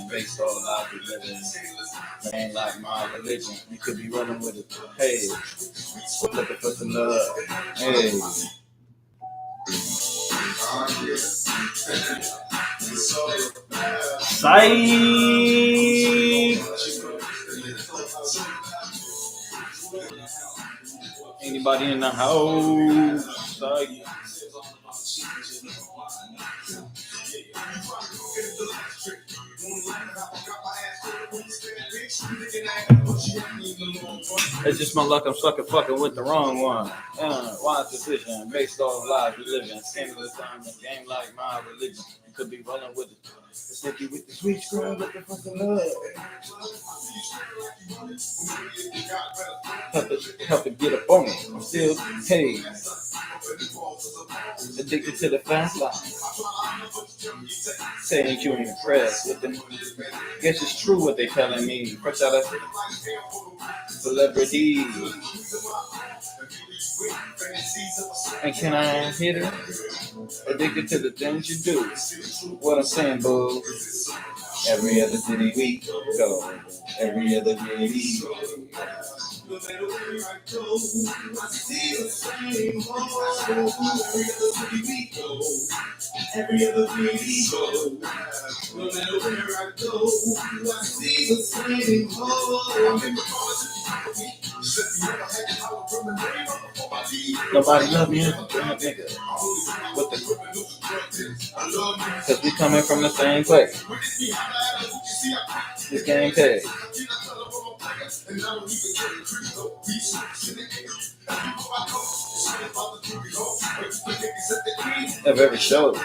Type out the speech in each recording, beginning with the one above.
based on life we live in. Ain't like my religion. You could be running with it. Hey, looking for some love. Hey. Psych. Anybody in the house? Psych. It's just my luck. I'm fucking with the wrong one. Wise decision based off lives we live in. Scandalous time, a game like my religion. You could be rolling with it. Sticky with the sweet scrub, looking for some love. Help it get up on me. I'm still hey. Addicted to the fast life. Saying you ain't impressed with them. Guess it's true what they telling me. Fresh out of celebrity. And can I hit it? Addicted to the things you do. What I'm saying, boo. Every other city we go. Every other city we go. No matter where I go, I see the same hole. Every other city we go. No matter where I go, I see the same hole. Nobody love me, nigga. What the? Cause we coming from the same place. This game paid. Of every show.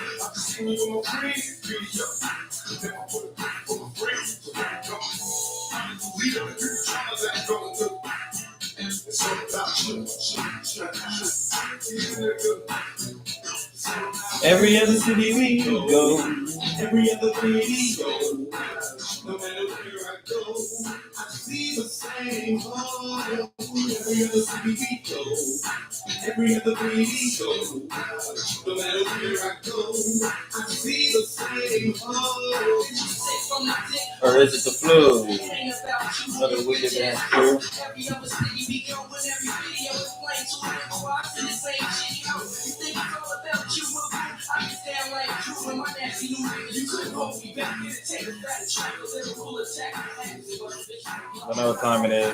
Every other city we go. Every other city we go. No matter where I go, I see the same hole. Every other city we go. Every other city we go. No matter where I go, I see the same hole. Or is it the flu? Or the weird ass flu? Every other city we go, and every video is playing to it. I see the same shit. You think it's all about you? I understand like you and my nasty new niggas. You couldn't hold me back. You didn't take a fat track. A lyrical attack. I know what time it is.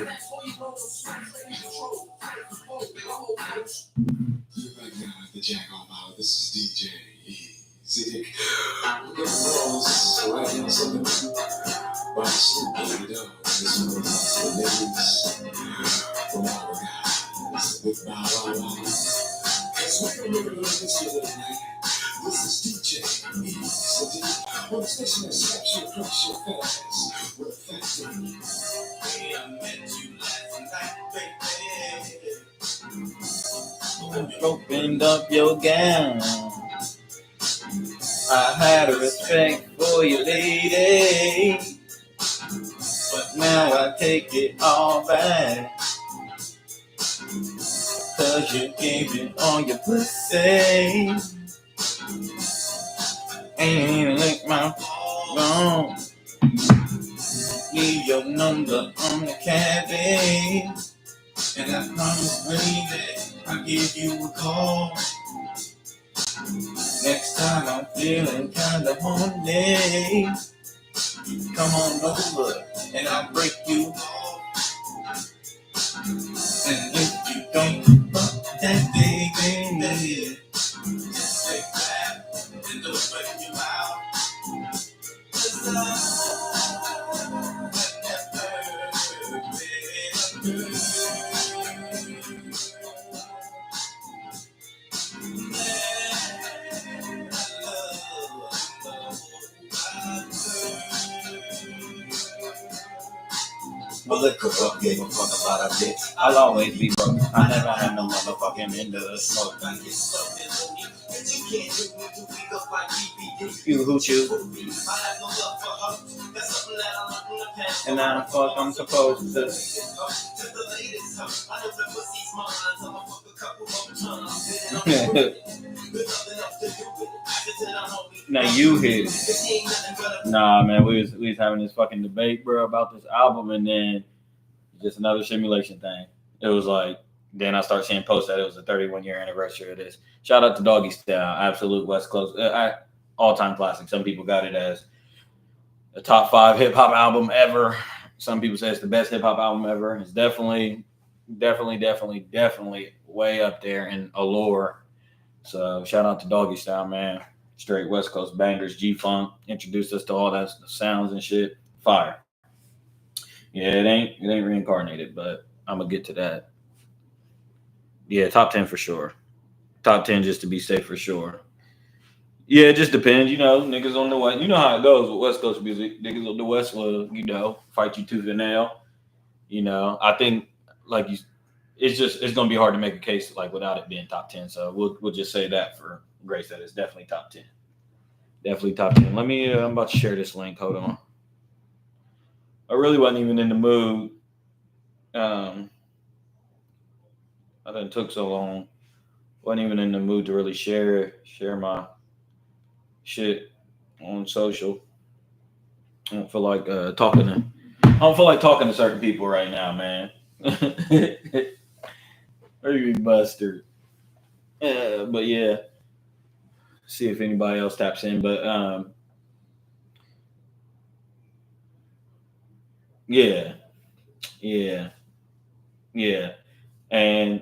You're back now at the Jack on Power. This is DJ Easy. I'm the boss. Riding something. Boss, baby dog. This is the ladies. From all guys. With my wow. Cause we're living on this other night. This is DJ Easy. On the station that slaps you across your face. With a factory. I met you last night, baby. Opened up your gown. I had a respect for you, lady. But now I take it all back. Cause you gave it on your pussy. Ain't lick my phone. Leave your number on the cabin. And I promise, baby, I'll give you a call. Next time I'm feeling kinda horny. Come on over and I'll break you off. And if you don't fuck that baby, just take that and don't break your mouth. Well, look, fuck, gave a fuck about a bitch. I'll always be broke. I never had no motherfucking into the smoke. You hooch you. And now fuck I'm supposed to. Now you hit it. Nah, man, we was having this fucking debate, bro, about this album, and then just another simulation thing. It was like then I start seeing posts that it was a 31-year anniversary of this. Shout out to Doggy Style, absolute West Coast, all time classic. Some people got it as a top 5 hip hop album ever. Some people say it's the best hip hop album ever. It's definitely way up there in allure. So shout out to Doggy Style, man. Straight West Coast bangers. G Funk introduced us to all that sounds and shit. Fire. Yeah, it ain't reincarnated, but I'm gonna get to that. Yeah, top 10 for sure. Top 10 just to be safe for sure. Yeah, it just depends. Niggas on the West. You know how it goes with West Coast music. Niggas on the West will, fight you tooth and nail. I think like it's gonna be hard to make a case like without it being top 10. So we'll just say that for grace that it's definitely top 10. Definitely top 10. Let me. I'm about to share this link. Hold on. I really wasn't even in the mood. I done took so long. Wasn't even in the mood to really share my shit on social. I don't feel like talking to. I don't feel like talking to certain people right now, man. Or you Buster. But yeah. See if anybody else taps in. But yeah. And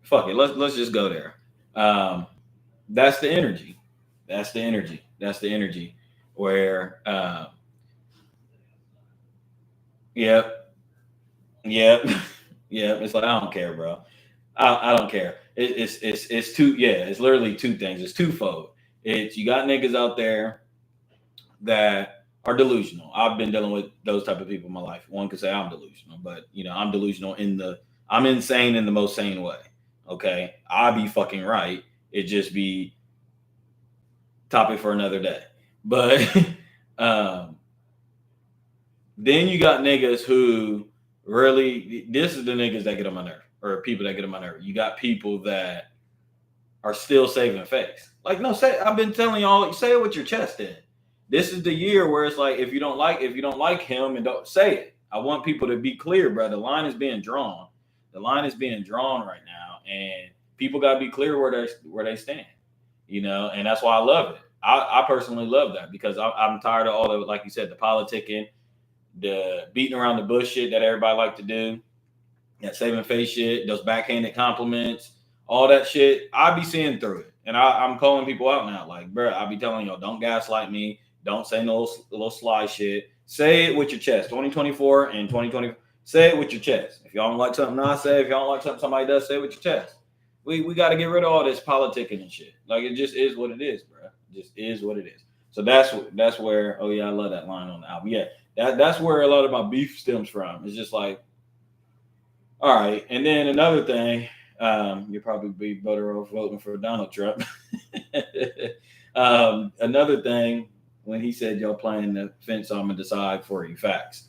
fuck it. Let's just go there. That's the energy. That's the energy. Where yep. It's like I don't care, bro. I don't care. It's two. Yeah, it's literally two things. It's twofold. It's you got niggas out there that are delusional. I've been dealing with those type of people in my life. One could say I'm delusional, but I'm delusional I'm insane in the most sane way. Okay, I be fucking right. It just be topic for another day. But then you got niggas who really, this is the niggas that get on my nerve, or people that get on my nerve. You got people that are still saving face. Like, no, I've been telling y'all, say it with your chest in. This is the year where it's like, if you don't like him, and don't say it. I want people to be clear, bro. The line is being drawn. The line is being drawn right now, and people gotta be clear where they stand. And that's why I love it. I personally love that because I'm tired of all the, like you said, the politicking, the beating around the bush shit that everybody like to do, that saving face shit, those backhanded compliments, all that shit. I be seeing through it, and I'm calling people out now. Like, bro, I be telling y'all, don't gaslight me. Don't say no little sly shit. Say it with your chest. 2024 and 2020. Say it with your chest. If y'all don't like something I say, if y'all don't like something somebody does, say it with your chest. We got to get rid of all this politicking and shit. Like, it just is what it is, bro. It just is what it is. So that's where. Oh yeah, I love that line on the album. Yeah, that's where a lot of my beef stems from. It's just like, all right. And then another thing, you'll probably be better off voting for Donald Trump. Another thing, when he said y'all playing the fence, I'm gonna decide for you. Facts.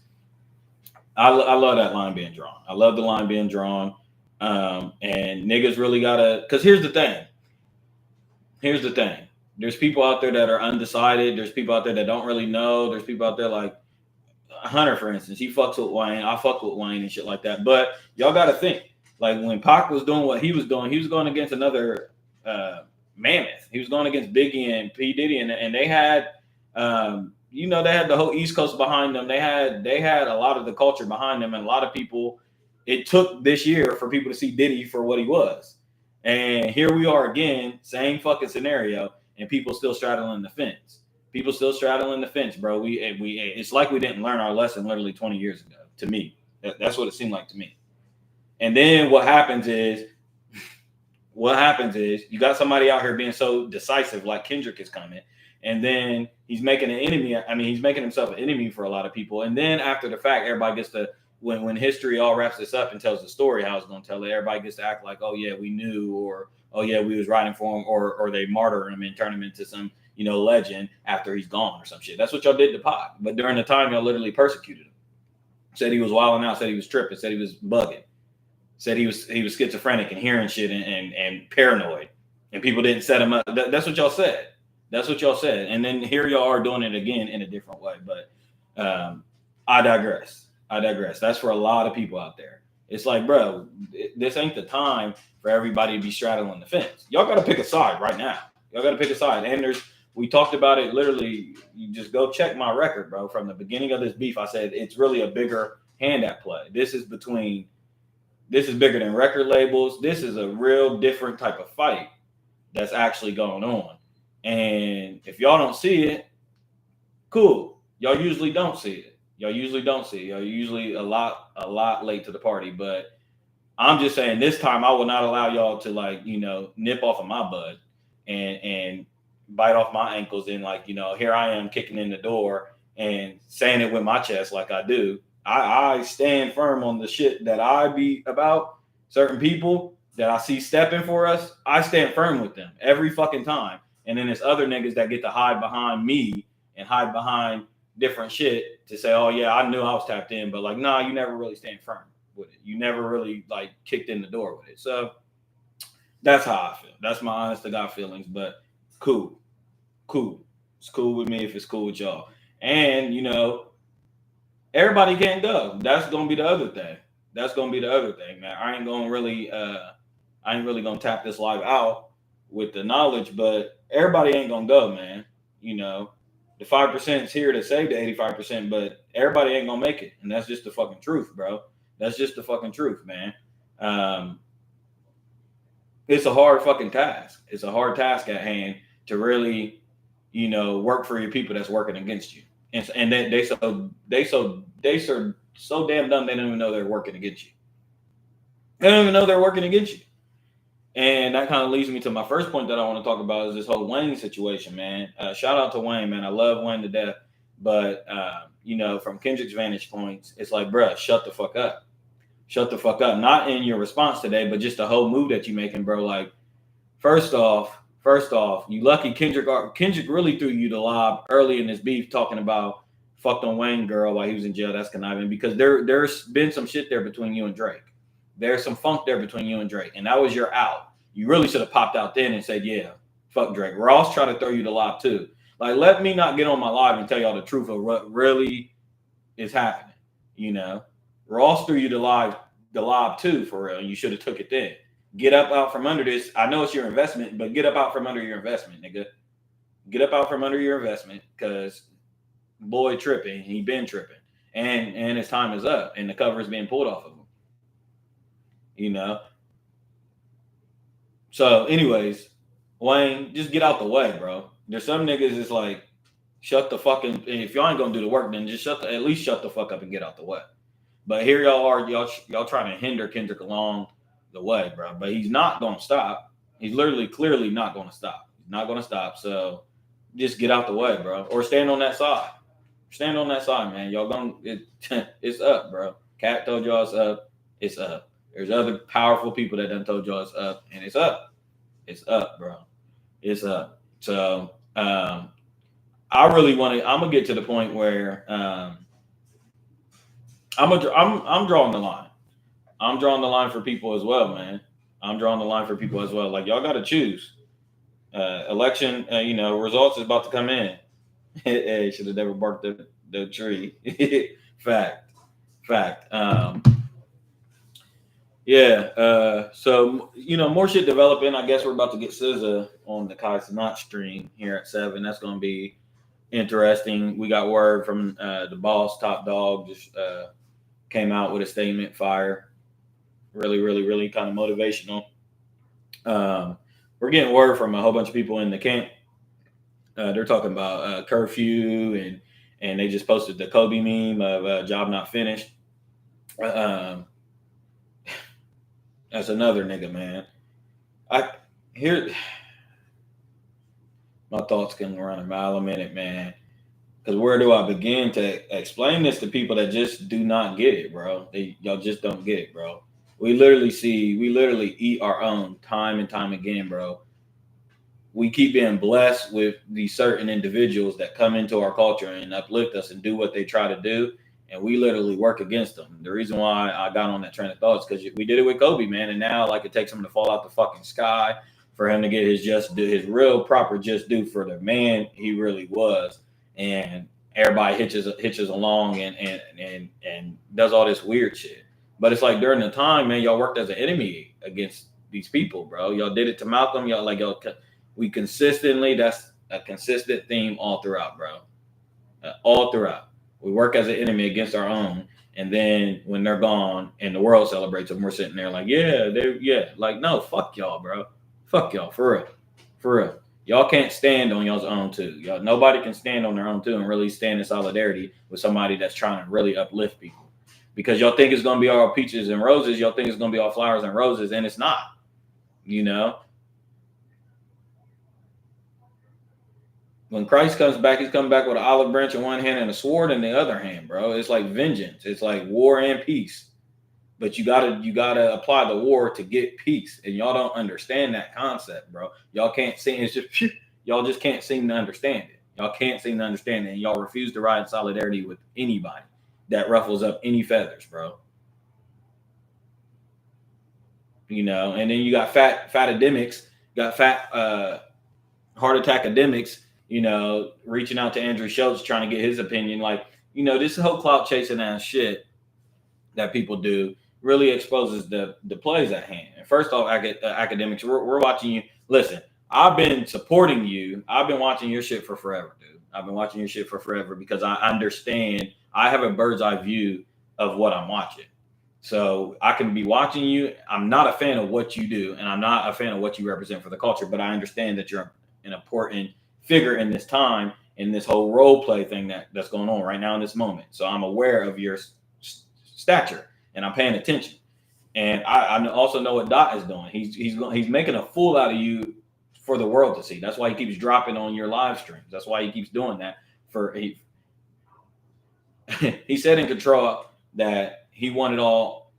I love that line being drawn. I love the line being drawn. And niggas really gotta, because here's the thing. There's people out there that are undecided. There's people out there that don't really know. There's people out there like Hunter, for instance. He fucks with Wayne. I fuck with Wayne and shit like that. But y'all gotta think, like when Pac was doing what he was doing, he was going against another mammoth. He was going against Biggie and P. Diddy, and they had they had the whole East Coast behind them. They had a lot of the culture behind them, and a lot of people. It took this year for people to see Diddy for what he was, and here we are again, same fucking scenario, and people still straddling the fence. People still straddling the fence, bro. It's like we didn't learn our lesson literally 20 years ago. To me, that's what it seemed like to me. And then what happens is you got somebody out here being so decisive, like Kendrick is coming. And then he's making an enemy. I mean, he's making himself an enemy for a lot of people. And then after the fact, everybody gets to, when history all wraps this up and tells the story how it's going to tell it, everybody gets to act like, oh yeah, we knew, or oh yeah, we was riding for him, or they martyr him and turn him into some, legend after he's gone or some shit. That's what y'all did to Pac. But during the time, y'all literally persecuted him. Said he was wilding out, said he was tripping, said he was bugging, said he was schizophrenic and hearing shit and paranoid. and people didn't set them up. That's what y'all said. That's what y'all said. And then here y'all are doing it again in a different way. But I digress. I digress. That's for a lot of people out there. It's like, bro, this ain't the time for everybody to be straddling the fence. Y'all got to pick a side right now. Y'all got to pick a side. And we talked about it literally. You just go check my record, bro. From the beginning of this beef, I said it's really a bigger hand at play. This is bigger than record labels. This is a real different type of fight that's actually going on. And if y'all don't see it, cool. Y'all usually don't see it. Y'all usually a lot late to the party. But I'm just saying this time I will not allow y'all to nip off of my bud and bite off my ankles and here I am kicking in the door and saying it with my chest like I do. I stand firm on the shit that I be about. Certain people that I see stepping for us, I stand firm with them every fucking time. And then there's other niggas that get to hide behind me and hide behind different shit to say, oh yeah, I knew I was tapped in, but nah, you never really stand firm with it. You never really kicked in the door with it. So that's how I feel. That's my honest to God feelings. But cool. It's cool with me if it's cool with y'all. And everybody can't go. That's gonna be the other thing. Man. I ain't really gonna tap this live out with the knowledge, but everybody ain't gonna go, man. The 5% is here to save the 85%, but everybody ain't gonna make it, and that's just the fucking truth, bro. That's just the fucking truth, man. It's a hard fucking task. It's a hard task at hand to really, work for your people that's working against you. And they so damn dumb they don't even know they're working against you. They don't even know they're working against you. And that kind of leads me to my first point that I want to talk about is this whole Wayne situation, man. Shout out to Wayne, man. I love Wayne to death. But, from Kendrick's vantage points, it's like, bruh, shut the fuck up. Shut the fuck up. Not in your response today, but just the whole move that you're making, bro. Like, first off, you lucky Kendrick really threw you the lob early in this beef talking about fucked on Wayne girl while he was in jail. That's conniving because there's been some shit there between you and Drake. There's some funk there between you and Drake, and that was your out. You really should have popped out then and said, yeah, fuck Drake. Ross tried to throw you the lob too. Let me not get on my live and tell y'all the truth of what really is happening. Ross threw you the lob too, for real. You should have took it then. Get up out from under this. I know it's your investment, but get up out from under your investment, nigga. Get up out from under your investment because boy tripping. He been tripping. And his time is up and the cover is being pulled off of him. So anyways, Wayne, just get out the way, bro. There's some niggas is like, shut the fucking, if y'all ain't gonna do the work, then just at least shut the fuck up and get out the way. But here y'all are, y'all trying to hinder Kendrick along the way, bro. But he's not gonna stop. He's literally clearly not gonna stop. He's not gonna stop. So just get out the way, bro. Or stand on that side. Stand on that side, man. Y'all it's up, bro. Cat told y'all it's up. It's up. There's other powerful people that done told y'all it's up, and it's up. It's up, bro. It's up. So I really want to. I'm gonna get to the point where I'm drawing the line. I'm drawing the line for people as well, man. I'm drawing the line for people as well. Like y'all got to choose. Election, results is about to come in. Hey, should have never barked the tree. Fact. Yeah. So more shit developing. I guess we're about to get SZA on the Kai Cenat stream here at 7. That's going to be interesting. We got word from the boss, Top Dog, just came out with a statement. Fire. Really, really, really kind of motivational. We're getting word from a whole bunch of people in the camp. They're talking about curfew and they just posted the Kobe meme of job not finished. That's another nigga, man. My thoughts can run a mile a minute, man. Because where do I begin to explain this to people that just do not get it, bro? Y'all just don't get it, bro. We literally eat our own time and time again, bro. We keep being blessed with these certain individuals that come into our culture and uplift us and do what they try to do. And we literally work against them. The reason why I got on that train of thought is because we did it with Kobe, man. And now it takes him to fall out the fucking sky for him to get his just due, his real proper just due for the man he really was. And everybody hitches along and does all this weird shit. But it's like during the time, man, y'all worked as an enemy against these people, bro. Y'all did it to Malcolm. We consistently, that's a consistent theme all throughout, bro. All throughout. We work as an enemy against our own. And then when they're gone and the world celebrates them, we're sitting there like, like, no, fuck y'all, bro. Fuck y'all, for real. For real. Y'all can't stand on y'all's own too. Y'all, nobody can stand on their own too and really stand in solidarity with somebody that's trying to really uplift people. Because y'all think it's gonna be all peaches and roses, y'all think it's gonna be all flowers and roses, and it's not. You know? When Christ comes back, he's coming back with an olive branch in one hand and a sword in the other hand, bro. It's like vengeance. It's like war and peace. But you gotta apply the war to get peace. And y'all don't understand that concept, bro. Y'all can't see it's just y'all just can't seem to understand it. Y'all can't seem to understand it. And y'all refuse to ride in solidarity with anybody that ruffles up any feathers, bro. You know, and then you got fat academics, got fat heart attack academics, you know, reaching out to Andrew Schultz trying to get his opinion. Like, you know, this whole clout chasing ass shit that people do really exposes the plays at hand. And first off, academics, we're watching you. Listen, I've been supporting you. I've been watching your shit for forever, dude. I've been watching your shit for forever because I understand. I have a bird's eye view of what I'm watching. So I can be watching you. I'm not a fan of what you do, and I'm not a fan of what you represent for the culture, but I understand that you're an important figure in this time, in this whole role play thing that's going on right now in this moment. So I'm aware of your stature and I'm paying attention. And I also know what Dot is doing. He's making a fool out of you for the world to see. That's why he keeps dropping on your live streams. That's why he keeps doing that. He said in Control that he wanted all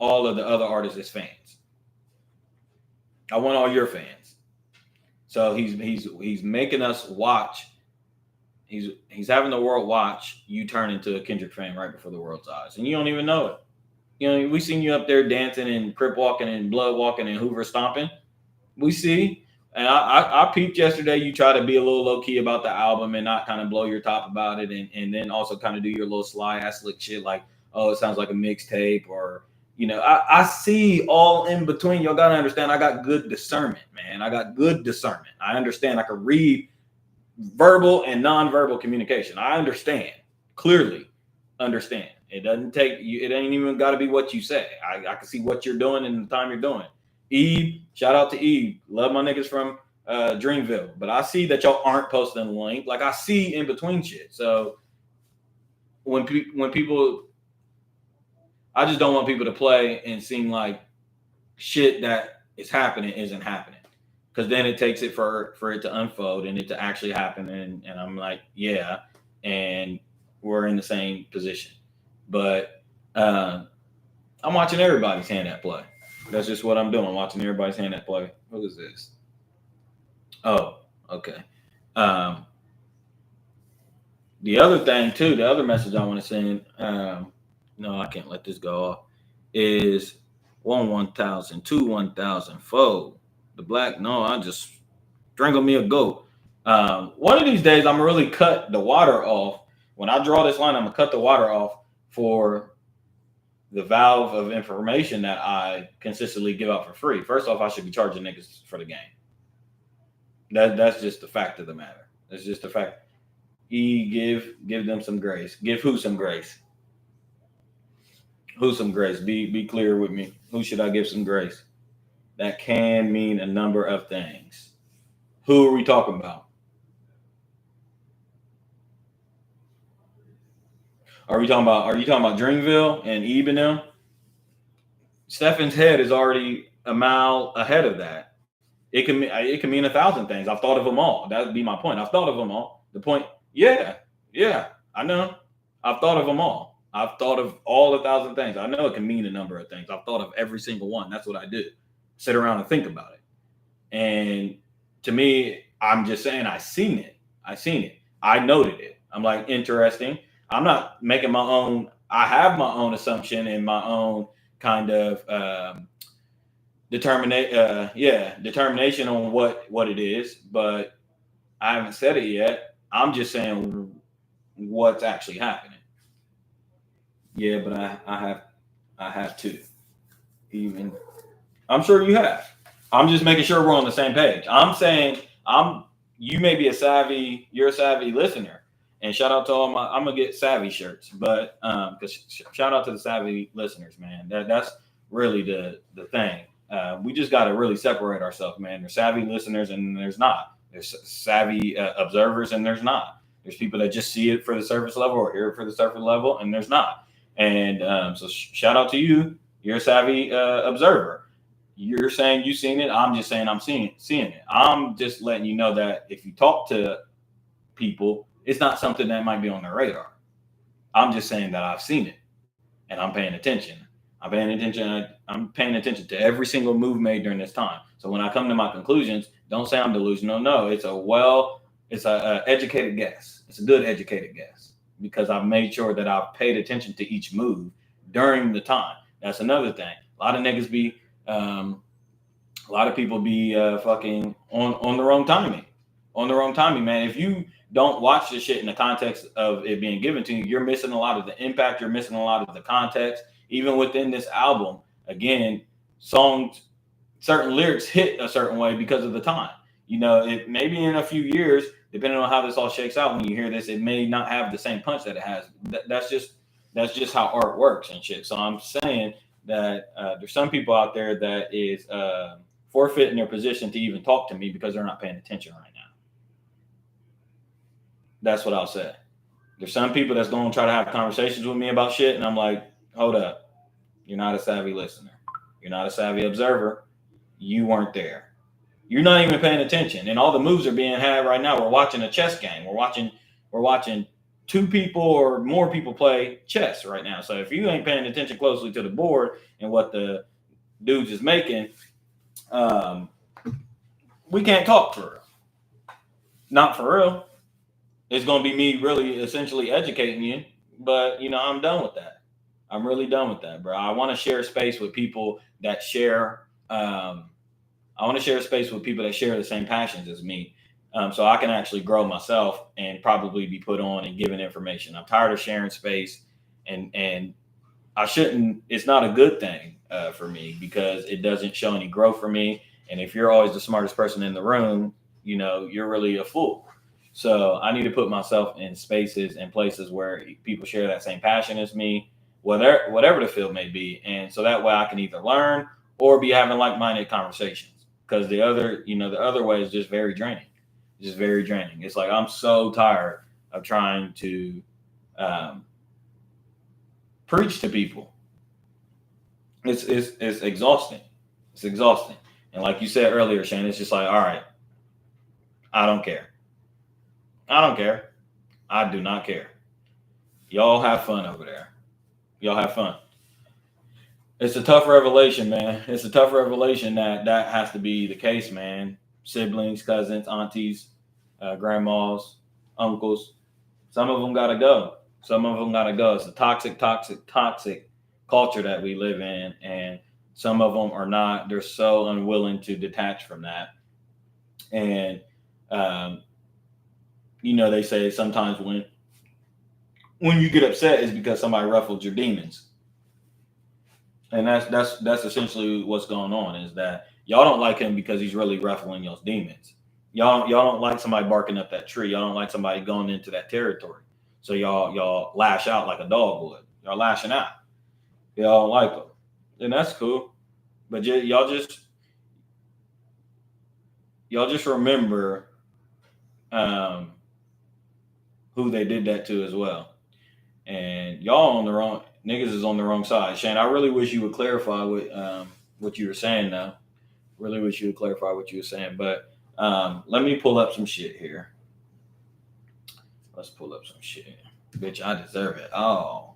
of the other artists as fans. I want all your fans. So he's making us watch. He's having the world watch you turn into a Kendrick fan right before the world's eyes, and you don't even know it. You know, we seen you up there dancing and crip walking and blood walking and Hoover stomping. We see. And I peeped yesterday. You try to be a little low key about the album and not kind of blow your top about it, and then also kind of do your little sly ass lick shit like, oh, it sounds like a mixtape, or you know, I see all in between. Y'all gotta understand, I got good discernment, man. I got good discernment. I understand. I can read verbal and nonverbal communication. I understand clearly. Understand. It doesn't take you. It ain't even got to be what you say. I can see what you're doing and the time you're doing. Eve, shout out to Eve. Love my niggas from Dreamville. But I see that y'all aren't posting the link. Like I see in between shit. So when people, I just don't want people to play and seem like shit that is happening isn't happening. Because then it takes it for it to unfold and it to actually happen. And I'm like, yeah. And we're in the same position. But I'm watching everybody's hand at play. That's just what I'm doing. I'm watching everybody's hand at play. What is this? Oh, okay. The other thing too, the other message I want to send, no, I can't let this go off, is 1,000, 1,000, 4. The black, no, I just strangle me a goat. One of these days, I'm gonna really cut the water off. When I draw this line, I'm gonna cut the water off for the valve of information that I consistently give out for free. First off, I should be charging niggas for the game. That's just the fact of the matter. That's just the fact. Give them some grace. Give who some grace? Who some grace? Be clear with me. Who should I give some grace? That can mean a number of things. Who are we talking about? Are you talking about Dreamville and Ebe and them? Stefan's head is already a mile ahead of that. It can mean 1,000 things. I've thought of them all. That would be my point. I've thought of them all. The point, yeah, I know. I've thought of them all. I've thought of all 1,000 things. I know it can mean a number of things. I've thought of every single one. That's what I do. Sit around and think about it. And to me, I'm just saying I seen it. I noted it. I'm like, interesting. I'm not making my own. I have my own assumption and my own kind of determination on what it is, but I haven't said it yet. I'm just saying what's actually happening. Yeah, but I have too. Even I'm sure you have. I'm just making sure we're on the same page. I'm saying you may be you're a savvy listener. And shout out to all I'm gonna get savvy shirts, but because shout out to the savvy listeners, man. That's really the thing. We just got to really separate ourselves, man. There's savvy listeners and there's not. There's savvy observers and there's not. There's people that just see it for the surface level or hear it for the surface level, and there's not. And so shout out to you. You're a savvy observer. You're saying you've seen it. I'm just saying I'm seeing it. I'm just letting you know that if you talk to people, it's not something that might be on their radar. I'm just saying that I've seen it and I'm paying attention. I'm paying attention to every single move made during this time. So when I come to my conclusions, don't say I'm delusional. No, it's a educated guess. It's a good educated guess because I've made sure that I've paid attention to each move during the time. That's another thing. A lot of niggas be, a lot of people be fucking on the wrong timing. On the wrong timing, man. If you don't watch this shit in the context of it being given to you, you're missing a lot of the impact. You're missing a lot of the context. Even within this album, again, songs, certain lyrics hit a certain way because of the time. You know, it maybe in a few years, depending on how this all shakes out, when you hear this, it may not have the same punch that it has. That's just how art works and shit. So I'm saying that there's some people out there that is forfeiting their position to even talk to me because they're not paying attention right now. That's what I'll say. There's some people that's going to try to have conversations with me about shit, and I'm like, hold up. You're not a savvy listener. You're not a savvy observer. You weren't there. You're not even paying attention. And all the moves are being had right now. We're watching a chess game. We're watching two people or more people play chess right now. So if you ain't paying attention closely to the board and what the dudes is making, we can't talk for real. Not for real. It's going to be me really essentially educating you. But, I'm done with that. I'm really done with that, bro. I want to share space with people that share. I want to share space with people that share the same passions as me, so I can actually grow myself and probably be put on and given information. I'm tired of sharing space, and I shouldn't. It's not a good thing for me because it doesn't show any growth for me. And if you're always the smartest person in the room, you're really a fool. So I need to put myself in spaces and places where people share that same passion as me, whatever the field may be. And so that way I can either learn or be having like-minded conversations. Because the other way is just very draining. Just very draining. It's like I'm so tired of trying to preach to people. It's exhausting. It's exhausting. And like you said earlier, Shane, it's just like, all right, I don't care. I don't care. I do not care. Y'all have fun over there. Y'all have fun. It's a tough revelation, man. It's a tough revelation that has to be the case, man. Siblings, cousins, aunties, grandmas, uncles. Some of them got to go. Some of them got to go. It's a toxic culture that we live in. And some of them are not. They're so unwilling to detach from that. And, they say sometimes when you get upset is because somebody ruffled your demons. And that's essentially what's going on is that y'all don't like him because he's really ruffling y'all's demons. Y'all don't like somebody barking up that tree. Y'all don't like somebody going into that territory. So y'all lash out like a dog would. Y'all lashing out. Y'all don't like them. And that's cool. But y'all just remember who they did that to as well. And y'all on the wrong niggas is on the wrong side. Shane, I really wish you would clarify what you were saying now. Really wish you would clarify what you were saying. But let me pull up some shit here. Let's pull up some shit. Bitch, I deserve it. Oh.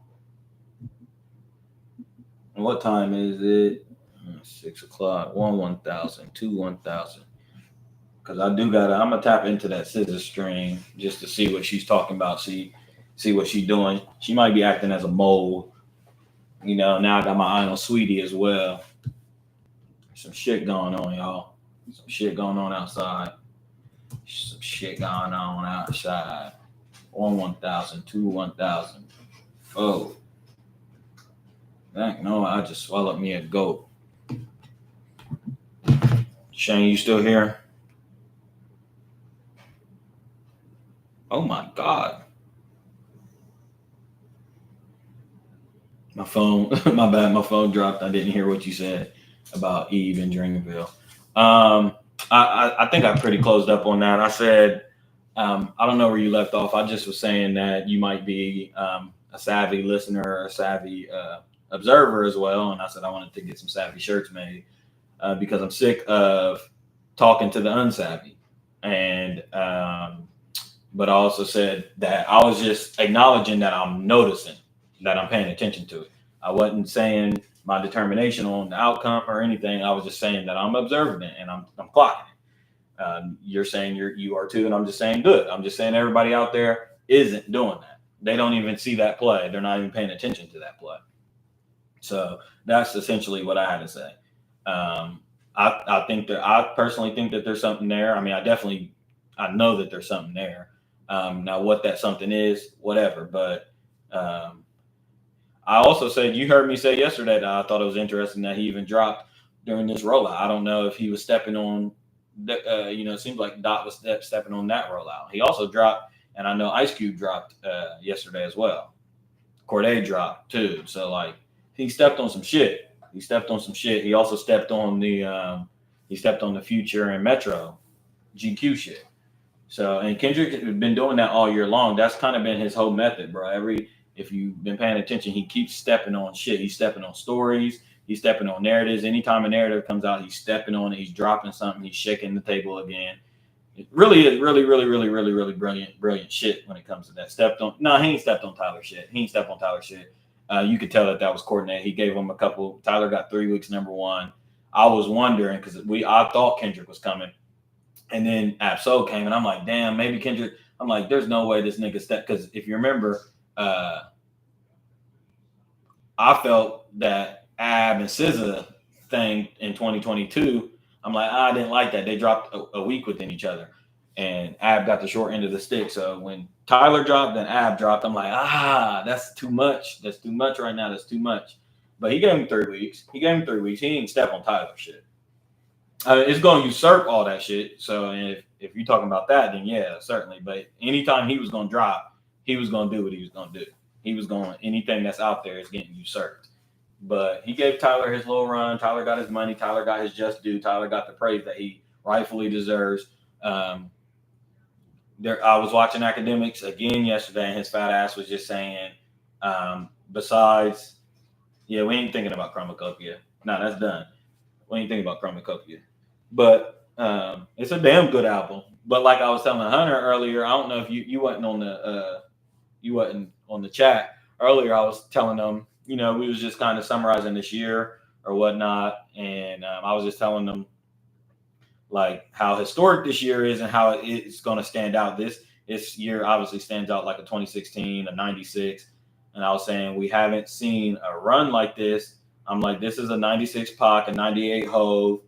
What time is it? 6 o'clock. 1,000. 2 1,000. Because I'm gonna tap into that scissor string just to see what she's talking about. See what she's doing. She might be acting as a mole. Now I got my eye on Sweetie as well. some shit going on, y'all. Some shit going on outside. Some shit going on outside. 1,000, 1,000. Oh, dang, no, I just swallowed me a goat. Shane, you still here? Oh my God. My phone, my bad, my phone dropped. I didn't hear what you said about Eve and Dreamville. I think I pretty closed up on that. I said, I don't know where you left off. I just was saying that you might be a savvy listener or a savvy observer as well. And I said I wanted to get some savvy shirts made because I'm sick of talking to the unsavvy. And but I also said that I was just acknowledging that I'm noticing, that I'm paying attention to it. I wasn't saying my determination on the outcome or anything. I was just saying that I'm observing it and I'm clocking it. You're saying you are too, and I'm just saying good. I'm just saying everybody out there isn't doing that. They don't even see that play. They're not even paying attention to that play. So that's essentially what I had to say. I personally think that there's something there. I mean, I know that there's something there. Now, what that something is, whatever. But I also said, you heard me say yesterday that I thought it was interesting that he even dropped during this rollout. I don't know if he was stepping on, it seems like Dot was stepping on that rollout. He also dropped, and I know Ice Cube dropped yesterday as well. Corday dropped too. So like he stepped on some shit. He also stepped on the Future and Metro GQ shit. So, and Kendrick has been doing that all year long. That's kind of been his whole method, bro. If you've been paying attention, he keeps stepping on shit. He's stepping on stories. He's stepping on narratives. Anytime a narrative comes out, he's stepping on it. He's dropping something. He's shaking the table again. It really is really brilliant shit when it comes to that. He ain't stepped on Tyler shit. You could tell that was coordinated. He gave him a couple. Tyler got 3 weeks number one. I was wondering because I thought Kendrick was coming. And then Absol came, and I'm like, damn, maybe Kendrick. I'm like, there's no way this nigga stepped. Because if you remember, I felt that Ab and SZA thing in 2022. I'm like, I didn't like that. They dropped a week within each other, and Ab got the short end of the stick. So when Tyler dropped, then Ab dropped. I'm like, that's too much. That's too much right now. That's too much. But he gave him 3 weeks. He didn't step on Tyler shit. It's going to usurp all that shit. So if you're talking about that, then yeah, certainly. But anytime he was going to drop, he was going to do what he was going to do. Anything that's out there is getting usurped. But he gave Tyler his little run. Tyler got his money. Tyler got his just due. Tyler got the praise that he rightfully deserves. I was watching Academics again yesterday, and his fat ass was just saying, besides, we ain't thinking about Chromacopia. No, that's done. We ain't thinking about Chromacopia. But it's a damn good album. But like I was telling Hunter earlier, I don't know if you wasn't on the chat earlier. I was telling them, we was just kind of summarizing this year or whatnot, and I was just telling them like how historic this year is and how it's going to stand out. This year obviously stands out like a 2016, a 96, and I was saying we haven't seen a run like this. I'm like, this is a 96 Pac, a 98 Hove,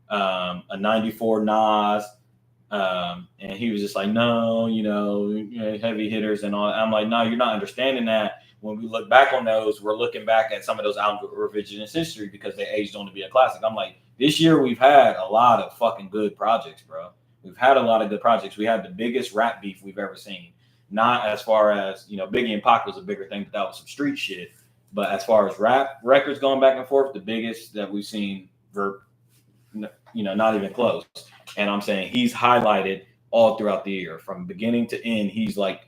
a 94 Nas. And he was just like, no, heavy hitters and all. I'm like, no, you're not understanding that. When we look back on those, we're looking back at some of those albums with revisionist history because they aged on to be a classic. I'm like, this year we've had a lot of fucking good projects, bro. We've had a lot of good projects. We had the biggest rap beef we've ever seen. Not as far as, Biggie and Pac was a bigger thing, but that was some street shit. But as far as rap records going back and forth, the biggest that we've seen not even close. And I'm saying he's highlighted all throughout the year from beginning to end. He's like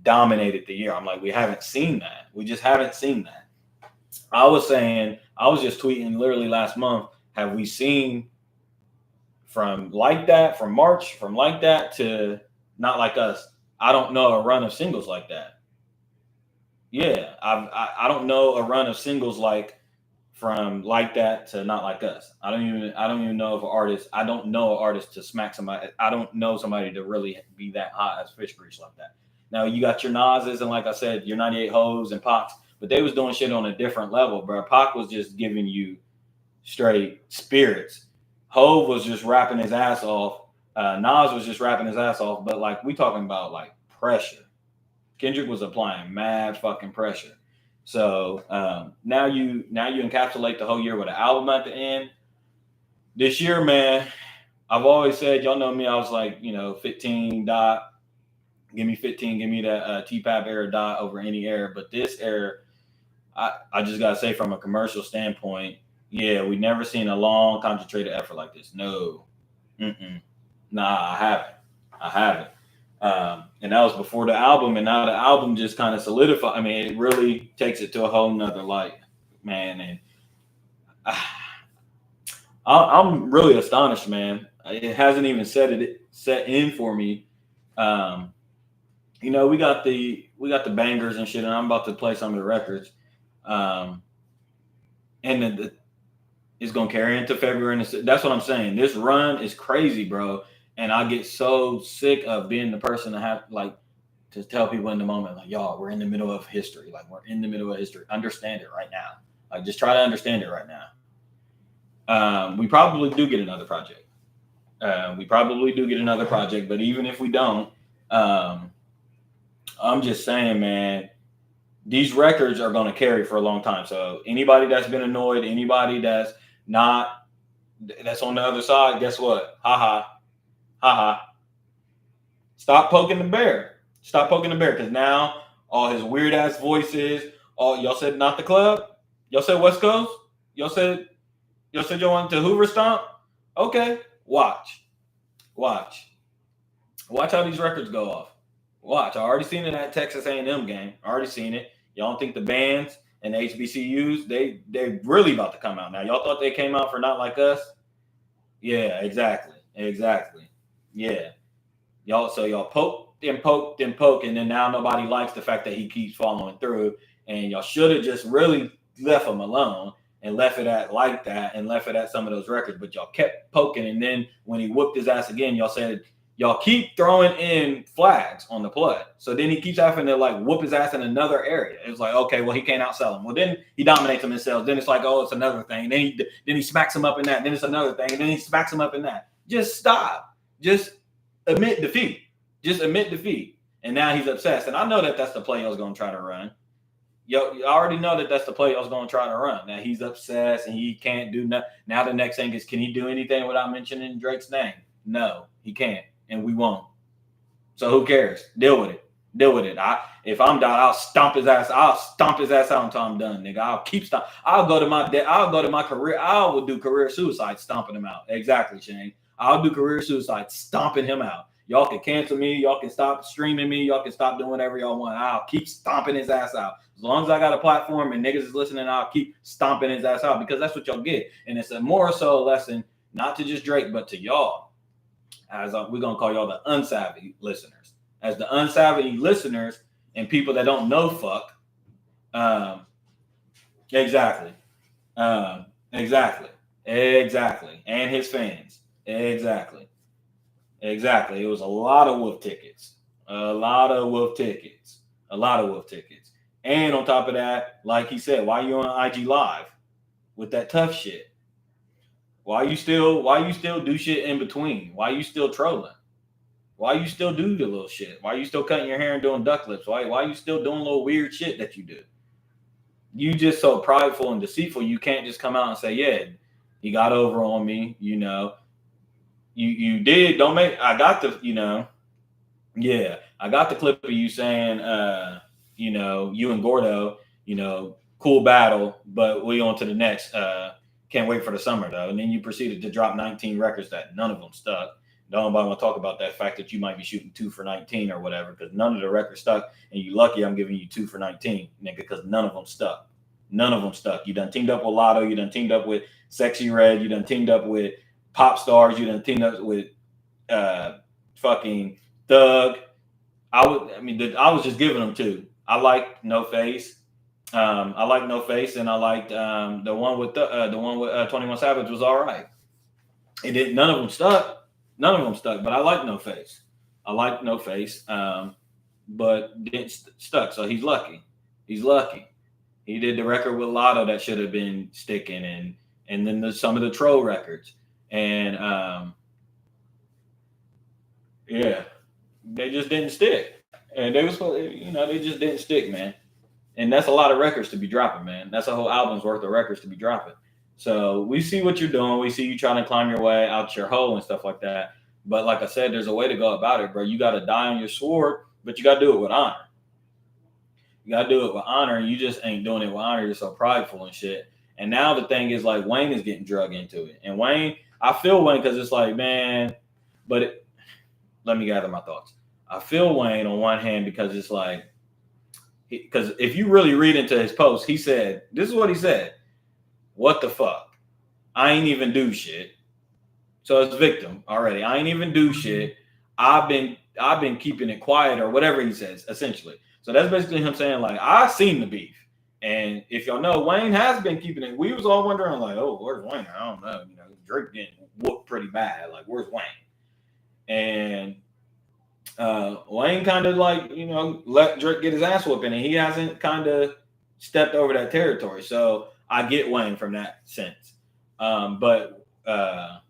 dominated the year. I'm like, we haven't seen that. We just haven't seen that. I was just tweeting literally last month. Have we seen from like that to Not Like Us? I don't know a run of singles like that. Yeah, I don't know a run of singles like from like that to Not Like Us. I don't even know of an artist. I don't know an artist to smack somebody. I don't know somebody to really be that hot as Fish Grease like that. Now you got your Nas's and like I said, your 98 Hoes and Pacs, but they was doing shit on a different level, bro. Pac was just giving you straight spirits. Hove was just rapping his ass off. Nas was just rapping his ass off. But like we talking about like pressure. Kendrick was applying mad fucking pressure. So now you encapsulate the whole year with an album at the end. This year, man, I've always said, y'all know me, I was like, 15 dot. Give me 15, give me that T-Pap era dot over any era. But this era, I just gotta say from a commercial standpoint, yeah, we never seen a long concentrated effort like this. No. Nah, I haven't. And that was before the album, and now the album just kind of solidified. I mean, it really takes it to a whole nother light, man. And I'm really astonished, man. It hasn't even set in for me. We got the bangers and shit, and I'm about to play some of the records. And then it's gonna carry into February, and that's what I'm saying. This run is crazy, bro. And I get so sick of being the person to have to tell people in the moment, like, y'all, we're in the middle of history. Like, we're in the middle of history. Understand it right now. Like, just try to understand it right now. We probably do get another project. But even if we don't, I'm just saying, man, these records are going to carry for a long time. So anybody that's been annoyed, anybody that's on the other side, guess what? Ha ha. Stop poking the bear. Because now all his weird ass voices, y'all said not the club? Y'all said West Coast? Y'all said you wanted to Hoover stomp? Okay, watch how these records go off. Watch. I already seen it at Texas A&M game. I already seen it. Y'all don't think the bands and the HBCUs, they really about to come out now. Y'all thought they came out for Not Like Us? Yeah, exactly. Yeah. Y'all poked and poked and poked, and then now nobody likes the fact that he keeps following through. And y'all should have just really left him alone and left it at like that and left it at some of those records. But y'all kept poking, and then when he whooped his ass again, y'all said, y'all keep throwing in flags on the play. So then he keeps having to like whoop his ass in another area. It's like, okay, well, he can't outsell him. Well, then he dominates him in sales. Then it's like, oh, it's another thing. Then he smacks him up in that. Then it's another thing. And then he smacks him up in that. Just stop. Just admit defeat. And now he's obsessed. And I know that that's the play I was going to try to run. I already know that that's the play I was going to try to run. Now he's obsessed and he can't do nothing. Now the next thing is, can he do anything without mentioning Drake's name? No, he can't. And we won't. So who cares? Deal with it. If I'm done, I'll stomp his ass. I'll stomp his ass out until I'm done, nigga. I'll keep stomping. I'll go to my career. I will do career suicide stomping him out. Exactly, Shane. I'll do career suicide stomping him out. Y'all can cancel me. Y'all can stop streaming me. Y'all can stop doing whatever y'all want. I'll keep stomping his ass out. As long as I got a platform and niggas is listening, I'll keep stomping his ass out, because that's what y'all get. And it's a more so lesson, not to just Drake, but to y'all. As we're going to call y'all the unsavvy listeners. As the unsavvy listeners and people that don't know fuck. Exactly. And his fans. Exactly. It was a lot of wolf tickets. And on top of that, like he said, why are you on IG Live with that tough shit? Why you still do shit in between? Why you still trolling? Why you still do the little shit? Why you still cutting your hair and doing duck lips? Why you still doing little weird shit that you do? You just so prideful and deceitful. You can't just come out and say, yeah, he got over on me. You did. Don't make. I got the. I got the clip of you saying, you and Gordo, cool battle, but we on to the next. Can't wait for the summer, though. And then you proceeded to drop 19 records that none of them stuck. Nobody want to talk about that fact that you might be shooting 2 for 19 or whatever, because none of the records stuck. And you lucky I'm giving you 2 for 19, nigga, because none of them stuck. You done teamed up with Lotto. You done teamed up with Sexy Red. You done teamed up with Pop Stars. You done teamed up with fucking Thug. I was just giving them 2. I like No Face. And I liked the one with 21 Savage was all right. None of them stuck, but I like No Face. But it stuck, so he's lucky. He did the record with Lotto that should have been sticking, and then some of the troll records. And yeah, they just didn't stick. And they was, they just didn't stick, man. And that's a lot of records to be dropping, man. That's a whole album's worth of records to be dropping. So we see what you're doing. We see you trying to climb your way out your hole and stuff like that. But like I said, there's a way to go about it, bro. You got to die on your sword, but you got to do it with honor. You got to do it with honor, and you just ain't doing it with honor. You're so prideful and shit. And now the thing is, like, Wayne is getting drug into it. And Wayne, I feel Wayne because it's like, man, let me gather my thoughts. I feel Wayne on one hand because it's like, because if you really read into his post, he said, this is what he said. What the fuck? I ain't even do shit. So it's victim already. I ain't even do shit. I've been keeping it quiet or whatever he says, essentially. So that's basically him saying, like, I seen the beef. And if y'all know, Wayne has been keeping it. We was all wondering, like, oh, where's Wayne? I don't know. Drake getting whooped pretty bad. Like, where's Wayne? And Wayne kind of like, let Drake get his ass whooping, and he hasn't kind of stepped over that territory. So I get Wayne from that sense. But the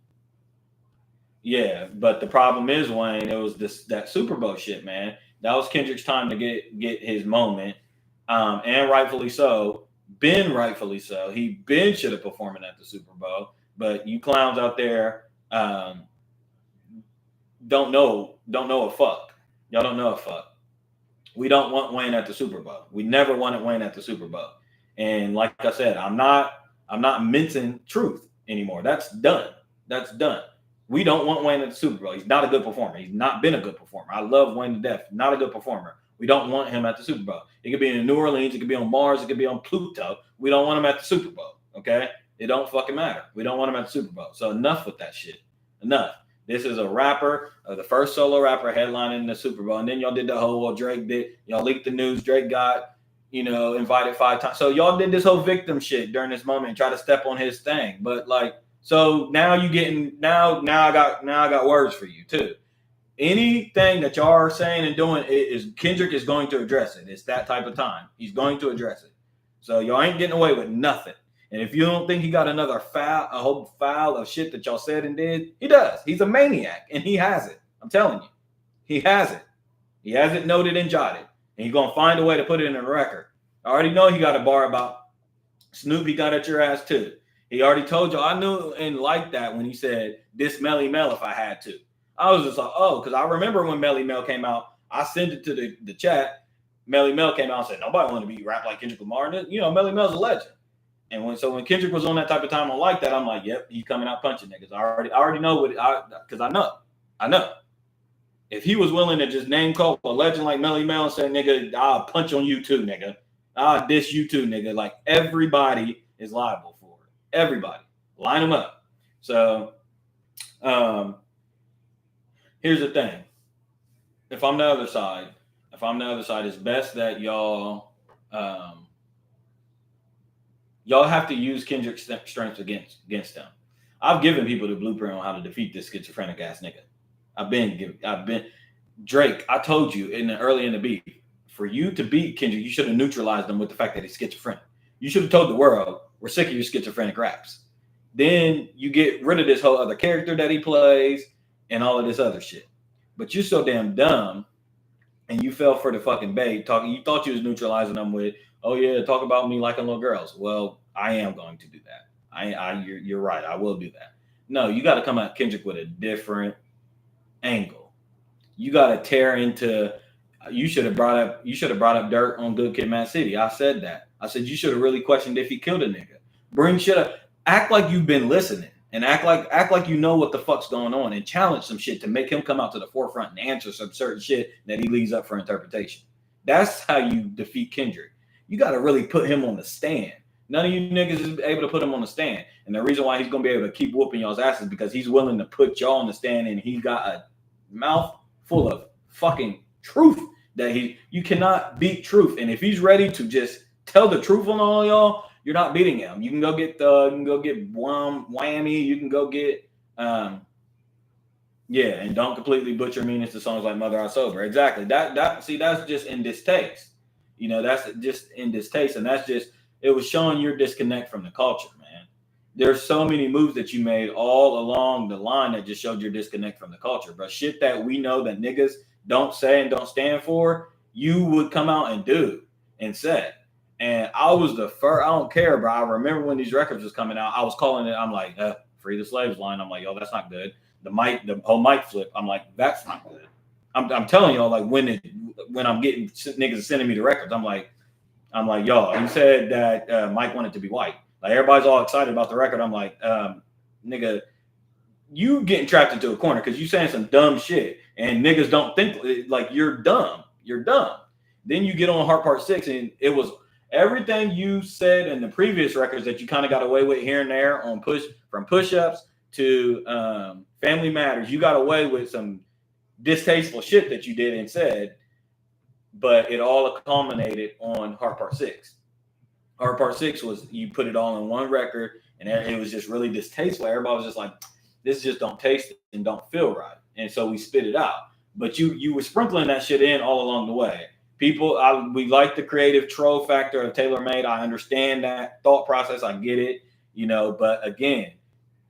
problem is, Wayne, it was that Super Bowl shit, man. That was Kendrick's time to get his moment. And rightfully so. Ben rightfully so. He should have performing at the Super Bowl. But you clowns out there don't know a fuck. Y'all don't know a fuck. We don't want Wayne at the Super Bowl. We never wanted Wayne at the Super Bowl. And like I said, I'm not mincing truth anymore. That's done. We don't want Wayne at the Super Bowl. He's not a good performer. He's not been a good performer. I love Wayne to death. Not a good performer. We don't want him at the Super Bowl. It could be in New Orleans. It could be on Mars. It could be on Pluto. We don't want him at the Super Bowl. Okay? It don't fucking matter. We don't want him at the Super Bowl. So enough with that shit. Enough. This is a rapper, the first solo rapper headlining the Super Bowl. And then y'all did the whole Drake did. Y'all leaked the news. Drake got, invited 5 times. So y'all did this whole victim shit during this moment and try to step on his thing. But like, so now you getting now I got words for you too. Anything that y'all are saying and doing is Kendrick is going to address it. It's that type of time. He's going to address it. So y'all ain't getting away with nothing. And if you don't think he got a whole file of shit that y'all said and did, he does. He's a maniac, and he has it. I'm telling you, he has it. He has it noted and jotted, and he's gonna find a way to put it in a record. I already know he got a bar about Snoop. He got at your ass too. He already told you. I knew and liked that when he said this Melly Mel if I had to. I was just like, oh, because I remember when Melly Mel came out, I sent it to the chat. Melly Mel came out and said nobody want to be rap like Kendrick Lamar. Melly Mel's a legend. And when Kendrick was on that type of time on like that, I'm like, yep, he's coming out punching niggas. I already know because I know. If he was willing to just name call a legend like Melly Mel and say, nigga, I'll punch on you too, nigga. I'll diss you too, nigga. Like everybody is liable for it. Everybody. Line them up. So here's the thing. If I'm the other side, it's best that y'all have to use Kendrick's strengths against them. I've given people the blueprint on how to defeat this schizophrenic ass nigga. I've been Drake. I told you early in the beat, for you to beat Kendrick, you should have neutralized him with the fact that he's schizophrenic. You should have told the world, we're sick of your schizophrenic raps. Then you get rid of this whole other character that he plays and all of this other shit. But you're so damn dumb, and you fell for the fucking bait. You thought you was neutralizing them with, oh yeah, talk about me liking little girls. Well, I am going to do that. You're right. I will do that. No, you got to come at Kendrick with a different angle. You got to tear into. You should have brought up dirt on Good Kid, Mad City. I said that. I said you should have really questioned if he killed a nigga. Bring shit up. Act like you've been listening, and act like you know what the fuck's going on, and challenge some shit to make him come out to the forefront and answer some certain shit that he leaves up for interpretation. That's how you defeat Kendrick. You got to really put him on the stand. None of you niggas is able to put him on the stand. And the reason why he's going to be able to keep whooping y'all's asses is because he's willing to put y'all on the stand, and he got a mouth full of fucking truth that you cannot beat truth. And if he's ready to just tell the truth on all y'all, you're not beating him. You can go get Whammy. You can go get and don't completely butcher meanings to songs like Mother I Sober. Exactly. That's just in distaste. That's just in distaste, and that's just it was showing your disconnect from the culture, man. there's so many moves that you made all along the line that just showed your disconnect from the culture. But shit that we know that niggas don't say and don't stand for, you would come out and do and say. And I was the first. I don't care, bro. I remember when these records was coming out, I was calling it. I'm like, "Free the slaves" line. I'm like, "Yo, that's not good." The whole mic flip. I'm like, "That's not good." I'm telling y'all, like when I'm getting niggas sending me the records, I'm like, "Y'all, you said that Mike wanted to be white." Like everybody's all excited about the record. I'm like, "Nigga, you getting trapped into a corner because you saying some dumb shit, and niggas don't think like you're dumb. You're dumb." Then you get on Heart Part 6, and it was everything you said in the previous records that you kind of got away with here and there on push-ups to Family Matters. You got away with some distasteful shit that you did and said, but it all culminated on Heart Part 6. Heart Part 6 was you put it all in one record, and it was just really distasteful. Everybody was just like, this just don't taste and don't feel right. And so we spit it out. But you were sprinkling that shit in all along the way. People, we like the creative troll factor of TaylorMade. I understand that thought process. I get it, but again,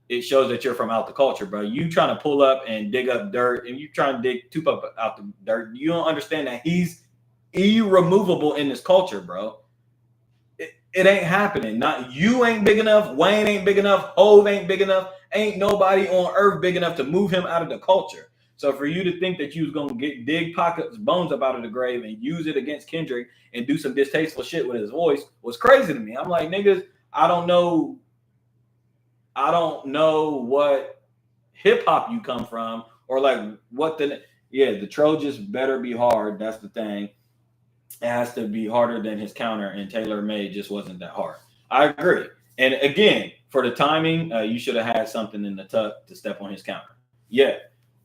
it shows that you're from out the culture, bro. You trying to pull up and dig up dirt, and you trying to dig Tupac out the dirt. You don't understand that he's irremovable in this culture, bro. It ain't happening. Not you ain't big enough. Wayne ain't big enough. Hove ain't big enough. Ain't nobody on earth big enough to move him out of the culture. So for you to think that you was gonna dig Pocket's bones up out of the grave and use it against Kendrick and do some distasteful shit with his voice was crazy to me. I'm like, niggas, I don't know what hip hop you come from, or like what the Trojans better be hard. That's the thing. It has to be harder than his counter, and TaylorMade just wasn't that hard. I agree. And again, for the timing, you should have had something in the tuck to step on his counter. Yeah.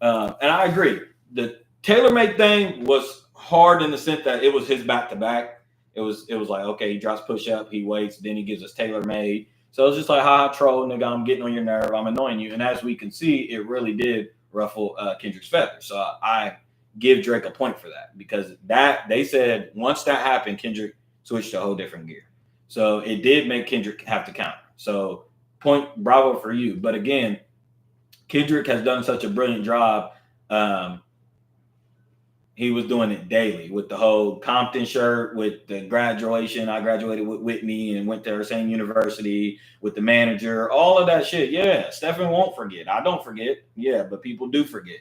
And I agree. The TaylorMade thing was hard in the sense that it was his back-to-back. It was like, okay, he drops push-up, he waits, then he gives us TaylorMade. So it's just like, haha, troll, nigga, I'm getting on your nerve, I'm annoying you. And as we can see, it really did ruffle Kendrick's feathers. So I give Drake a point for that, because that they said once that happened, Kendrick switched to a whole different gear. So it did make Kendrick have to counter. So bravo for you. But again, Kendrick has done such a brilliant job. He was doing it daily with the whole Compton shirt, with the graduation. I graduated with Whitney and went to her same university with the manager, all of that shit. Yeah, Stephen won't forget. I don't forget. Yeah, but people do forget.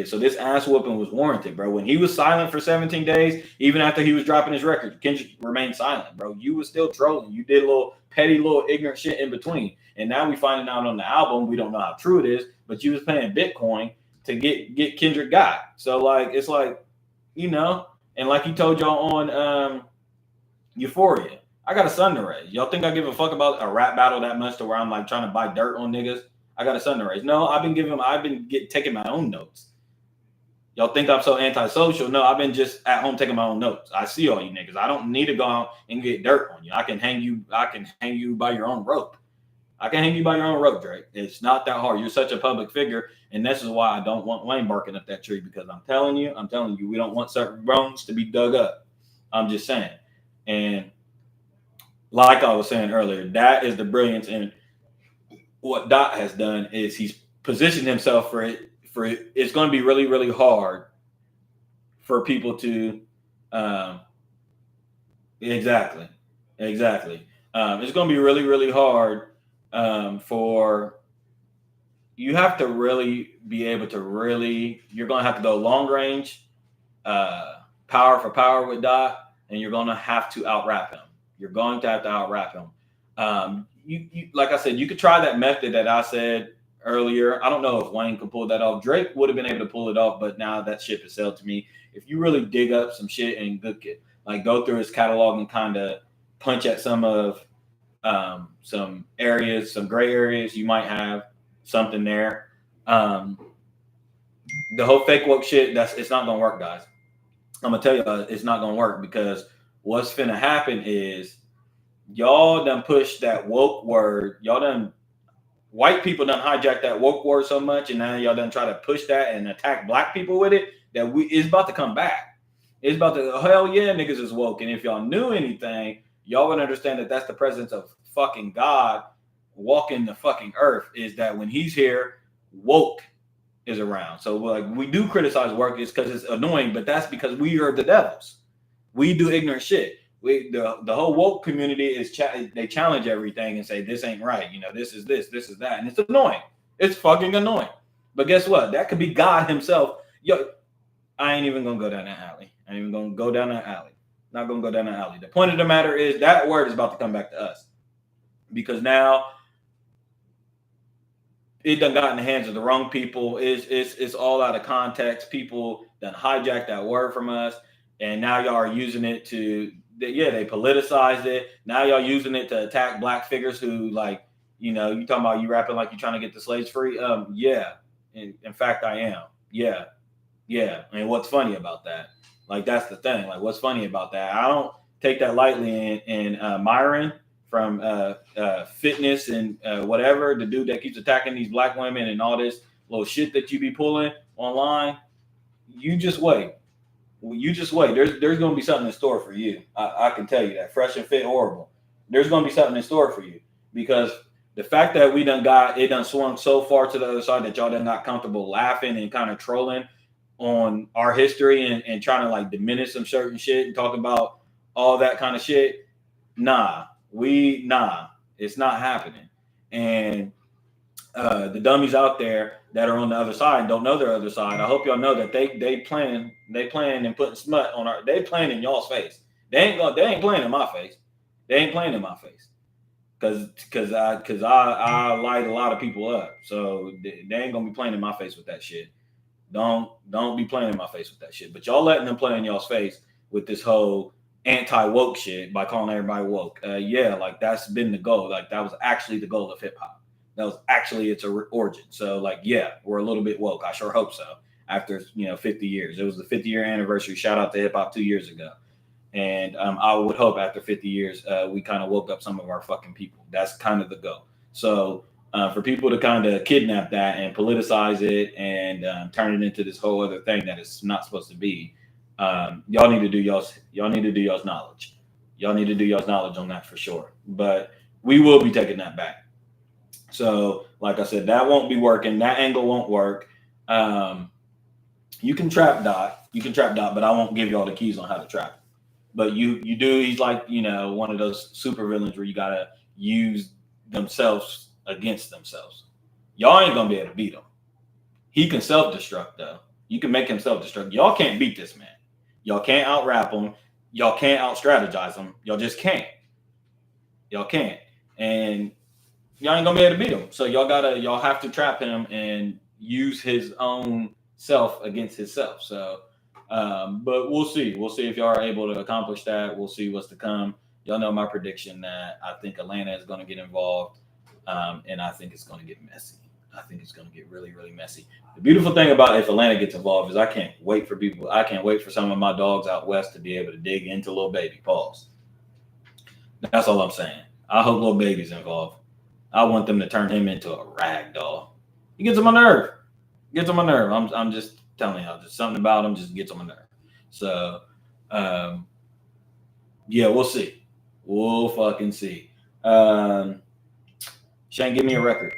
So this ass whooping was warranted, bro. When he was silent for 17 days, even after he was dropping his record, Kendrick remained silent, bro. You was still trolling. You did a little petty, little ignorant shit in between. And now we finding out on the album, we don't know how true it is, but you was playing Bitcoin to get Kendrick got. So like, it's like, and like he told y'all on Euphoria, I got a son to raise. Y'all think I give a fuck about a rap battle that much to where I'm like trying to buy dirt on niggas? I got a son to raise. No, I've been taking my own notes. Y'all think I'm so antisocial? No, I've been just at home taking my own notes. I see all you niggas. I don't need to go out and get dirt on you. I can hang you by your own rope. Drake. It's not that hard. You're such a public figure, and this is why I don't want Wayne barking up that tree, because I'm telling you, we don't want certain bones to be dug up. I'm just saying. And like I was saying earlier, that is the brilliance in what Dot has done. Is he's positioned himself for it. It's going to be really, really hard for people to exactly. It's going to be really, really hard for you. Have to really be able to you're going to have to go long range, power for power with Dot, and you're going to have to out rap him. You like I said, you could try that method that I said earlier. I don't know if Wayne could pull that off. Drake would have been able to pull it off, but now that ship has sailed to me. If you really dig up some shit and go through his catalog and kind of punch at some of some areas, some gray areas, you might have something there. The whole fake woke shit, it's not gonna work, guys. I'm gonna tell you, it's not gonna work, because what's finna happen is y'all done push that woke word. White people done hijack that woke word so much, and now y'all done try to push that and attack black people with it, that it's about to come back. It's about to, hell yeah, niggas is woke. And if y'all knew anything, y'all would understand that that's the presence of fucking God walking the fucking earth is that when he's here, woke is around. So like we do criticize work is because it's annoying, but that's because we are the devils. We do ignorant shit. The whole woke community is they challenge everything and say this ain't right. You know, this is that, and it's annoying. It's fucking annoying. But guess what? That could be God Himself. Yo, I ain't even gonna go down that alley. I ain't even gonna go down that alley. Not gonna go down that alley. The point of the matter is that word is about to come back to us because now it done got in the hands of the wrong people. It's all out of context. People done hijacked that word from us, and now y'all are using it to they politicized it. Now y'all using it to attack black figures who like you talking about you rapping like you're trying to get the slaves free. Yeah, in fact I am. Yeah. And what's funny about that? Like that's the thing. Like what's funny about that? I don't take that lightly. And Myron from fitness and whatever, the dude that keeps attacking these black women and all this little shit that you be pulling online, you just wait. You just wait. There's going to be something in store for you. I can tell you that. Fresh and fit, horrible. There's going to be something in store for you because the fact that we done swung so far to the other side that y'all done got comfortable laughing and kind of trolling on our history and trying to like diminish some certain shit and talk about all that kind of shit. Nah, it's not happening. And the dummies out there that are on the other side and don't know their other side, I hope y'all know that they plan and putting smut on they playing in y'all's face. They ain't playing in my face. They ain't playing in my face. Cause I light a lot of people up. So they ain't gonna be playing in my face with that shit. Don't be playing in my face with that shit. But y'all letting them play in y'all's face with this whole anti-woke shit by calling everybody woke. Like that's been the goal. Like that was actually the goal of hip hop. That was actually its origin. So like, yeah, we're a little bit woke. I sure hope so. After 50 years, it was the 50-year anniversary. Shout out to hip hop 2 years ago. And I would hope after 50 years, we kind of woke up some of our fucking people. That's kind of the goal. So for people to kind of kidnap that and politicize it and turn it into this whole other thing that it's not supposed to be, y'all need to do y'all's knowledge. Y'all need to do y'all's knowledge on that for sure. But we will be taking that back. So, like I said, that won't be working. That angle won't work. You can trap Dot, but I won't give y'all the keys on how to trap him. But you do. He's like one of those super villains where you gotta use themselves against themselves. Y'all ain't gonna be able to beat him. He can self-destruct though. You can make him self-destruct. Y'all can't beat this man. Y'all can't out-rap him. Y'all can't out-strategize him. Y'all just can't. Y'all can't. And y'all ain't gonna be able to beat him. So y'all have to trap him and use his own self against himself. So but we'll see. We'll see if y'all are able to accomplish that. We'll see what's to come. Y'all know my prediction that I think Atlanta is going to get involved, and I think it's going to get messy. I think it's going to get really, really messy. The beautiful thing about if Atlanta gets involved is I can't wait for some of my dogs out west to be able to dig into Lil Baby. Pause. That's all I'm saying. I hope Lil Baby's involved. I want them to turn him into a rag doll. He gets on my nerve. I'm just telling y'all, just something about him just gets on my nerve. So, yeah, we'll see. We'll fucking see. Shane, give me a record.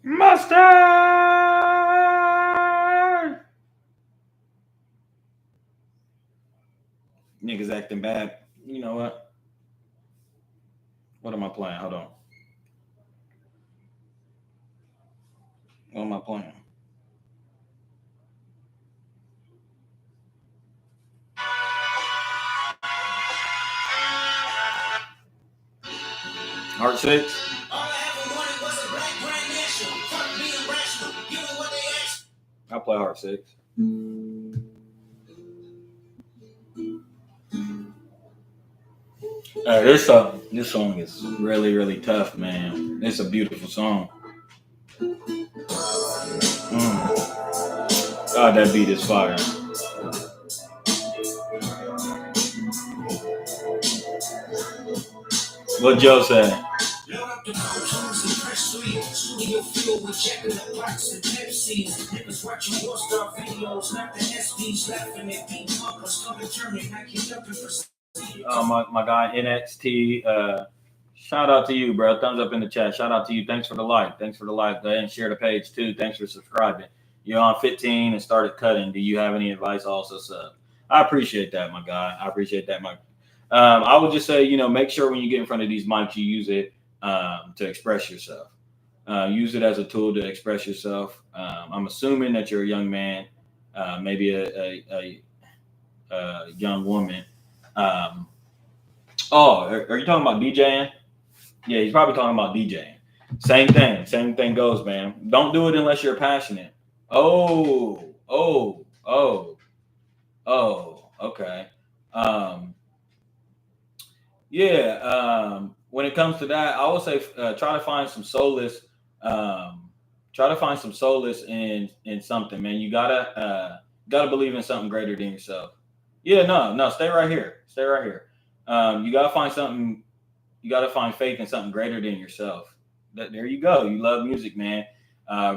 Mustard! Niggas acting bad. You know what? What am I playing? Hold on. What am I playing? Heart 6? I'll play Heart 6. This song is really, really tough, man. It's a beautiful song. God, that beat is fire. What Joe say? real, we checking the box and Pepsi's. Niggas watching War Star videos, not the SBs laughing at beat bunkers. Come determined, I keep up and proceed. My guy NXT, shout out to you, bro. Thumbs up in the chat. Shout out to you. Thanks for the like. Thanks for the like. Go ahead and share the page too. Thanks for subscribing. You're on 15 and started cutting. Do you have any advice? Also sub. I appreciate that, my guy. I appreciate that, my. I would just say, make sure when you get in front of these mics, you use it to express yourself. Use it as a tool to express yourself. I'm assuming that you're a young man, maybe a young woman. Are you talking about DJing? Yeah, he's probably talking about DJing. Same thing. Same thing goes, man. Don't do it unless you're passionate. Oh. Okay. When it comes to that, I would say try to find some solace. Try to find some solace in something, man. You gotta believe in something greater than yourself. Yeah, no, stay right here. Stay right here. You gotta find something. You gotta find faith in something greater than yourself. There you go. You love music, man.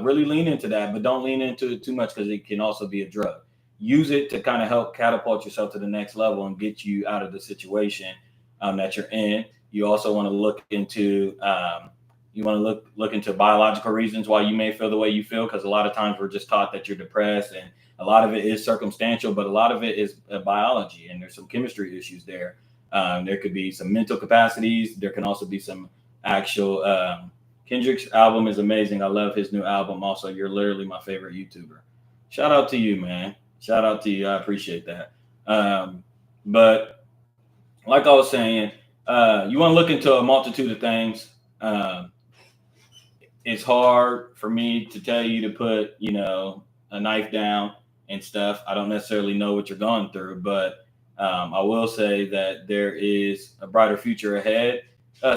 Really lean into that, but don't lean into it too much because it can also be a drug. Use it to kind of help catapult yourself to the next level and get you out of the situation that you're in. You also want to look into look into biological reasons why you may feel the way you feel, because a lot of times we're just taught that you're depressed, and a lot of it is circumstantial, but a lot of it is biology, and there's some chemistry issues there. There could be some mental capacities. There can also be some actual. Kendrick's album is amazing. I love his new album. Also, you're literally my favorite YouTuber. Shout out to you, man. Shout out to you. I appreciate that. But like I was saying, you want to look into a multitude of things. It's hard for me to tell you to put, a knife down and stuff. I don't necessarily know what you're going through, but I will say that there is a brighter future ahead.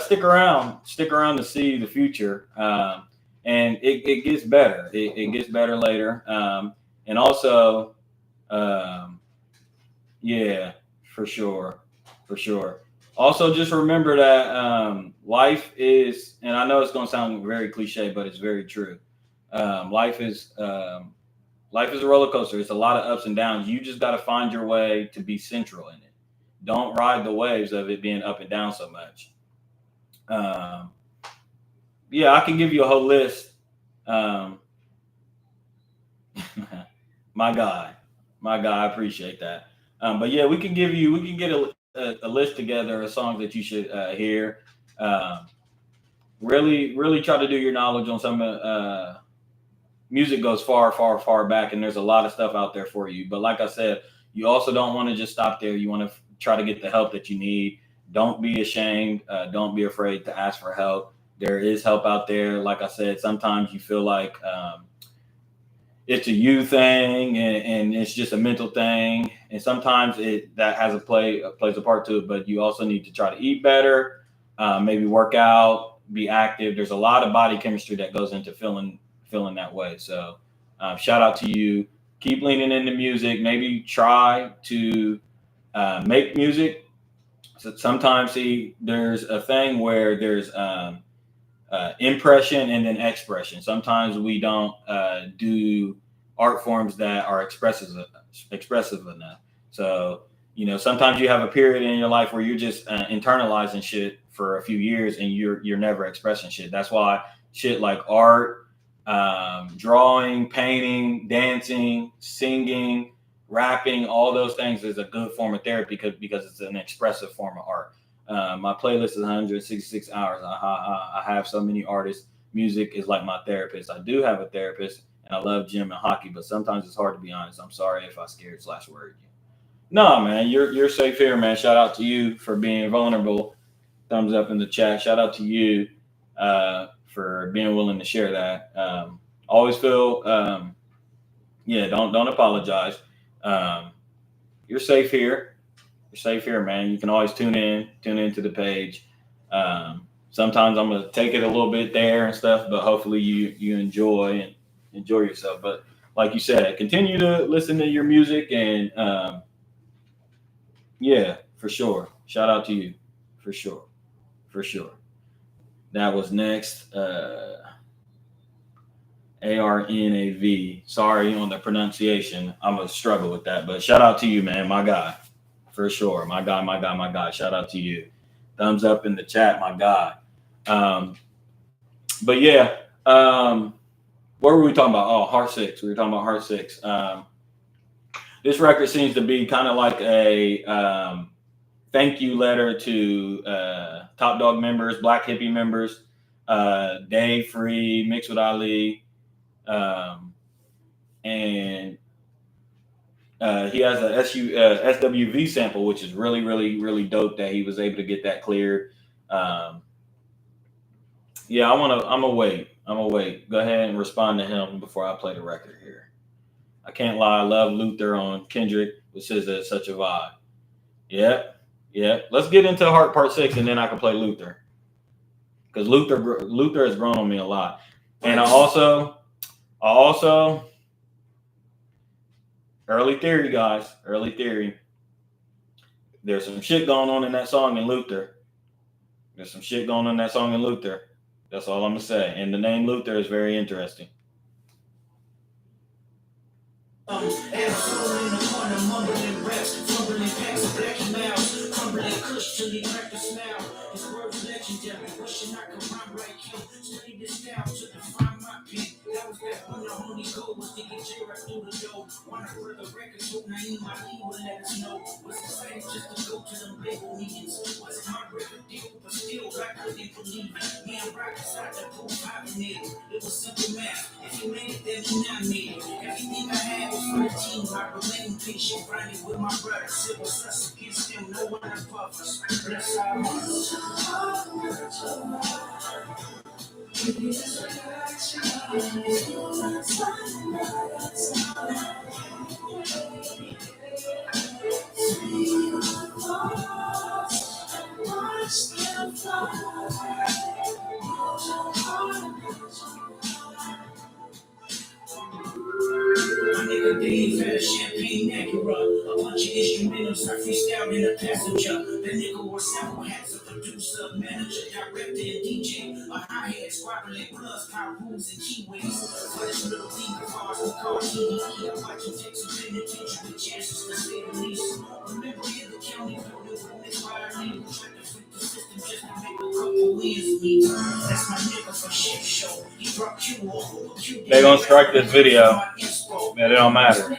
Stick around to see the future. And it gets better. It gets better later. And also, yeah, for sure. Also, just remember that life is, and I know it's going to sound very cliche, but it's very true. Life is a roller coaster. It's a lot of ups and downs. You just got to find your way to be central in it. Don't ride the waves of it being up and down so much. Yeah, I can give you a whole list. My guy, I appreciate that. But yeah, we can get a list together of songs that you should hear. Really try to do your knowledge on some music goes far back, and there's a lot of stuff out there for you. But like I said, you also don't want to just stop there. You want to try to get the help that you need. Don't be ashamed. Don't be afraid to ask for help. There is help out there. Like I said, sometimes you feel like it's a you thing and it's just a mental thing. And sometimes that has plays a part to it, but you also need to try to eat better, maybe work out, be active. There's a lot of body chemistry that goes into feeling that way. So shout out to you. Keep leaning into music. Maybe try to make music. So sometimes there's a thing where there's impression and then expression. Sometimes we don't do art forms that are expressive enough. So sometimes you have a period in your life where you're just internalizing shit for a few years and you're never expressing shit. That's why shit like art, drawing, painting, dancing, singing, rapping, all those things is a good form of therapy because it's an expressive form of art. My playlist is 166 hours. I have so many artists. Music is like my therapist. I do have a therapist, and I love gym and hockey, but sometimes it's hard to be honest. I'm sorry if I scared / worried you. No, man, you're safe here, man. Shout out to you for being vulnerable. Thumbs up in the chat. Shout out to you for being willing to share that. Always feel, don't apologize. You're safe here. You're safe here, man. You can always tune into the page. Sometimes I'm gonna take it a little bit there and stuff, but hopefully you enjoy yourself. But like you said, continue to listen to your music and for sure. Shout out to you, for sure. That was next. Arnav. Sorry on the pronunciation. I'm gonna struggle with that, but shout out to you, man, my guy, for sure. My guy, my guy, my guy. Shout out to you. Thumbs up in the chat, my guy. Um, but yeah, what were we talking about? Oh, Heart Six. We were talking about Heart Six. This record seems to be kind of like a thank you letter to Top Dog members, Black Hippie members, Dave Free, Mixed with Ali, and he has a SWV sample, which is really, really, really dope that he was able to get that cleared. Yeah, I'm gonna wait. I'm gonna wait. Go ahead and respond to him before I play the record here. I can't lie. I love Luther on Kendrick, which says that it's such a vibe. Yeah, yeah. Let's get into Heart Part 6, and then I can play Luther, because Luther has grown on me a lot. And I also early theory, guys. Early theory. There's some shit going on in that song in Luther. There's some shit going on in that song in Luther. That's all I'm gonna say. And the name Luther is very interesting. It was simple math. If you made it, then you not made it. Everything I had was for the team. I remain patient, grinding with my brother. Civil success against them, no one above us. Bless our hearts. My nigga Dave had a champagne Acura, a bunch of instrumentals I freestyled in the passenger. The nigga wore several hats, a producer, manager, director, and DJ. A hi-hat, squabbling plus, power rules, and keyways. For this little thing of ours we call TDE. I watch him take some penitentiary with chances to say the least. Remember in the county building with Miss Riley, who tried to freak the system just to make a couple wins meet. That's my nigga for shit show. He brought Q over. They gonna strike this video. Man, it don't matter.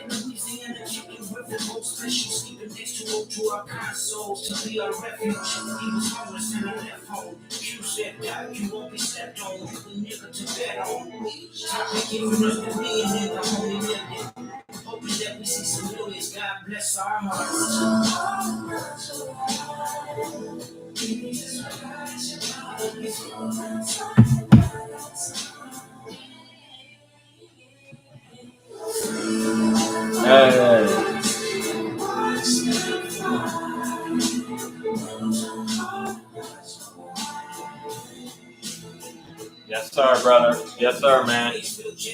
Yes, sir, brother. Yes, sir, man.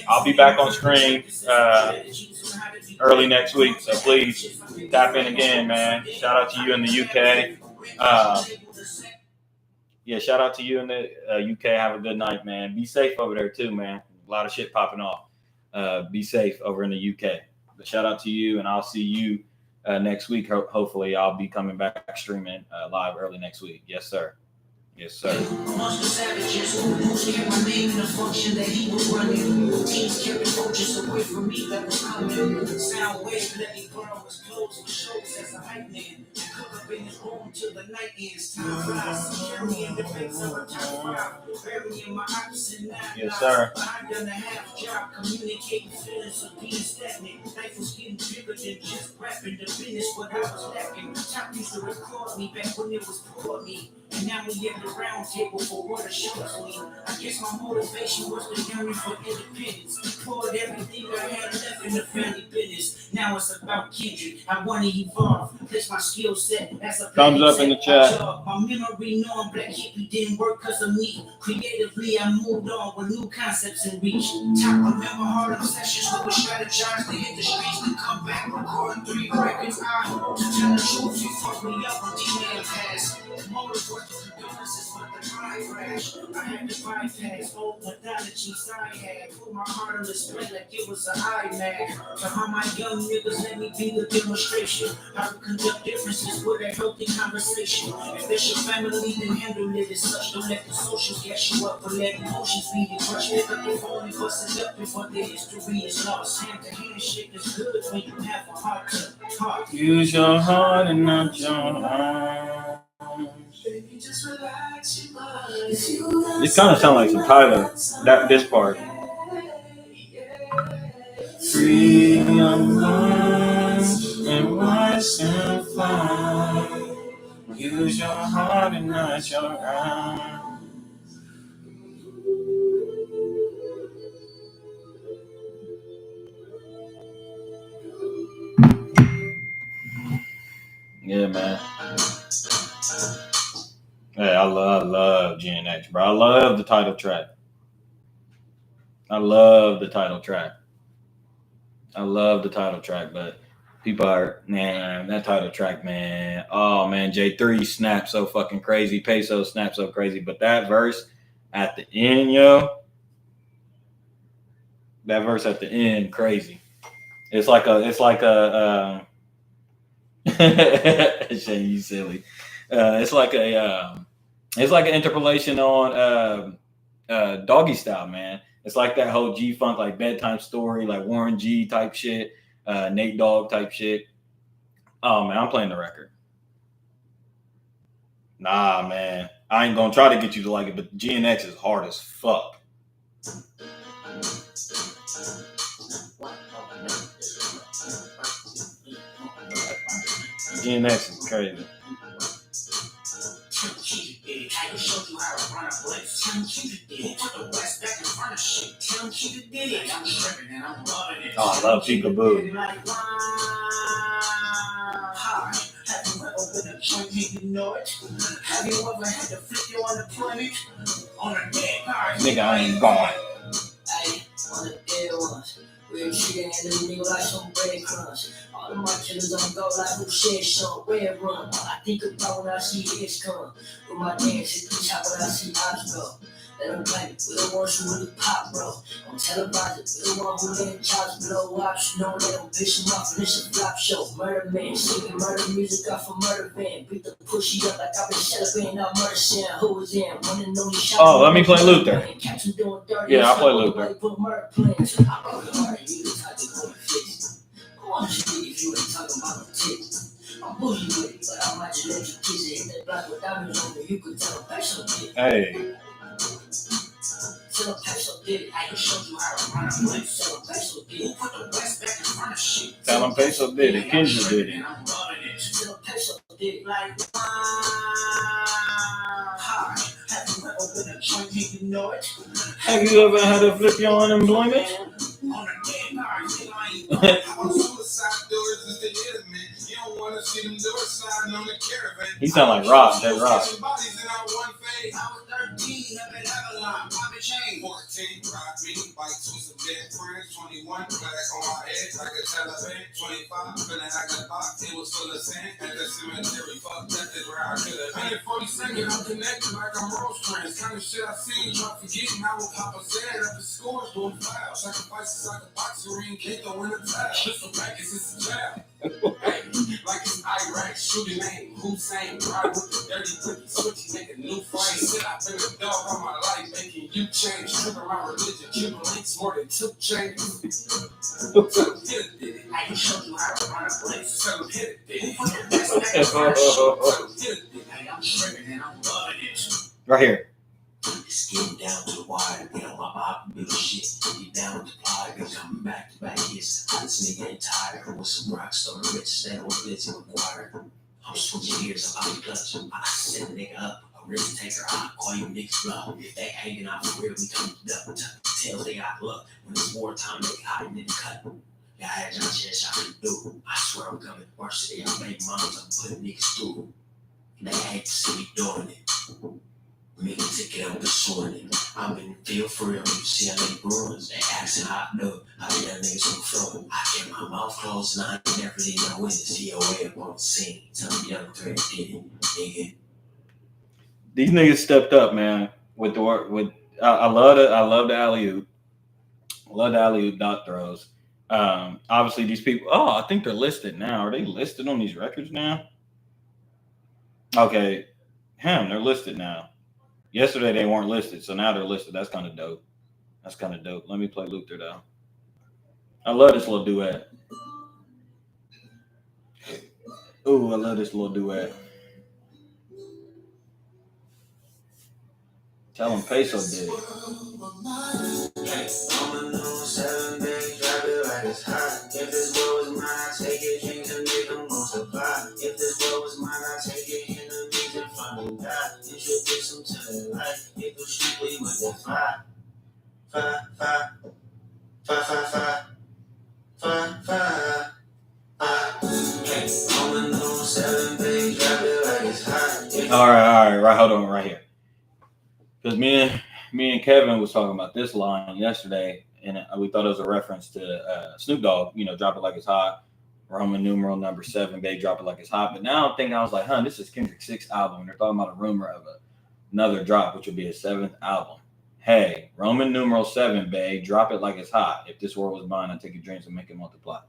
I'll be back on stream early next week, so please tap in again, man. Shout out to you in the UK. Yeah, shout out to you in the UK. Have a good night, man. Be safe over there too, man. A lot of shit popping off. Be safe over in the UK. But shout out to you, and I'll see you next week. Hopefully, I'll be coming back streaming live early next week. Yes, sir. Yes, sir. Amongst the savages, who kept my name in the function that he was running. Teams kept the coaches away from me that was coming. Sound waves let me burn his clothes for shows as a hype man. Cook up in his room till the night ends. Time flies. Carry in the face of a top five. Bury in my opposite nine. Yes, sir. I done a half job communicating feelings of being stagnant. Life was getting bigger than just rapping the business, but I was lacking. Top used to record me back when it was poor me. And now we at the round table for what it shows me. I guess my motivation was the yearning for independence. Poured everything I had left in the family business. Now it's about Kendrick. I want to evolve. Place my skill set as a thumbs up in the chat. My memory knowing Black Hippie didn't work because of me. Creatively, I moved on with new concepts in reach. Top remember Harlem sessions where we strategized to hit the streets to come back, record 3 records. To tell the truth, you fucked me up on D-Man Pass. Motive was the condolences, but the grind rash. I had to bypass all modalities I had. Put my heart on display like it was an iMac. To all my young niggas, let me be the demonstration. How to conduct differences with a healthy conversation. If it's your family, then handle it as such. Don't let the socials gas you up, but let emotions be your crush. Pick up the phone and bust it up before the history is lost. Hand to hand shake is good when you have a heart to heart. Use your heart and not your arms. Baby, just relax your mind. It kind of sounds like some Tyler. This part. Free your mind and watch them fly. Use your heart and not your arms. Yeah, man. Hey, I love GNX, bro. I love the title track. But people are, man, that title track, man. Oh, man, J3 snapped so fucking crazy. Peso snapped so crazy. But that verse at the end, crazy. It's like a, Shay, you silly. It's like an interpolation on Doggy Style, man. It's like that whole G-Funk, like bedtime story, like Warren G type shit, Nate Dogg type shit. Oh, man, I'm playing the record. Nah, man. I ain't gonna try to get you to like it, but GNX is hard as fuck. GNX is crazy. I can show you how to run a blitz. Tell me you did. Put the West back in front of shit. Tell me you did. I'm tripping and I'm loving it. Oh, I love Peekaboo. Hi. Have you ever been a junkie? You know it. Have you ever had to flip your unemployment on a dead car? Nigga, I ain't going. Hey, on the dead ones. We're treating the nigga like some breadcrumbs. All of my killers on go like who said some red run. All I think about when I see hits come. With my dance, it's the top when I see ops go. Let them blame it. We're the ones who really pop, bro. I'm televised it. We're the one who let chops blow ops. You know they don't piss them off and it's a flop show. Murder man, singing murder music off a murder van. Beat the pushy up like I've been celebrating out murder scene. Who was in? One and only shot. Oh, let me play Luther. Yeah, I'll play Luther. I'm bougie with it, but I might just let you kiss it. Hit that block with diamonds on it. You could tell a peso did it. Hey. Tell a peso did it. I can show you how to run a place. Tell a peso did it. Put the West back in front of shit. Tell him Peso did it. Kendra did it. I'm loving it. Tell a peso did it. Like, hi. Have you ever been a junkie? You know it. Have you ever had to flip your unemployment? On a dead car, I'm suicide doors is the enemy. You don't want to see them doors sliding on the caravan. He sound like Rock, that Rock. Bodies in our one phase. I was 13, up at Avalon, poppin' chain. 14, rock me, bikes with some dead friends. 21, flags on my head like a Taliban. 25, finna act a box, it was full of sand. At the cemetery, fuck that is where I could have been. 42nd, I'm connected like I'm Rose Friends. Kind of shit I seen, drop forgetting. I will pop a set up the scores, doing foul. Sacrifices like a boxer ring, can't throw in the towel. Pistol packets, it's a jab. Hey, like it's Iraq, shooting name, Hussein, ride with the dirty cookie, switch, make a new frame. Said I've been a dog all my life, making you change. Tripping my religion, Cuban links more than 2 chains. I can show you how to run a place. Tell them hit it. I'm tripping and I'm loving it. Right here. It's getting down to the wire, get on my pop and shit. Get down with the pie, been coming back to back hits. This nigga ain't tired with some rock star rich that was busy required. I'm switching gears, I'm out the clutch. I set a nigga up, a risk taker, I call you niggas bluff. If they hanging out for real, we come to double. Tell they got luck. When it's wartime, they hiding in the cut. Yeah, I had your chest, I can do. I swear I'm coming worse today. I make moms, I'm putting niggas through. They hate to see me doing it. Make a ticket, I'm pursuing it. I'm in the field for real. You see how they Bruins, they asking hot dog. How the young niggas on the floor. I kept my mouth closed and I ain't never did no witness. COA up on the scene. Tell me young threat did it, nigga. These niggas stepped up, man. With the work, with I love it. I love the alley oop. I love the alley oop dot throws. Obviously, these people. Oh, I think they're listed now. Are they listed on these records now? Okay, they're listed now. Yesterday they weren't listed, so now they're listed. That's kind of dope. That's kind of dope. Let me play Luther though. I love this little duet. Ooh, I love this little duet. Tell him Peso did it. If this world was mine, I take it, dreams and make them multiply. If this world was mine, I take it, enemies in front of God. Introduce them to their life. It goes strictly with the five. All right, hold on, right here. Because me and Kevin was talking about this line yesterday, and we thought it was a reference to Snoop Dogg. Drop it like it's hot. Roman numeral number 7, babe, drop it like it's hot. But now I'm thinking, I was like, this is Kendrick's 6th album. They're talking about a rumor of another drop, which would be his 7th album. Hey, Roman numeral 7, babe, drop it like it's hot. If this world was mine, I'd take your dreams and make it multiply.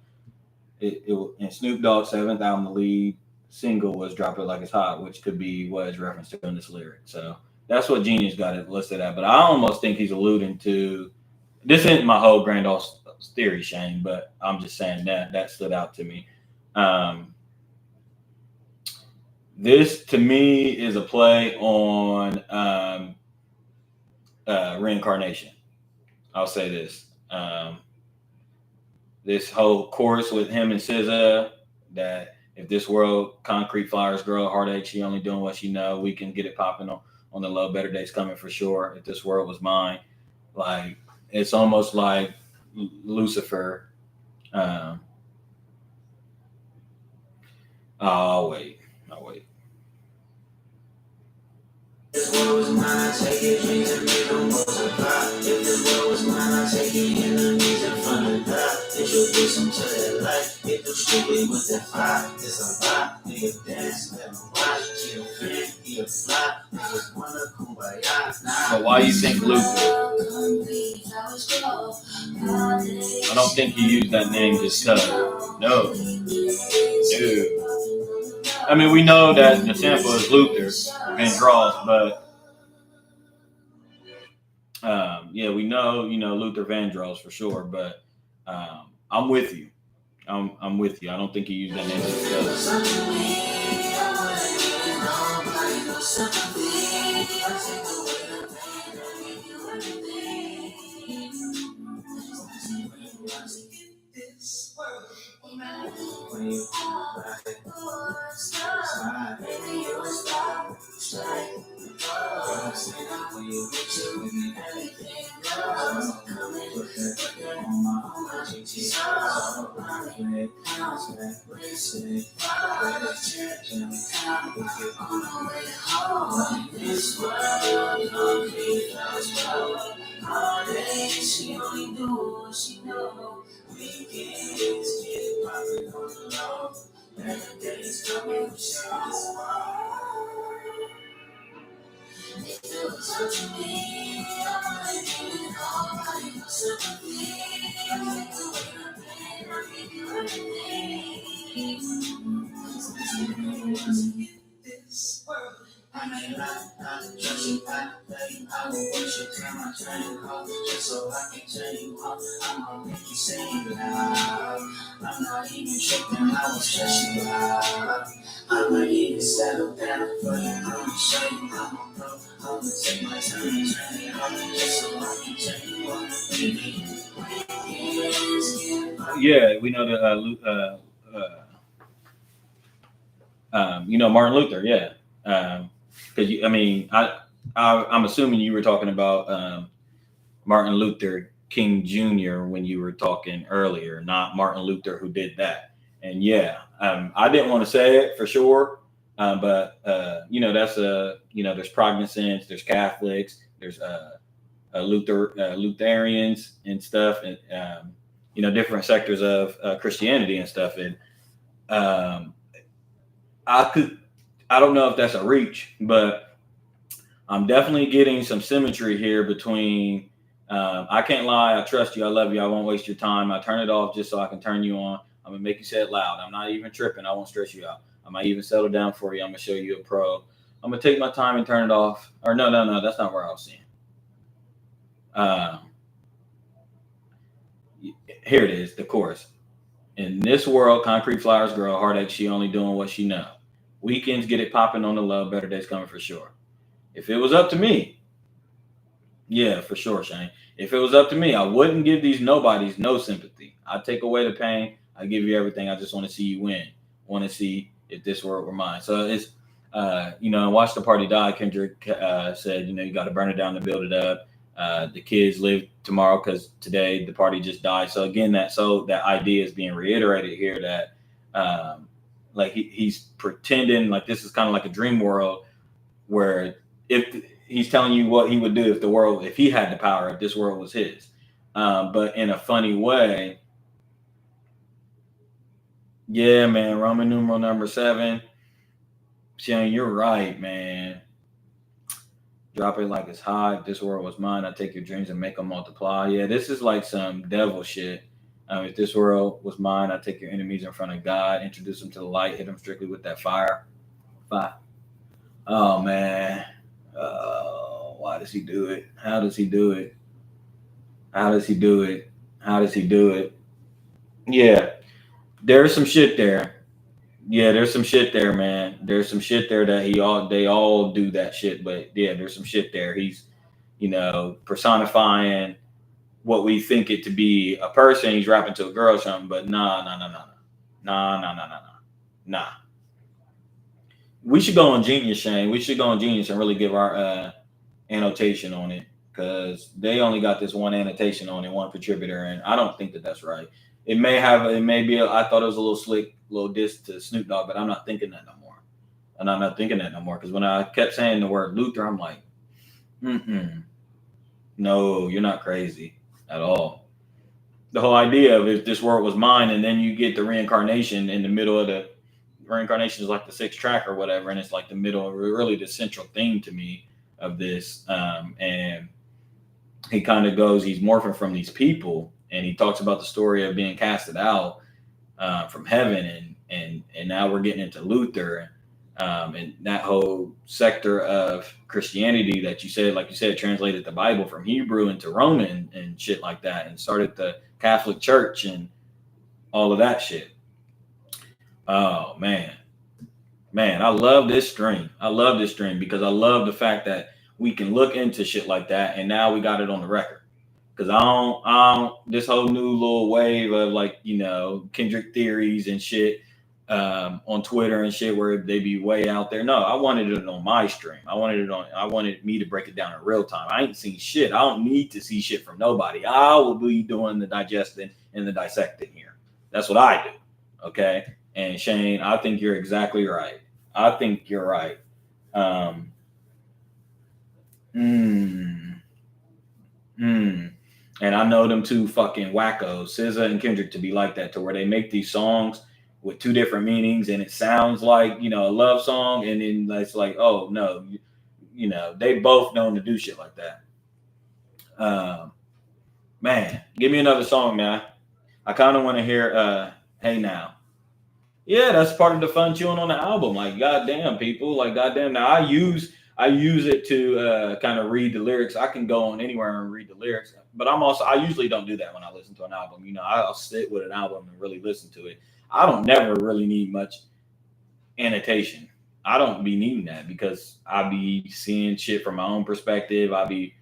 And Snoop Dogg's 7th album, the lead single was Drop It Like It's Hot, which could be what is referenced to in this lyric. So that's what Genius got it listed at. But I almost think he's alluding to, this isn't my whole grand old theory, Shane, but I'm just saying that stood out to me. This, to me, is a play on reincarnation. I'll say this. This whole chorus with him and SZA, that if this world, concrete flowers grow, heartache, she only doing what she know, we can get it popping on the low, better days coming for sure. If this world was mine, like, it's almost like Lucifer. I'll wait. If this world was mine, I take it, dreams and make them multiply. If this world was mine, I take it, enemies in front of God. Introduce them to their life, get them strictly with that fire. It's a vibe, nigga dance, let them watch. She a fan, he a fly, niggas wanna kumbaya. So why you think Luther? I don't think he used that name just cause. No. I mean, we know that the sample is Luther Vandross, but yeah, we know, Luther Vandross for sure. But I'm with you. I'm with you. I don't think he used that name just yeah, we know that Martin Luther, yeah. Because I'm assuming you were talking about Martin Luther King Jr. when you were talking earlier, not Martin Luther who did that. And yeah, I didn't want to say it for sure, but that's there's Protestants, there's Catholics, there's Lutherans and stuff, and different sectors of Christianity and stuff. And I don't know if that's a reach, but I'm definitely getting some symmetry here between I can't lie, I trust you, I love you, I won't waste your time. I turn it off just so I can turn you on. I'm gonna make you say it loud. I'm not even tripping. I won't stress you out. I might even settle down for you. I'm gonna show you a pro. I'm gonna take my time and turn it off. Or no, that's not where I was seeing. Um, Here it is, the chorus. In this world, concrete flowers grow. Heartache, she only doing what she know. Weekends get it popping on the love. Better days coming for sure. If it was up to me, yeah, for sure, Shane. If it was up to me, I wouldn't give these nobodies no sympathy. I take away the pain. I give you everything. I just want to see you win. Want to see if this world were mine. So it's, watch the party die. Kendrick said, you got to burn it down to build it up. The kids live tomorrow because today the party just died. So again, that idea is being reiterated here that, like he's pretending like this is kind of like a dream world where if he's telling you what he would do if he had the power, if this world was his, but in a funny way. Yeah, man. Roman numeral number 7. Shane, you're right, man. Drop it like it's hot. If this world was mine, I'd take your dreams and make them multiply. Yeah, this is like some devil shit. If this world was mine, I'd take your enemies in front of God, introduce them to the light, hit them strictly with that fire. Oh, man. Why does he do it? How does he do it? How does he do it? How does he do it? Yeah, there's some shit there. Yeah, there's some shit there, man. There's some shit there that they all do that shit, but yeah, there's some shit there. He's, personifying what we think it to be a person. He's rapping to a girl or something, but nah. We should go on Genius, Shane. We should go on Genius and really give our annotation on it because they only got this one annotation on it, one contributor, and I don't think that that's right. It may be. I thought it was a little slick, little diss to Snoop Dogg, but I'm not thinking that no more. And I'm not thinking that no more because when I kept saying the word Luther, I'm like, no, you're not crazy at all. The whole idea of if this world was mine, and then you get the reincarnation in the middle of the reincarnation is like the 6th track or whatever, and it's like the middle, really the central theme to me of this. And he kind of goes, he's morphing from these people, and he talks about the story of being casted out from heaven, and now we're getting into Luther, and that whole sector of Christianity that you said, translated the Bible from Hebrew into Roman and shit like that, and started the Catholic Church and all of that shit. Oh man, I love this stream. Because I love the fact that we can look into shit like that, and now we got it on the record. Because I don't, this whole new little wave of Kendrick theories and shit on Twitter and shit where they be way out there. No, I wanted it on my stream. I wanted me to break it down in real time. I ain't seen shit. I don't need to see shit from nobody. I will be doing the digesting and the dissecting here. That's what I do. Okay. And Shane, I think you're exactly right. I think you're right. And I know them two fucking wackos, SZA and Kendrick, to be like that, to where they make these songs with 2 different meanings, and it sounds like a love song, and then it's like, oh no, they both known to do shit like that. Man, give me another song now. I kind of want to hear Hey Now. Yeah, that's part of the fun chewing on the album. Like, goddamn, people. Like, goddamn. Now, I use it to kind of read the lyrics. I can go on anywhere and read the lyrics. But I usually don't do that when I listen to an album. I'll sit with an album and really listen to it. I don't never really need much annotation. I don't be needing that because I be seeing shit from my own perspective. I be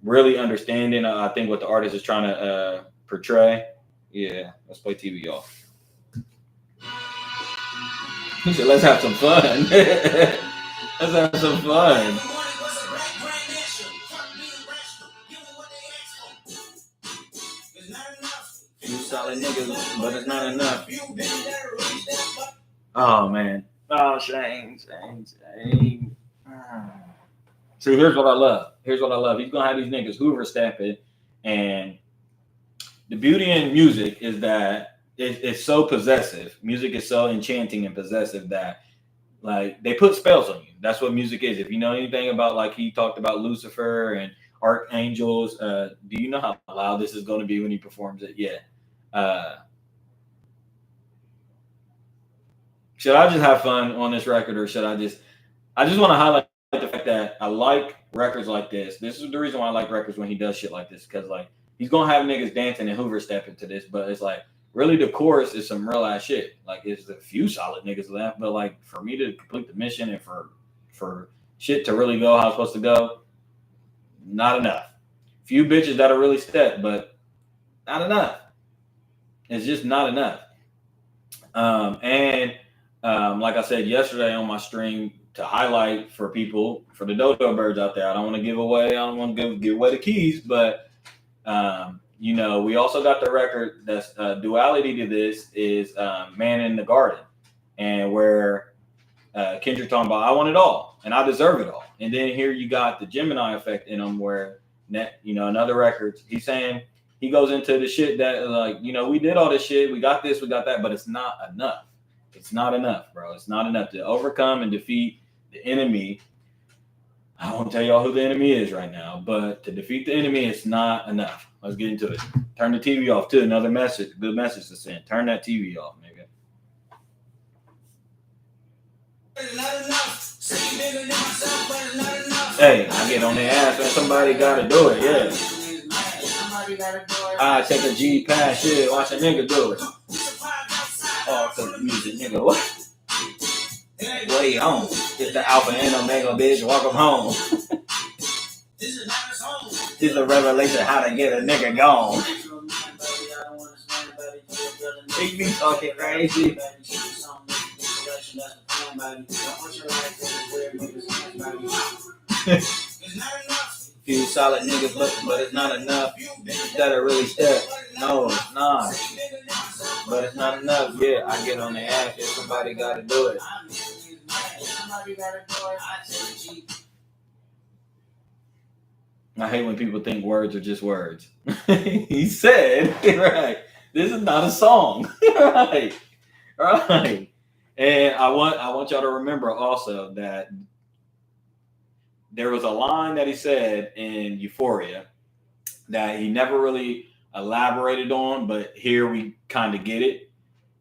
really understanding, I think, what the artist is trying to portray. Yeah, let's play TV, y'all. He said, let's have some fun. Let's have some fun. You solid niggas, but it's not enough. Oh, man. Oh, Shane. See, here's what I love. He's going to have these niggas Hoover stamping. And the beauty in music is that it's so possessive. Music is so enchanting and possessive that Like they put spells on you. That's what music is. If you know anything about, like he talked about Lucifer and archangels, do you know how loud this is going to be when he performs it? Yeah. Uh, should I just have fun on this record, or should I just? I just want to highlight the fact that I like records like this. This is the reason why I like records when he does shit like this, because like he's gonna have niggas dancing and Hoover stepping to this, but it's like really the chorus is some real ass shit. Like it's a few solid niggas left, but like for me to complete the mission and for shit to really go how it's supposed to go, not enough. Few bitches that'll really step, but not enough. It's just not enough. And like I said yesterday on my stream, to highlight for people, for the dodo birds out there, I don't want to give away, I don't want to give away the keys, but you know, we also got the record that's duality to this is Man in the Garden, and where Kendrick talking about I want it all and I deserve it all, and then here you got the Gemini effect in them, where you know, in other records he's saying, he goes into the shit that like, you know, we did all this shit, we got this, we got that, but it's not enough. It's not enough, bro. It's not enough to overcome and defeat the enemy. I won't tell y'all who the enemy is right now, but to defeat the enemy, it's not enough. Let's get into it. Turn the TV off too. Another message, good message to send. Turn that TV off, nigga. Hey, I get on their ass, man. Somebody gotta do it, yeah. I take a G pass, shit, watch a nigga do it. Oh, cause music, nigga, what? Way home. Get the alpha and omega, bitch. Walk them home. This is a revelation how to get a nigga gone. He be talking crazy. Few solid niggas, but it's not enough. Bitches gotta really step. No, it's not. But it's not enough. Yeah, I get on the ass. Yeah, somebody gotta do it. I hate when people think words are just words. He said, right, this is not a song. Right. Right. And I want y'all to remember also that there was a line that he said in Euphoria that he never really elaborated on, but here we kind of get it.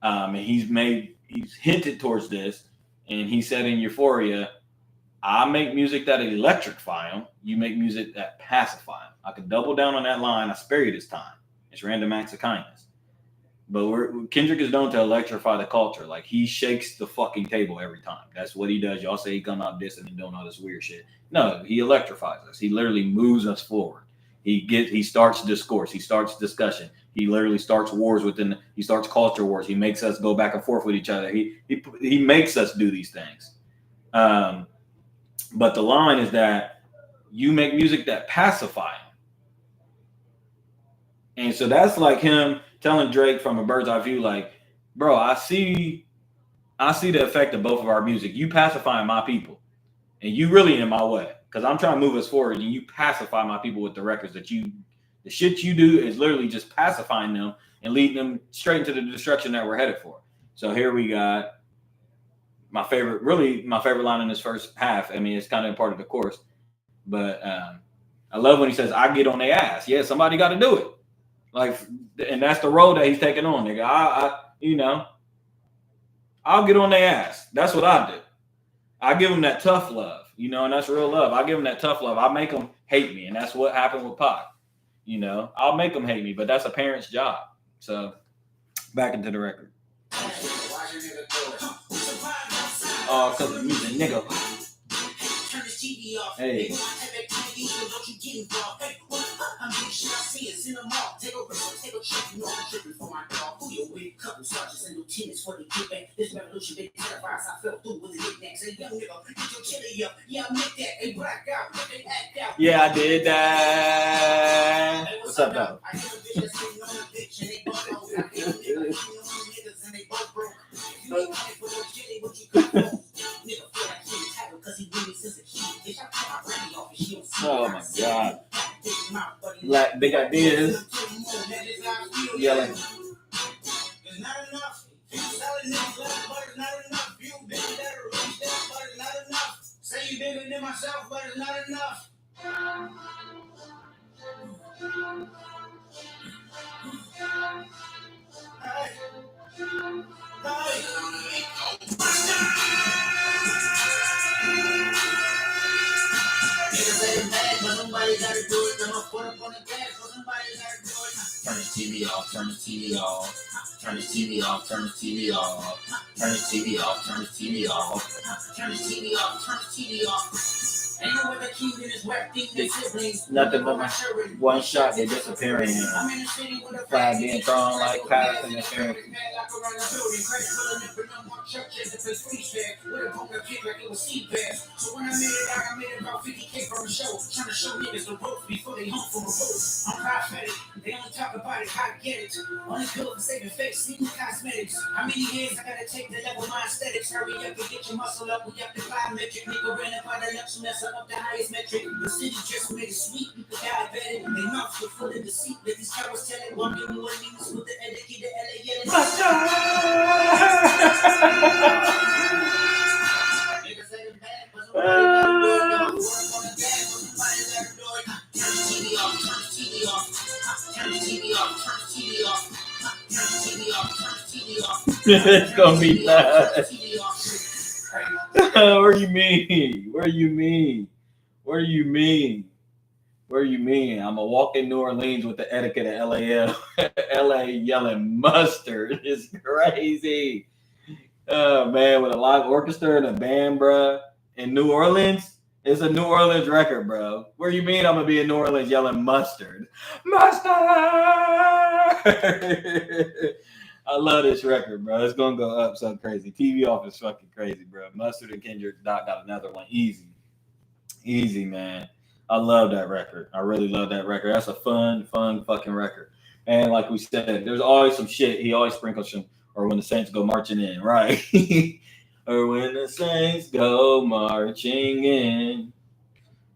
And he's hinted towards this, and he said in Euphoria, I make music that electrify them. You make music that pacify them. I could double down on that line. I spare you this time. It's random acts of kindness. But Kendrick is known to electrify the culture. Like, he shakes the fucking table every time. That's what he does. Y'all say he come out dissing and doing all this weird shit. No, he electrifies us. He literally moves us forward. He starts discourse. He starts discussion. He literally starts wars he starts culture wars. He makes us go back and forth with each other. He makes us do these things. But the line is that you make music that pacify him. And so that's like him telling Drake from a bird's eye view, like, bro, I see the effect of both of our music. You pacifying my people, and you really in my way, because I'm trying to move us forward, and you pacify my people with the records the shit you do is literally just pacifying them and leading them straight into the destruction that we're headed for. So here we got my favorite line in this first half. I mean, it's kind of part of the chorus, but I love when he says, I get on their ass. Yeah, somebody got to do it. Like, and that's the road that he's taking on, nigga. I'll get on their ass. That's what I do. I give them that tough love, and that's real love. I give them that tough love. I make them hate me, and that's what happened with Pac. I'll make them hate me, but that's a parent's job. So, back into the record. Oh, cause of music, nigga. Hey. Yeah, I did that. What's up, though? Oh my God. Like big ideas. Yelling. Say you bigger than myself, but it's not enough. Hey. Niggas say it's bad, but somebody gotta do it. I'ma put up on the gas, but somebody gotta do it. Turn the TV off, turn the TV off. Turn the TV off, turn the TV off. Turn the TV off, turn the TV off. Turn the TV off, turn the TV off. Ain't no other king in this rap thing than siblings. Nothing but my one shot, they disappearing. I'm in the city with a Flag being thrown like pass in the spirit. So when I made it out, I made about 50K from the show. Trying to show niggas the ropes before they home from a boat. I'm prophetic. They only talk about it, how to get it. Only good for saving face, sleeping cosmetics. How many years I gotta take to level my aesthetics? Hurry up and get your muscle up. We up the climb metric. Nigga ran up on the next semester up the highest metric. The city just made it sweet. You could diabetic. They mouth were full of deceit. Let these cowards tell it. One give more news with the etiquette, the LA yelling. Niggas say it's bad, but somebody gotta do it. I'ma work on the bag, but somebody gotta do it. Turn the TV off, turn the TV off. Turn the TV off, turn the TV off. Turn the TV off, turn the TV off. It's gonna be nuts. What do you mean? What do you mean? What do you mean? What do you mean? I'm gonna walk in New Orleans with the etiquette of LA yelling mustard. It's crazy. Oh man, with a live orchestra and a band, bro. In New Orleans, it's a New Orleans record, bro. Where you mean I'm gonna be in New Orleans yelling mustard? Mustard! I love this record, bro. It's gonna go up so crazy. TV off is fucking crazy, bro. Mustard and Kendrick got another one. Easy, man. I love that record. I really love that record. That's a fun fucking record. And like we said, there's always some shit. He always sprinkles some, or when the Saints go marching in, right? Or when the Saints go marching in.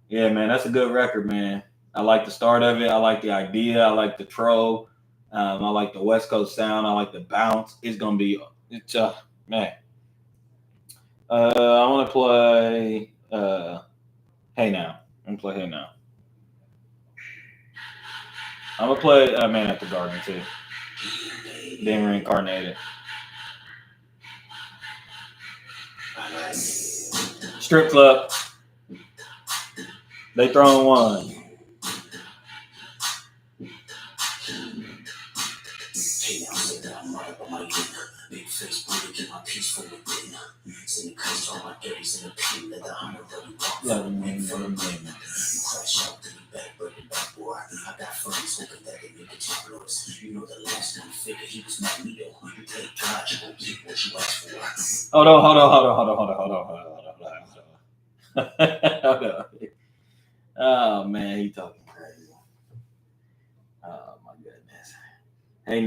Yeah, man, that's a good record, man. I like the start of it. I like the idea. I like the tro. I like the West Coast sound. I like the bounce. It's gonna be, man. I want to play. Hey Now. I'm gonna play Hey Now. I'm gonna play Man at the Garden too. Then Reincarnated. Strip club. They throwing one. Hey now, say that I'm right up on my game. Big face, booty, get my peace from within. Send the cuts on my dirties in the pin. Let the honor really walk from the for the win. You crash out to the back, break the back, boy. I got friends hoping that they make it tabloids. You know the last time you figured he was Magneto. You play God, you gon' get what you asked for. Hold on. Oh man, he talking crazy. Oh my goodness. Hey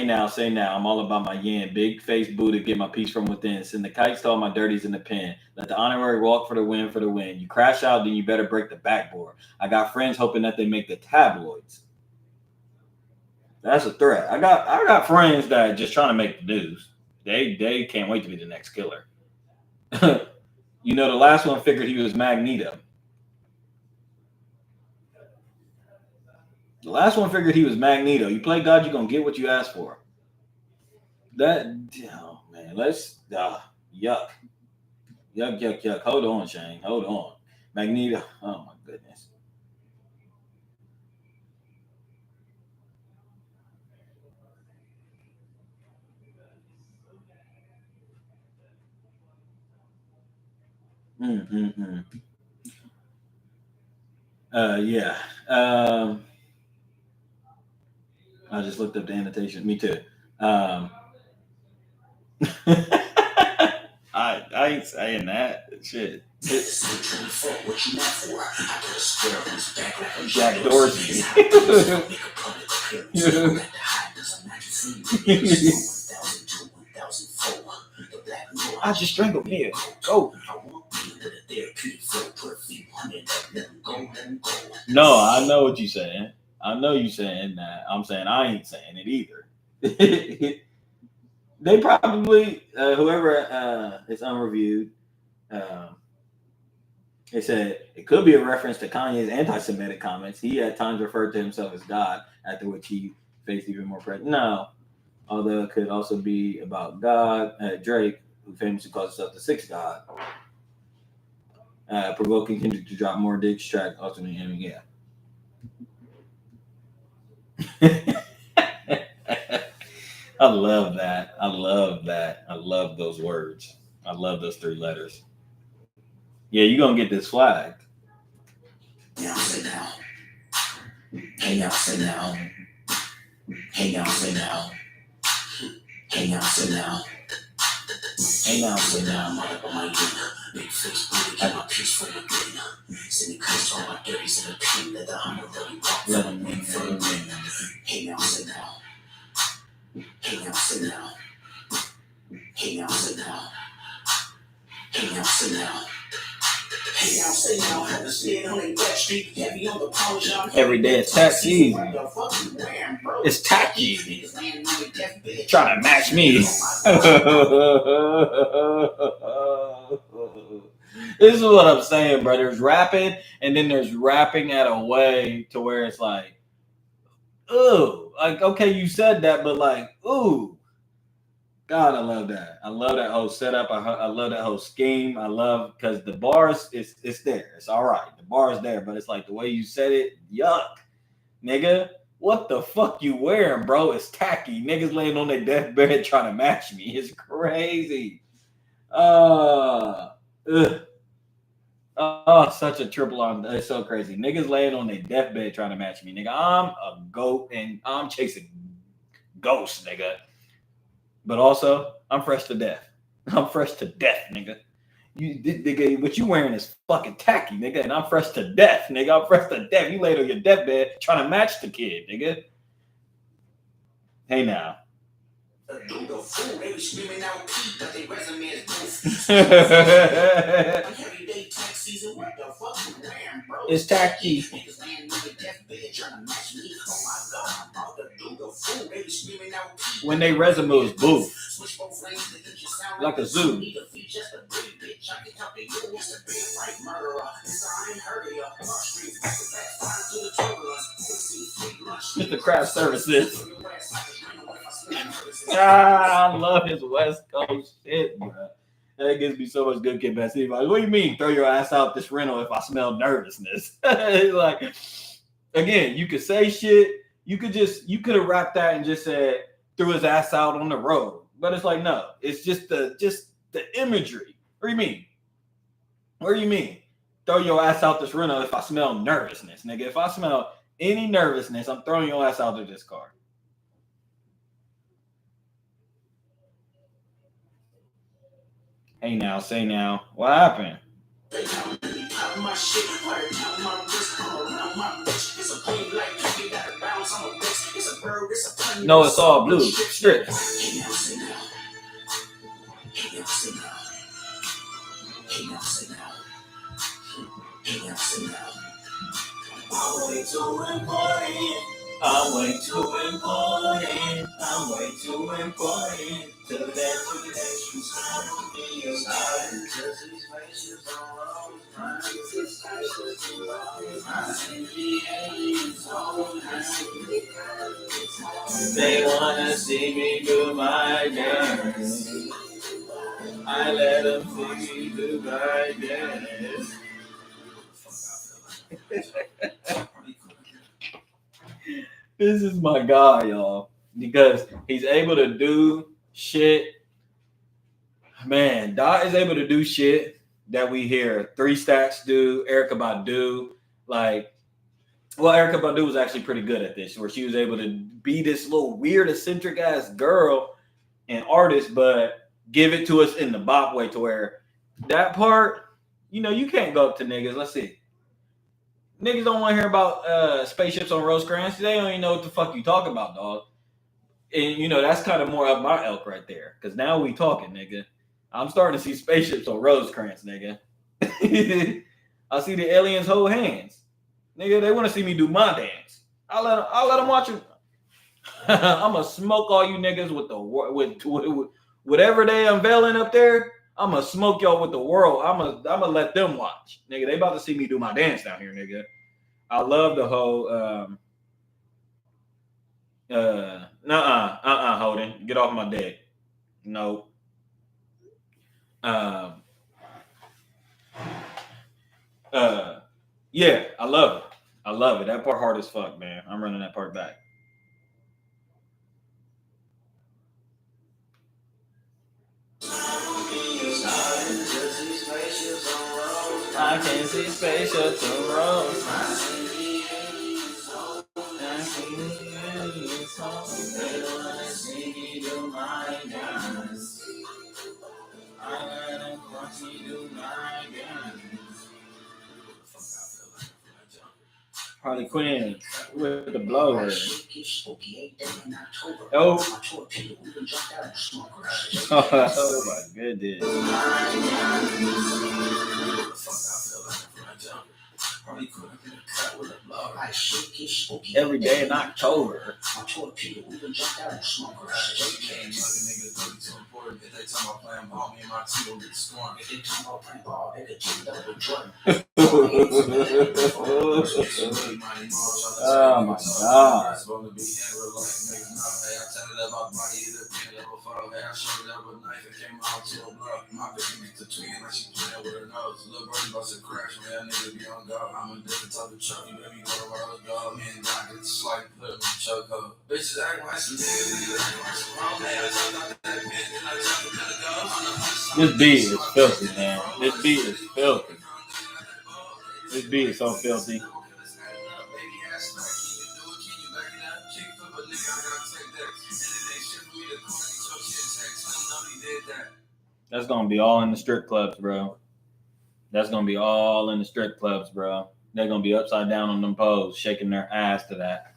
now, say now. I'm all about my yen. Big face Buddha, get my peace from within. Send the kites to all my dirties in the pen. Let the honorary walk for the win. You crash out, then you better break the backboard. I got friends hoping that they make the tabloids. That's a threat. I got friends that are just trying to make the news. They can't wait to be the next killer. You know, the last one figured he was Magneto. The last one figured he was Magneto. You play God, you're going to get what you ask for. Oh, man. Yuck. Yuck. Hold on, Shane. Hold on. Magneto. Oh, my goodness. Yeah. I just looked up the annotation. Me too. I ain't saying that. Shit. Jack Dorsey. I just strangled me. Go. No, I know what you're saying. I know you saying that. I'm saying I ain't saying it either. They probably whoever is unreviewed. Um, they said it could be a reference to Kanye's anti-Semitic comments. He at times referred to himself as God, after which he faced even more pressure. No, although it could also be about God, Drake, who famously calls himself the sixth God, provoking Kendrick to drop more diss track. Ultimately, him, yeah. I love that. I love that. I love those words. I love those three letters. Yeah, you're gonna get this flagged. Now say now. Hey now say now. Hey now say now. Hey now say now. Hey now say now. My big face booty, get my peace for the good. Send the cuss all my dirties in the pin. Let the hummer really rock. Let them win for the win. Hey now say now. Hey now say now. Hey now say now. Hey now say now. Hey now say now. Have the skin on the back street. Heavy on the polish. Every day it's tax season. It's tacky. Trying to match me. This is what I'm saying, bro. There's rapping, and then there's rapping at a way to where it's like, ooh, like, okay, you said that, but like, ooh. God, I love that. I love that whole setup. I love that whole scheme. I love because the bars, it's there. It's all right. The bar is there, but it's like the way you said it, yuck. Nigga, what the fuck you wearing, bro? It's tacky. Niggas laying on their deathbed trying to match me. It's crazy. Such a triple on. It's so crazy. Niggas laying on their deathbed trying to match me. Nigga, I'm a goat and I'm chasing ghosts, nigga. But also, I'm fresh to death. I'm fresh to death, nigga. Nigga, what you wearing is fucking tacky, nigga, and I'm fresh to death, nigga. I'm fresh to death. You laid on your deathbed trying to match the kid, nigga. Hey now. It's tacky. When they resumes booth. Like a zoo. Mr. Craft Services. I love his West Coast shit, bro. That gives me so much good kid best. Like, what do you mean throw your ass out this rental if I smell nervousness? Like, again, you could say shit. You could have rapped that and just said threw his ass out on the road. But it's like, no, it's just the imagery. What do you mean? What do you mean? Throw your ass out this rental if I smell nervousness, nigga. If I smell any nervousness, I'm throwing your ass out of this car. Hey now, say now. What happened? No, it's all blue. Strip. I'm way too important. I'm way too important. I'm way too important to let you slide on me. You slide because these faces are wrong. They wanna see me do my dance. I let them see me do my dance. This is my guy, y'all, because he's able to do shit. Man, Dot is able to do shit that we hear 3 Stacks do, Erykah Badu. Like, well, Erykah Badu was actually pretty good at this, where she was able to be this little weird, eccentric ass girl and artist, but give it to us in the bop way to where that part, you know, you can't go up to niggas. Let's see. Niggas don't want to hear about spaceships on Rosecrans. They don't even know what the fuck you talking about, dog. And, you know, that's kind of more up my elk right there. Because now we talking, nigga. I'm starting to see spaceships on Rosecrans, nigga. I see the aliens hold hands. Nigga, they want to see me do my dance. I'll let them watch it. I'm gonna smoke all you niggas with the with whatever they unveiling up there. I'm gonna smoke y'all with the world. I'm gonna let them watch, nigga. They about to see me do my dance down here, nigga. I love the whole Holden, get off my dick. No. Yeah, I love it. I love it. That part hard as fuck, man. I'm running that part back. I can see spaceships on roads. Harley Quinn with the blower. Oh. Oh my goodness. Every day in October. Oh my God. This beat is filthy, man. This beat is filthy. This beat is so filthy. That's gonna be all in the strip clubs, bro. That's gonna be all in the strip clubs, bro. They're gonna be upside down on them poles, shaking their ass to that.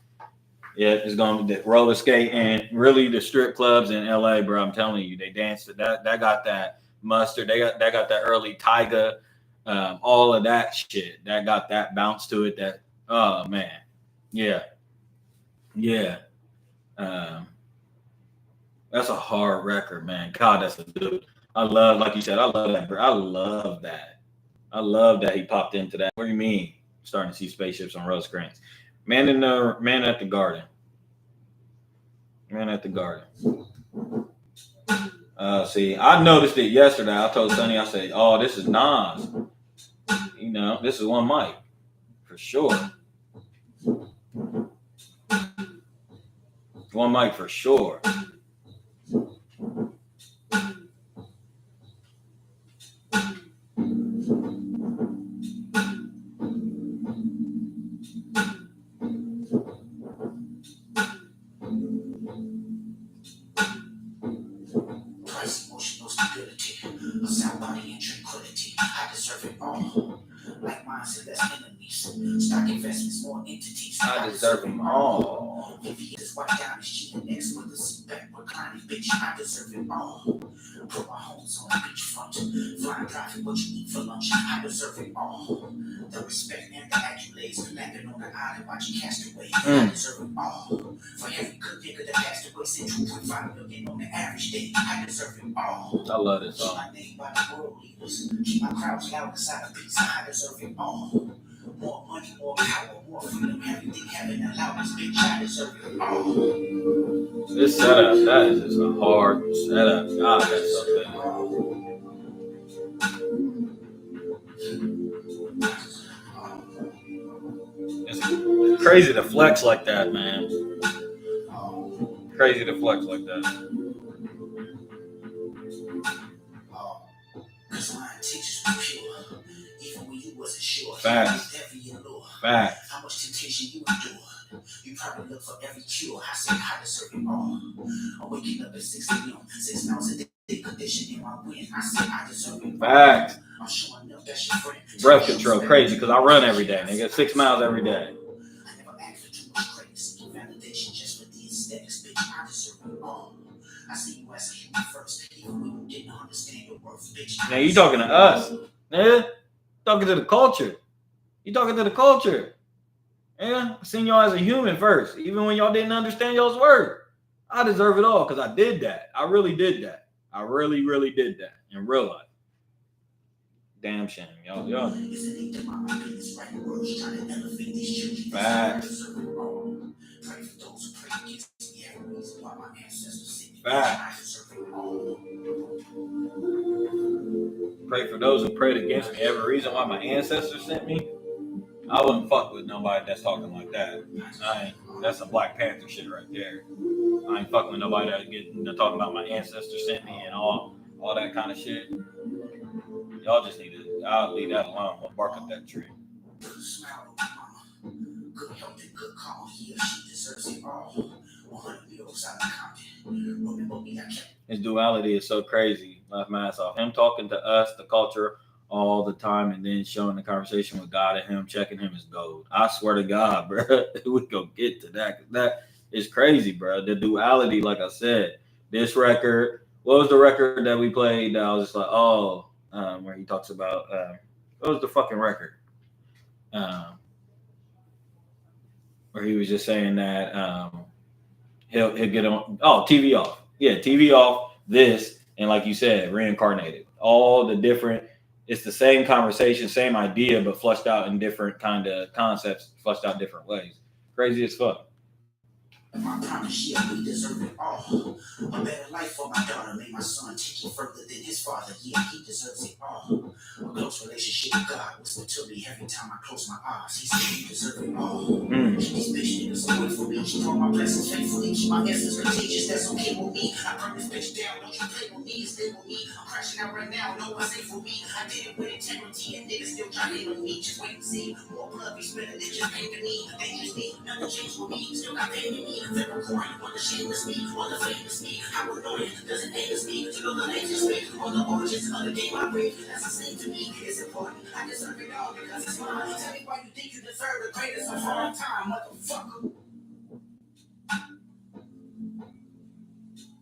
Yeah, it's gonna be the roller skate and really the strip clubs in LA, bro. I'm telling you, they danced to that. That got that mustard. They got that early Tyga, all of that shit. That got that bounce to it. That oh man, yeah. That's a hard record, man. God, that's a dude. I love, like you said, I love that. I love that. I love that he popped into that. What do you mean? Starting to see spaceships on Rosecrans. Man at the Garden. Man at the Garden. See, I noticed it yesterday. I told Sonny, I said, "Oh, this is Nas. You know, this is one mic for sure. One mic for sure." Stock investments, more entities. I deserve them all. This white diamond, she the next with the seat back reclining, bitch. I deserve it all. Put my homes on the beachfront, flying private, what you eat for lunch. I deserve it all. The respect and the accolades, landing on the island, watching castaway. I deserve it all. For every good nigga that passed away, sent 2.5 million on the average day. I deserve it all. I love this Keep song. my name by the world leaders, keep my crowds loud inside a pizza. I deserve it all. More money, more power, more freedom, everything heaven allowed us, bitch. I deserve it all. This setup, that is just a hard setup. God, that's so good. It's crazy to flex like that, man. Crazy to flex like that. Facts. Facts. How much temptation you endured. You probably look for every cure. I said I deserve it all. I'm waking up at 6 a.m. 6 hours a day, condition in my win. I said I deserve it all. Facts. I'm showing up, that's your friend. Breath control, crazy, because I run every day, nigga. 6 miles every day. I never asked for too much credit, seeking validation just for the aesthetics, bitch. I deserve it all. I see you as a human first, even when you didn't understand your worth, bitch. Now you talking to us, nigga? Talking to the culture. You talking to the culture. Yeah, I seen y'all as a human first, even when y'all didn't understand y'all's word. I deserve it all because I did that. I really did that. I really, really did that in real life. Damn shame, y'all. Facts. Facts. Pray for those who prayed against me. Every reason why my ancestors sent me. I wouldn't fuck with nobody that's talking like that. That's some Black Panther shit right there. I ain't fucking with nobody that talking about my ancestors sent me and all that kind of shit. Y'all just need to. I'll leave that alone. I'll bark up that tree. Good health and good call. He or she deserves it all. 100 meals out of Compton. His duality is so crazy. Left mask off. Him talking to us, the culture, all the time, and then showing the conversation with God and him checking him is gold. I swear to God, bro, we go get to that because that is crazy, bro. The duality, like I said, this record. What was the record that we played? That I was just like, oh, where he talks about what was the fucking record? Where he was just saying that he'll get on. Oh, TV off. Yeah, TV off. This and like you said, reincarnated. All the different. It's the same conversation, same idea, but flushed out in different kind of concepts, flushed out different ways. Crazy as fuck. I promise you, we deserve it all. A better life for my daughter made my son take it further than his father. Yeah, he deserves it all. A close relationship with God whispered to me every time I close my eyes. He said, you deserve it all. These bitch niggas away from me. Keep all my blessings faithfully. Keep my essence contagious. That's okay with me. I burn this bitch down. Don't you play with me. Stay with me. I'm crashing out right now. No one's safe for me. I did it with integrity and niggas still trying to hate on me. Just wait and see. More blood be spilling than just pain to me. Dangerous me. Nothing changed with me. Still got pain in me. Peppercorn, on the shameless me, on the famous me. How annoying does it hate me? To know the latest me, on the origins of the game I breathe. That's the same to me, it's important. I deserve it all because it's mine. Tell me why you think you deserve the greatest of all time, motherfucker.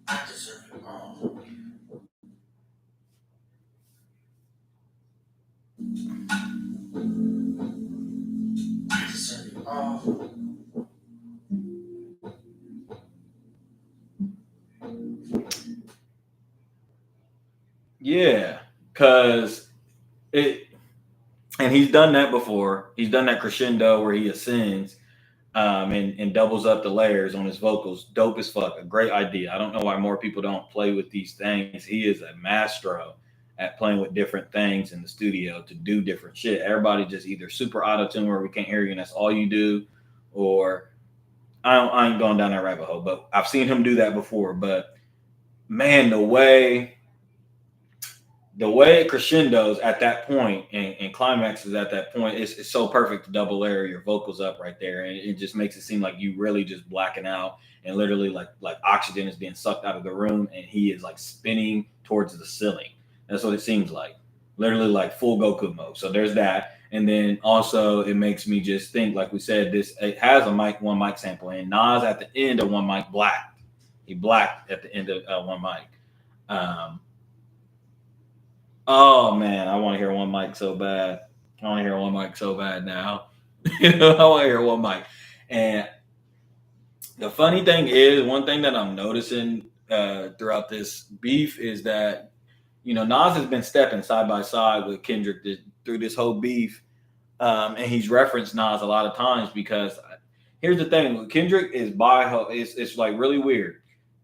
I deserve it all. I deserve it all. Yeah, because it, and he's done that before. He's done that crescendo where he ascends and doubles up the layers on his vocals. Dope as fuck. A great idea. I don't know why more people don't play with these things. He is a maestro at playing with different things in the studio to do different shit. Everybody just either super auto tune where we can't hear you and that's all you do, or I ain't going down that rabbit hole. But I've seen him do that before. But man, the way it crescendos at that point and climaxes at that point, it's so perfect to double layer your vocals up right there. And it just makes it seem like you really just blacking out and literally like oxygen is being sucked out of the room and he is like spinning towards the ceiling. That's what it seems like. Literally like full Goku mode. So there's that. And then also it makes me just think, like we said, it has a one mic sample and Nas at the end of one mic blacked. He blacked at the end of one mic. Oh man, I want to hear one mic so bad. I want to hear one mic so bad now. I want to hear one mic. And the funny thing is, one thing that I'm noticing throughout this beef is that, Nas has been stepping side by side with Kendrick through this whole beef. And he's referenced Nas a lot of times because here's the thing. Kendrick is it's like really weird.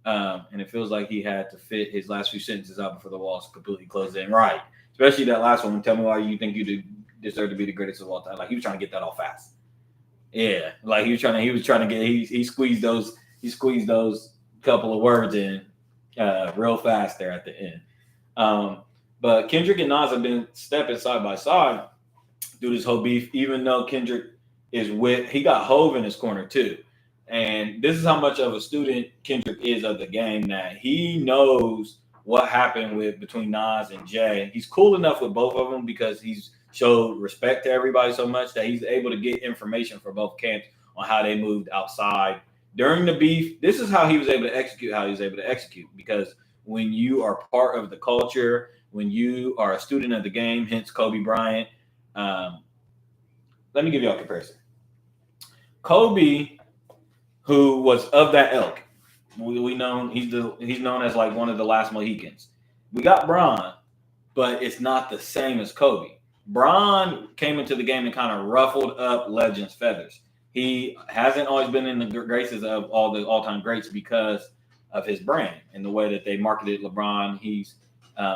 And it feels like he had to fit his last few sentences out before the walls completely closed in. Right. Especially that last one. Tell me why you think you deserve to be the greatest of all time. Like he was trying to get that all fast. Yeah. Like he was trying to get, he squeezed those couple of words in real fast there at the end. But Kendrick and Nas have been stepping side by side through this whole beef, even though Kendrick he got Hove in his corner too. And this is how much of a student Kendrick is of the game that he knows what happened between Nas and Jay. He's cool enough with both of them because he's showed respect to everybody so much that he's able to get information from both camps on how they moved outside during the beef. This is how he was able to execute because when you are part of the culture, when you are a student of the game, hence Kobe Bryant. Let me give you a comparison. Kobe, who was of that ilk. We know he's known as like one of the last Mohicans. We got Bron, but it's not the same as Kobe. Bron came into the game and kind of ruffled up legends' feathers. He hasn't always been in the graces of all the all-time greats because of his brand and the way that they marketed LeBron. He's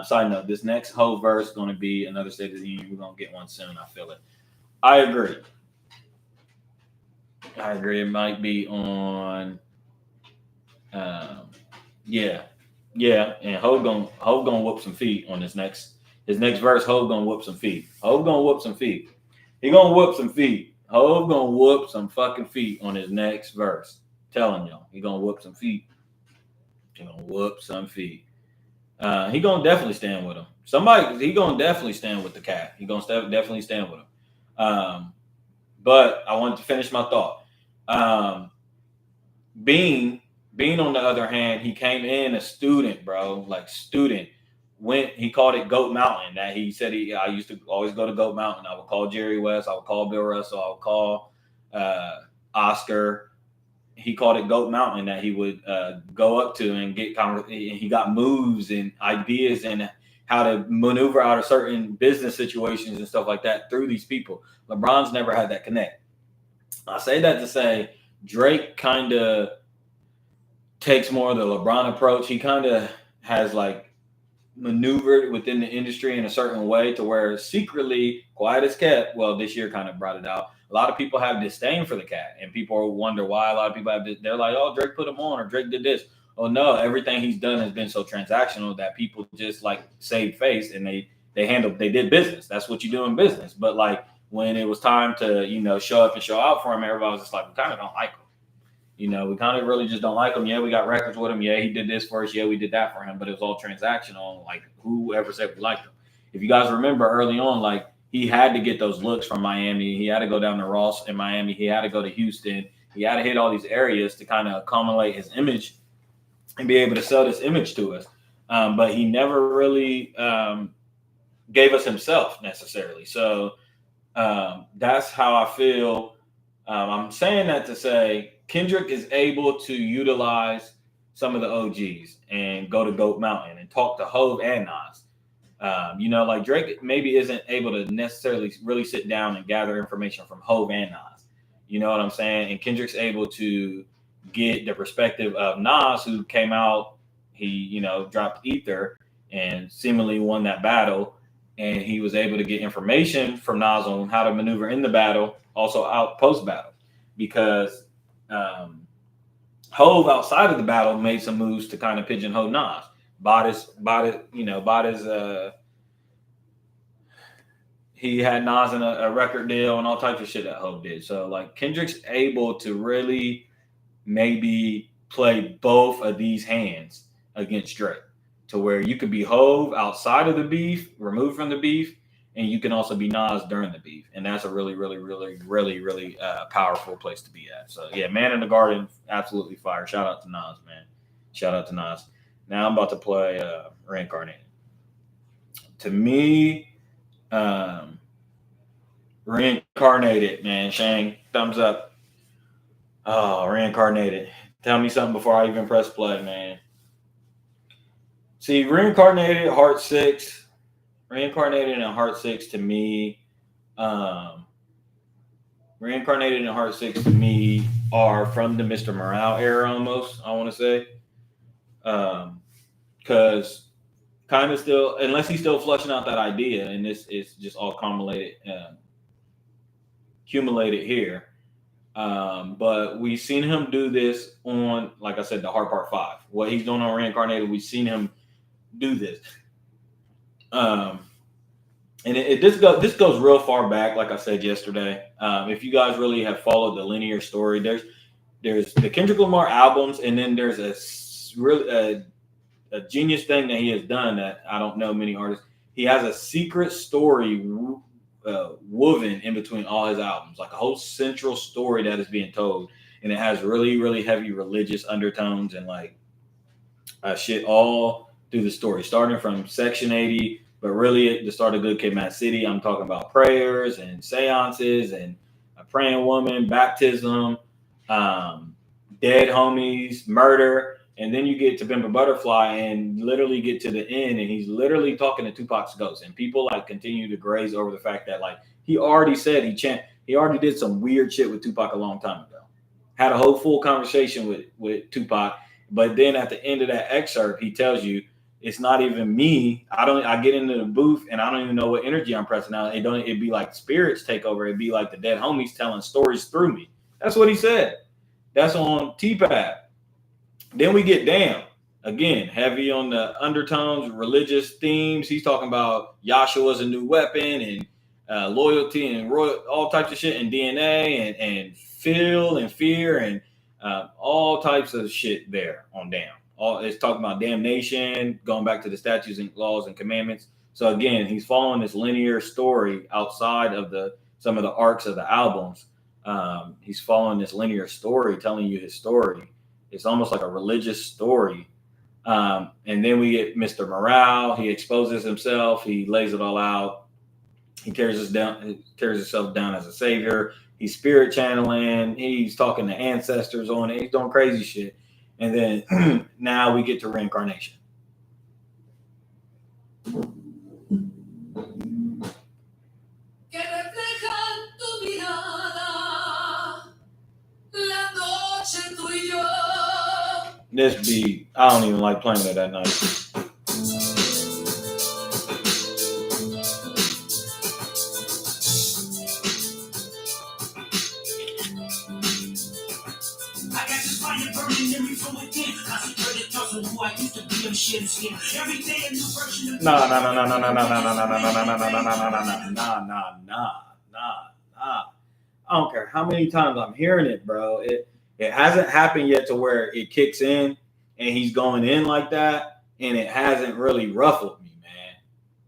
side note, this next whole verse is going to be another State of the Union. We're going to get one soon. I feel it. I agree. It might be on. Yeah, and Hov gonna whoop some feet on his next verse. Hov gonna whoop some feet. Hov gonna whoop some feet. He gonna whoop some feet. Hov gonna whoop some fucking feet on his next verse. Telling y'all, he gonna whoop some feet. He gonna whoop some feet. He gonna definitely stand with him. He gonna definitely stand with the cat. He gonna definitely stand with him. But I wanted to finish my thought. Bean, on the other hand, he came in a student, bro, like student. He called it Goat Mountain. That he said I used to always go to Goat Mountain. I would call Jerry West. I would call Bill Russell. I would call Oscar. He called it Goat Mountain. That he would go up to and get he got moves and ideas and how to maneuver out of certain business situations and stuff like that through these people. LeBron's never had that connect. I say that to say Drake kind of takes more of the LeBron approach. He kind of has like maneuvered within the industry in a certain way to where secretly, quiet as kept, well, this year kind of brought it out. A lot of people have disdain for the cat, and people wonder why. A lot of people they're like, oh, Drake put him on, or Drake did this. Oh no, everything he's done has been so transactional that people just like save face and they did business. That's what you do in business. But like when it was time to, show up and show out for him, everybody was just like, we kind of don't like him. We kind of really just don't like him. Yeah, we got records with him. Yeah, he did this for us. Yeah, we did that for him. But it was all transactional. Like, whoever said we liked him. If you guys remember early on, like, he had to get those looks from Miami. He had to go down to Ross in Miami. He had to go to Houston. He had to hit all these areas to kind of accumulate his image and be able to sell this image to us. But he never really gave us himself necessarily. So that's how I feel. I'm saying that to say Kendrick is able to utilize some of the OGs and go to Goat Mountain and talk to Hov and Nas. Like Drake maybe isn't able to necessarily really sit down and gather information from Hov and Nas. You know what I'm saying? And Kendrick's able to get the perspective of Nas, who came out, he, dropped Ether and seemingly won that battle. And he was able to get information from Nas on how to maneuver in the battle, also out post battle, because Hov outside of the battle made some moves to kind of pigeonhole Nas. He had Nas in a record deal and all types of shit that Hov did. So like Kendrick's able to really maybe play both of these hands against Drake, to where you could be Hov outside of the beef, removed from the beef, and you can also be Nas during the beef. And that's a really, really, really, really, really powerful place to be at. So, yeah, Man in the Garden, absolutely fire. Shout out to Nas, man. Shout out to Nas. Now I'm about to play Reincarnated. To me, Reincarnated, man. Shane, thumbs up. Oh, Reincarnated. Tell me something before I even press play, man. See, Reincarnated, Heart 6. Reincarnated and Heart 6 to me, Reincarnated and Heart 6 to me are from the Mr. Morale era almost, I want to say. Because kind of still, unless he's still flushing out that idea, and this is just all accumulated here. But we've seen him do this on, like I said, the Heart Part 5. What he's doing on Reincarnated, we've seen him do this. And this goes real far back, like I said yesterday. If you guys really have followed the linear story, there's the Kendrick Lamar albums, and then there's a genius thing that he has done that I don't know many artists. He has a secret story woven in between all his albums, like a whole central story that is being told, and it has really, really heavy religious undertones and like shit all through the story, starting from Section 80. But really, at the start of Good Kid, Mad City, I'm talking about prayers and seances and praying woman, baptism, dead homies, murder, and then you get to Pimp a Butterfly and literally get to the end, and he's literally talking to Tupac's ghost, and people like continue to graze over the fact that like he already said he already did some weird shit with Tupac a long time ago, had a whole full conversation with Tupac, but then at the end of that excerpt, he tells you it's not even me. I get into the booth and I don't even know what energy I'm pressing out. It'd be like spirits take over. It'd be like the dead homies telling stories through me. That's what he said. That's on TPAP. Then we get Damn. Again, heavy on the undertones, religious themes. He's talking about Yahshua's a new weapon and loyalty and all types of shit and DNA and feel and fear and all types of shit there on Damn. It's talking about damnation, going back to the statutes and laws and commandments. So again, he's following this linear story outside of some of the arcs of the albums. He's following this linear story, telling you his story. It's almost like a religious story. And then we get Mr. Morale. He exposes himself. He lays it all out. He tears himself down as a savior. He's spirit channeling. He's talking to ancestors on it. He's doing crazy shit. And then now we get to Reincarnation. This beat, I don't even like playing it at night. Nah. I don't care how many times I'm hearing it, bro. It hasn't happened yet to where it kicks in and he's going in like that, and it hasn't really ruffled me, man.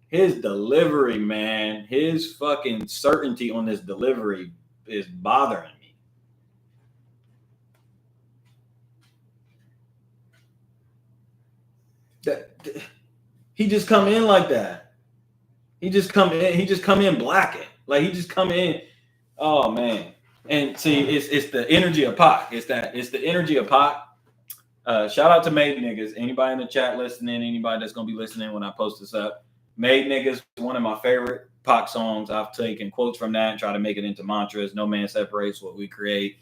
His delivery, man, his fucking certainty on this delivery is bothering me. He just come in like that. He just come in blacking. Like he just come in. Oh man. And see, it's the energy of Pac. It's the energy of Pac. Shout out to Made Niggas. Anybody in the chat listening, anybody that's gonna be listening when I post this up. Made Niggas, one of my favorite Pac songs. I've taken quotes from that and try to make it into mantras. No man separates what we create.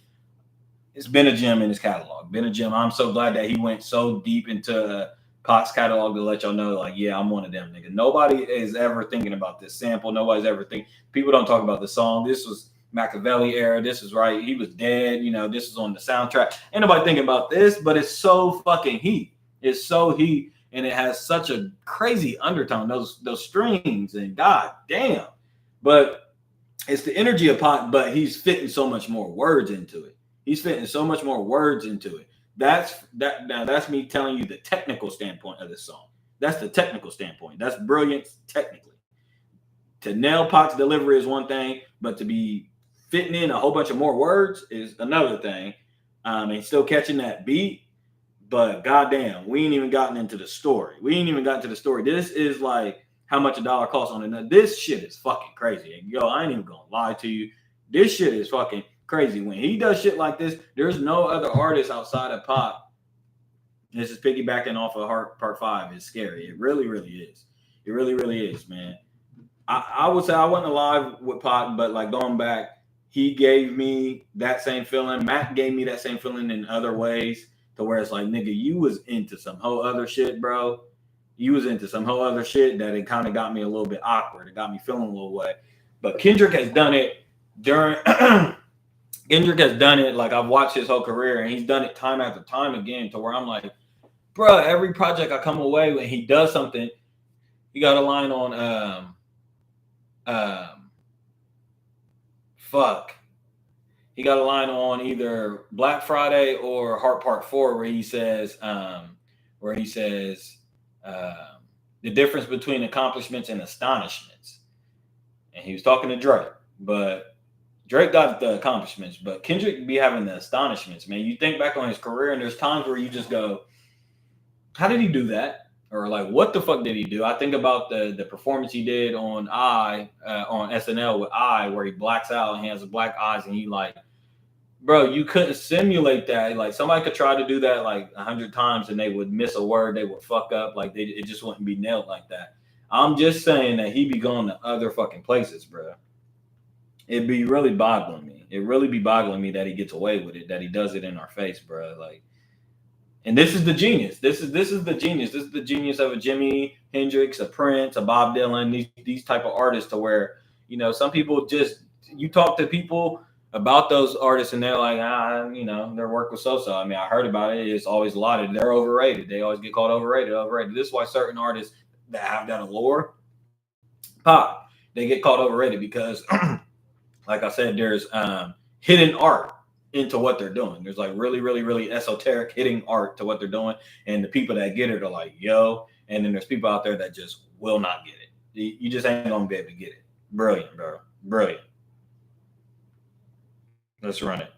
It's been a gem in his catalog. Been a gem. I'm so glad that he went so deep into Pac's catalog to let y'all know, like, yeah, I'm one of them niggas. Nobody is ever thinking about this sample. Nobody's ever thinking. People don't talk about the song. This was Machiavelli era. This is right. He was dead. You know, this is on the soundtrack. Ain't nobody thinking about this, but it's so fucking heat. It's so heat, and it has such a crazy undertone. Those strings, and god damn. But it's the energy of Pac, but he's fitting so much more words into it. That's me telling you the technical standpoint of this song. That's the technical standpoint. That's brilliance technically. To nail Pac's delivery is one thing, but to be fitting in a whole bunch of more words is another thing. And still catching that beat, but goddamn, we ain't even gotten into the story. This is like how much a dollar costs on it. Now, this shit is fucking crazy. Yo, I ain't even gonna lie to you. This shit is fucking crazy. When he does shit like this, there's no other artist outside of Pac. This is piggybacking off of Part 5. It's scary. It really, really is. It really, really is, man. I would say I wasn't alive with Pac, but like going back, he gave me that same feeling. Matt gave me that same feeling in other ways, to where it's like, nigga, you was into some whole other shit, bro. You was into some whole other shit that it kind of got me a little bit awkward. It got me feeling a little way. But Kendrick has done it during Kendrick has done it. Like, I've watched his whole career, and he's done it time after time again, to where I'm like, bro, every project I come away when he does something, he got a line on he got a line on either Black Friday or Heart Part 4 where he says the difference between accomplishments and astonishments. And he was talking to Drake, but Drake got the accomplishments, but Kendrick be having the astonishments, man. You think back on his career, and there's times where you just go, how did he do that? or like what the fuck did he do? I think about the performance he did on on SNL with where he blacks out and he has black eyes and he like, bro, you couldn't simulate that. Like somebody could try to do that like 100 times and they would miss a word, they would fuck up, like it just wouldn't be nailed like that. I'm just saying that he be going to other fucking places, bro. It'd be really boggling me. It really be boggling me that he gets away with it, that he does it in our face, bro. Like, and this is the genius. This is the genius. This is the genius of a Jimi Hendrix, a Prince, a Bob Dylan, these type of artists to where, some people just, you talk to people about those artists and they're like, their work was so-so. I mean, I heard about it. It's always lauded. They're overrated. They always get called overrated. This is why certain artists that have that allure, pop, they get called overrated because like I said, there's hidden art into what they're doing. There's like really, really, really esoteric hidden art to what they're doing. And the people that get it are like, yo. And then there's people out there that just will not get it. You just ain't going to be able to get it. Brilliant, bro. Brilliant. Let's run it.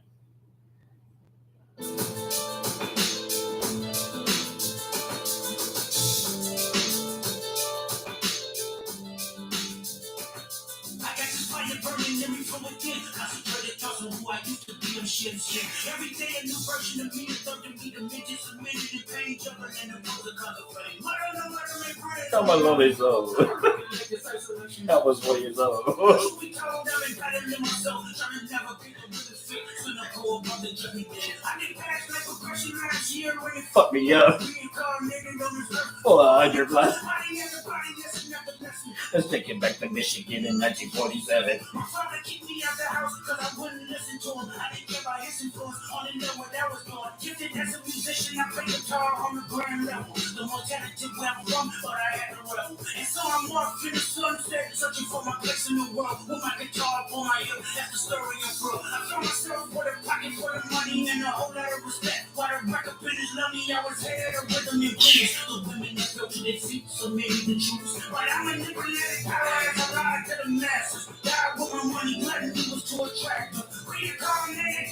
Shit. Every day a new version of me, thought to be the midgets of minute and pain, jumping in the pose of contemplating. How much love is old? That was 4 years old. Fuck me up. Full of 100 plus. Let's take it back to Michigan in 1947. My father kicked me out the house because I wouldn't listen to him. I didn't care about his influence, only know what that was doing. Gifted as a musician, I play guitar on the grand level. The more talented where I'm from, but I had to rebel. And so I'm off in the sunset, searching for my place in the world. With my guitar on my hip, that's the story of bro. I found myself with a pocket full of money and a whole lot of respect. While the record business loved me, I was head of rhythm and blues. The women that fell to their feet, so many to choose. But I manipulated power as I lied to the masses. Died with my money, gluttony was too attractive. Reincarnated.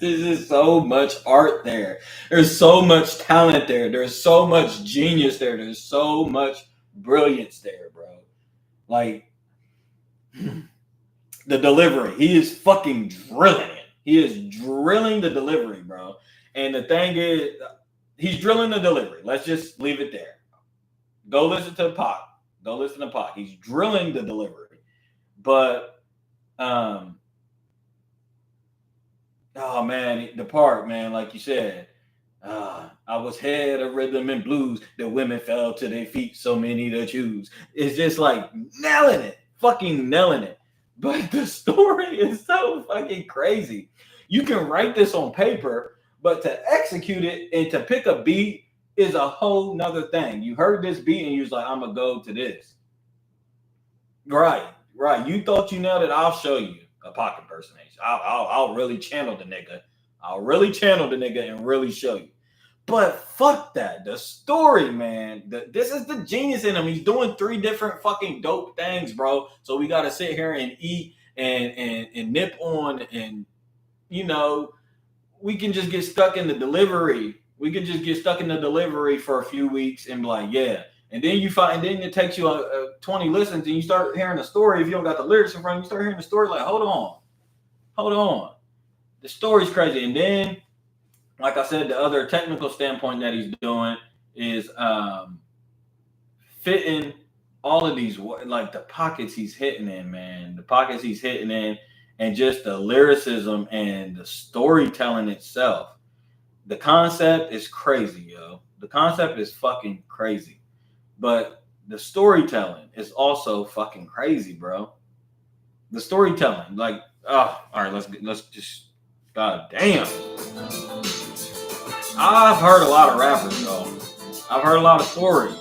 There's so much art there. There's so much talent there. There's so much genius there. There's so much brilliance there, bro. Like the delivery, he is fucking drilling it. He is drilling the delivery, bro. And the thing is, he's drilling the delivery. Let's just leave it there. Go listen to Pac. Go listen to Pac. He's drilling the delivery. But oh man, the part, man, like you said, I was head of rhythm and blues. The women fell to their feet, so many to choose. It's just like nailing it, fucking nailing it. But the story is so fucking crazy. You can write this on paper, but to execute it and to pick a beat is a whole nother thing. You heard this beat and you was like, I'm gonna go to this. Right. You thought you nailed it. I'll show you a Pac impersonation. I'll really channel the nigga. And really show you. But fuck that. The story, man. This is the genius in him. He's doing 3 different fucking dope things, bro. So we gotta sit here and eat and nip on, and we can just get stuck in the delivery. We can just get stuck in the delivery for a few weeks and be like, yeah. And then then it takes you 20 listens and you start hearing the story. If you don't got the lyrics in front of you, start hearing the story like, hold on. The story's crazy. And then, like I said, the other technical standpoint that he's doing is fitting all of these, like the pockets he's hitting in, man. The pockets he's hitting in, and just the lyricism and the storytelling itself. The concept is crazy, yo. The concept is fucking crazy. But the storytelling is also fucking crazy, bro. The storytelling, like, all right, let's just, god damn. I've heard a lot of rappers, though. I've heard a lot of stories.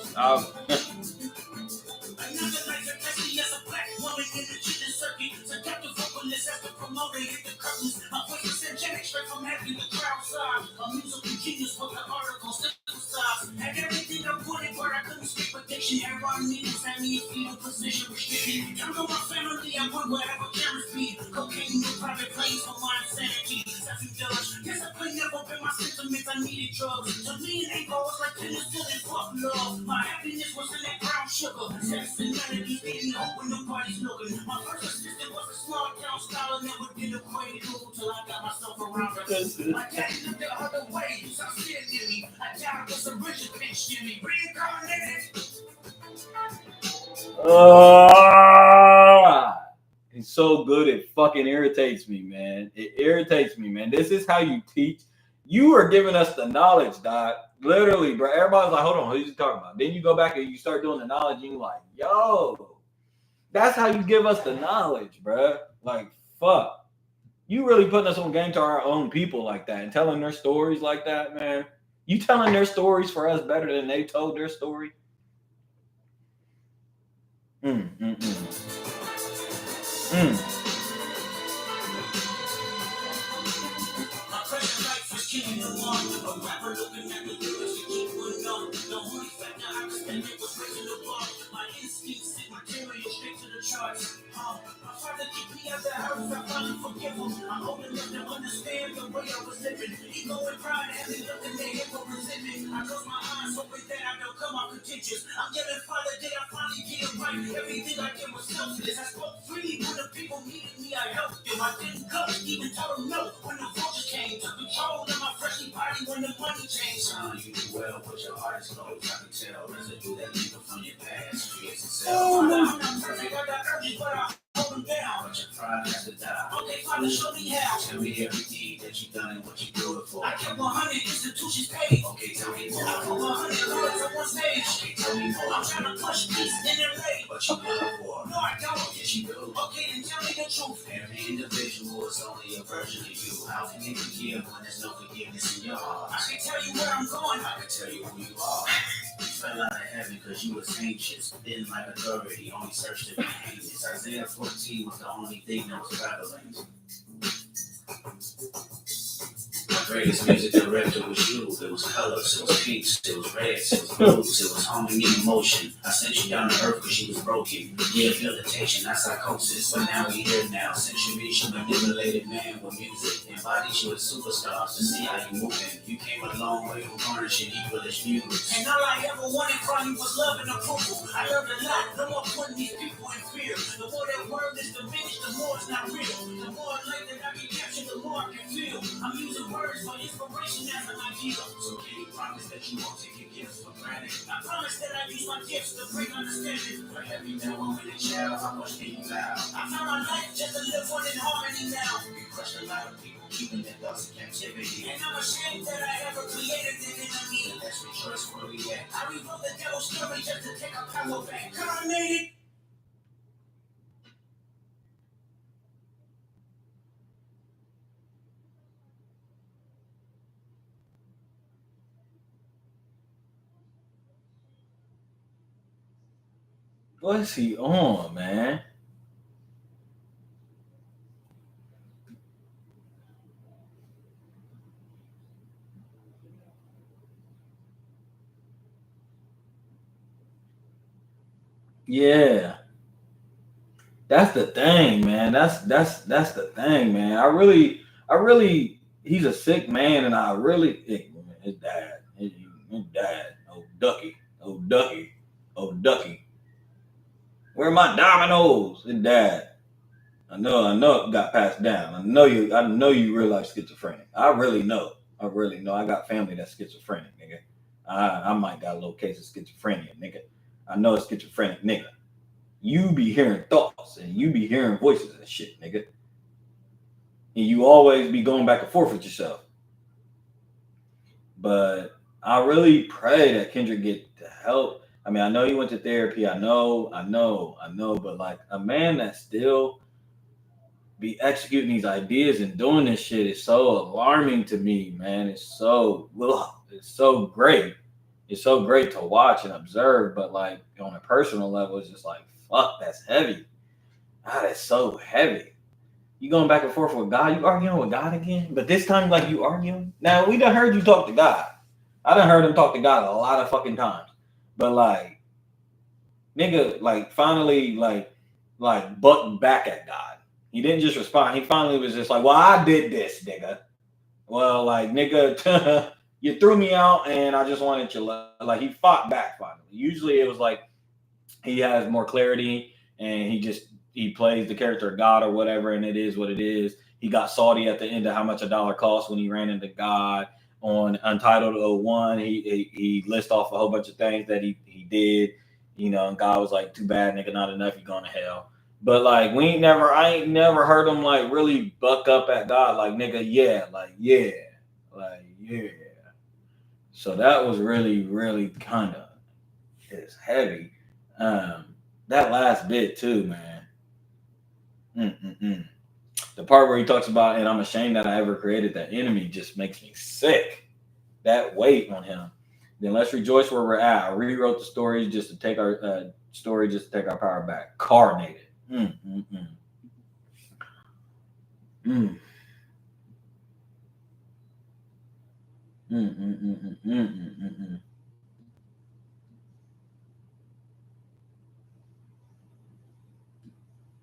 I went wherever cameras be. Cocaine with private planes for my insanity. That's a judge. Discipline never been my sentiments. I needed drugs. To me, it ain't always like penicillin, fuck love. My happiness was in that brown sugar. Sex and melodies didn't hope when nobody's looking. My first assistant was a small town scholar. Never did a quaint move till I got myself around her. My daddy looked the other way. You saw shit in me. I doubt it was a rich bitch shimmy. Reincarnated. He's so good, it fucking irritates me, man. It irritates me, man. This is how you teach. You are giving us the knowledge, Doc. Literally, bro. Everybody's like, hold on, who's you talking about? Then you go back and you start doing the knowledge, and you're like, yo, that's how you give us the knowledge, bro. Like, fuck. You really putting us on game to our own people like that and telling their stories like that, man. You telling their stories for us better than they told their story? My present life is keeping the one. A rapper looking at the lyrics to keep one up. The only factor I could spend it was raising the bar. My instincts sent material straight to the charts. My father kicked me out the house, I finally forgive him. I'm old enough to understand the way I was living. Ego and pride had me looking at him for resentment. I close my eyes, hoping that I don't come out contentious. I'm yelling, Father, did I finally get it right? Everything I did was selfless. I spoke freely when the people needed me, I helped them. I didn't cut, even told them no when the vultures came. Took control of my freshly body when the money changed. Son, you do well, but your heart is closed. I can tell residue that legal from your past. Creates itself. I'm not perfect, I got urges, but I hold them down. But your pride has to die. Okay, Father, show me how. Tell me every deed that you've done and what you do it for. I kept 100 institutions paid. Okay, tell me more. I put 100 words on one stage. Okay, tell me more. I'm trying to push peace in LA. But you do it for. No, I don't. Yes, you do. Okay, then tell me the truth. Every individual is only a version of you. How can you forgive when there's no forgiveness in your heart? I can tell you where I'm going. I can tell you who you are. You fell out of heaven because you was anxious. Didn't like authority, only searched to be heinous. Isaiah 14 was the only thing that was prevalent. My greatest music director was you. It was colors, it was pinks, it was reds, it was blues, it was harmony and emotion. I sent you down to earth because you was broken. Rehabilitation, not psychosis. But now we here now. Since you reached a manipulated man with music, embodied you as superstars to see how you moving. You came a long way from garnishing equalish views. And all I ever wanted from you was love and approval. I learned a lot, no more putting these people in fear. The more that word is diminished, the more it's not real. The more light that I can capture, the more I can feel. I'm using words for inspiration as an idea. So can you promise that you won't take your gifts for granted? I promise that I use my gifts to bring understanding. For every man, woman, and child, how much can you allow? I found my life just to live one in harmony now. You crushed a lot of people, keeping their thoughts in captivity. And I'm ashamed that I ever created an enemy. Let's rejoice where we at. I rewrote the devil's story just to take our power back. Incarnated. What's he on, man? Yeah. That's the thing, man. That's the thing, man. I really he's a sick man, and I really his dad. His dad. Oh Ducky. Oh Ducky. Oh Ducky. Where are my dominoes? His dad. I know it got passed down. I know you realize schizophrenic. I really know. I got family that's schizophrenic, nigga. I might got a little case of schizophrenia, nigga. I know it's schizophrenic, nigga. You be hearing thoughts and you be hearing voices and shit, nigga. And you always be going back and forth with yourself. But I really pray that Kendrick get the help. I mean, I know he went to therapy. I know. But like a man that still be executing these ideas and doing this shit is so alarming to me, man. It's so great. It's so great to watch and observe, but like on a personal level, it's just like, fuck, that's heavy. Ah, that's so heavy. You going back and forth with God, you arguing with God again? But this time, like, you arguing? Now, we done heard you talk to God. I done heard him talk to God a lot of fucking times. But like, nigga, like, finally, like, like butting back at God. He didn't just respond. He finally was just like, "Well, I did this, nigga. Well, like, nigga, you threw me out, and I just wanted you." Like, he fought back finally. Usually, it was like he has more clarity, and he plays the character of God or whatever, and it is what it is. He got salty at the end of how much a dollar costs when he ran into God on Untitled '01. He lists off a whole bunch of things that he did, and God was like, "Too bad, nigga, not enough. You going to hell." But like I ain't never heard him like really buck up at God, like, nigga, yeah, like, yeah, like, yeah. So that was really, really kind of is heavy. That last bit too, man. Mm-mm-mm. The part where he talks about, and I'm ashamed that I ever created that enemy, just makes me sick. That weight on him. Then let's rejoice where we're at. I rewrote the story just to take our power back. Carnated. Mm-mm-mm. Mm. Mm-mm-mm-mm-mm-mm-mm.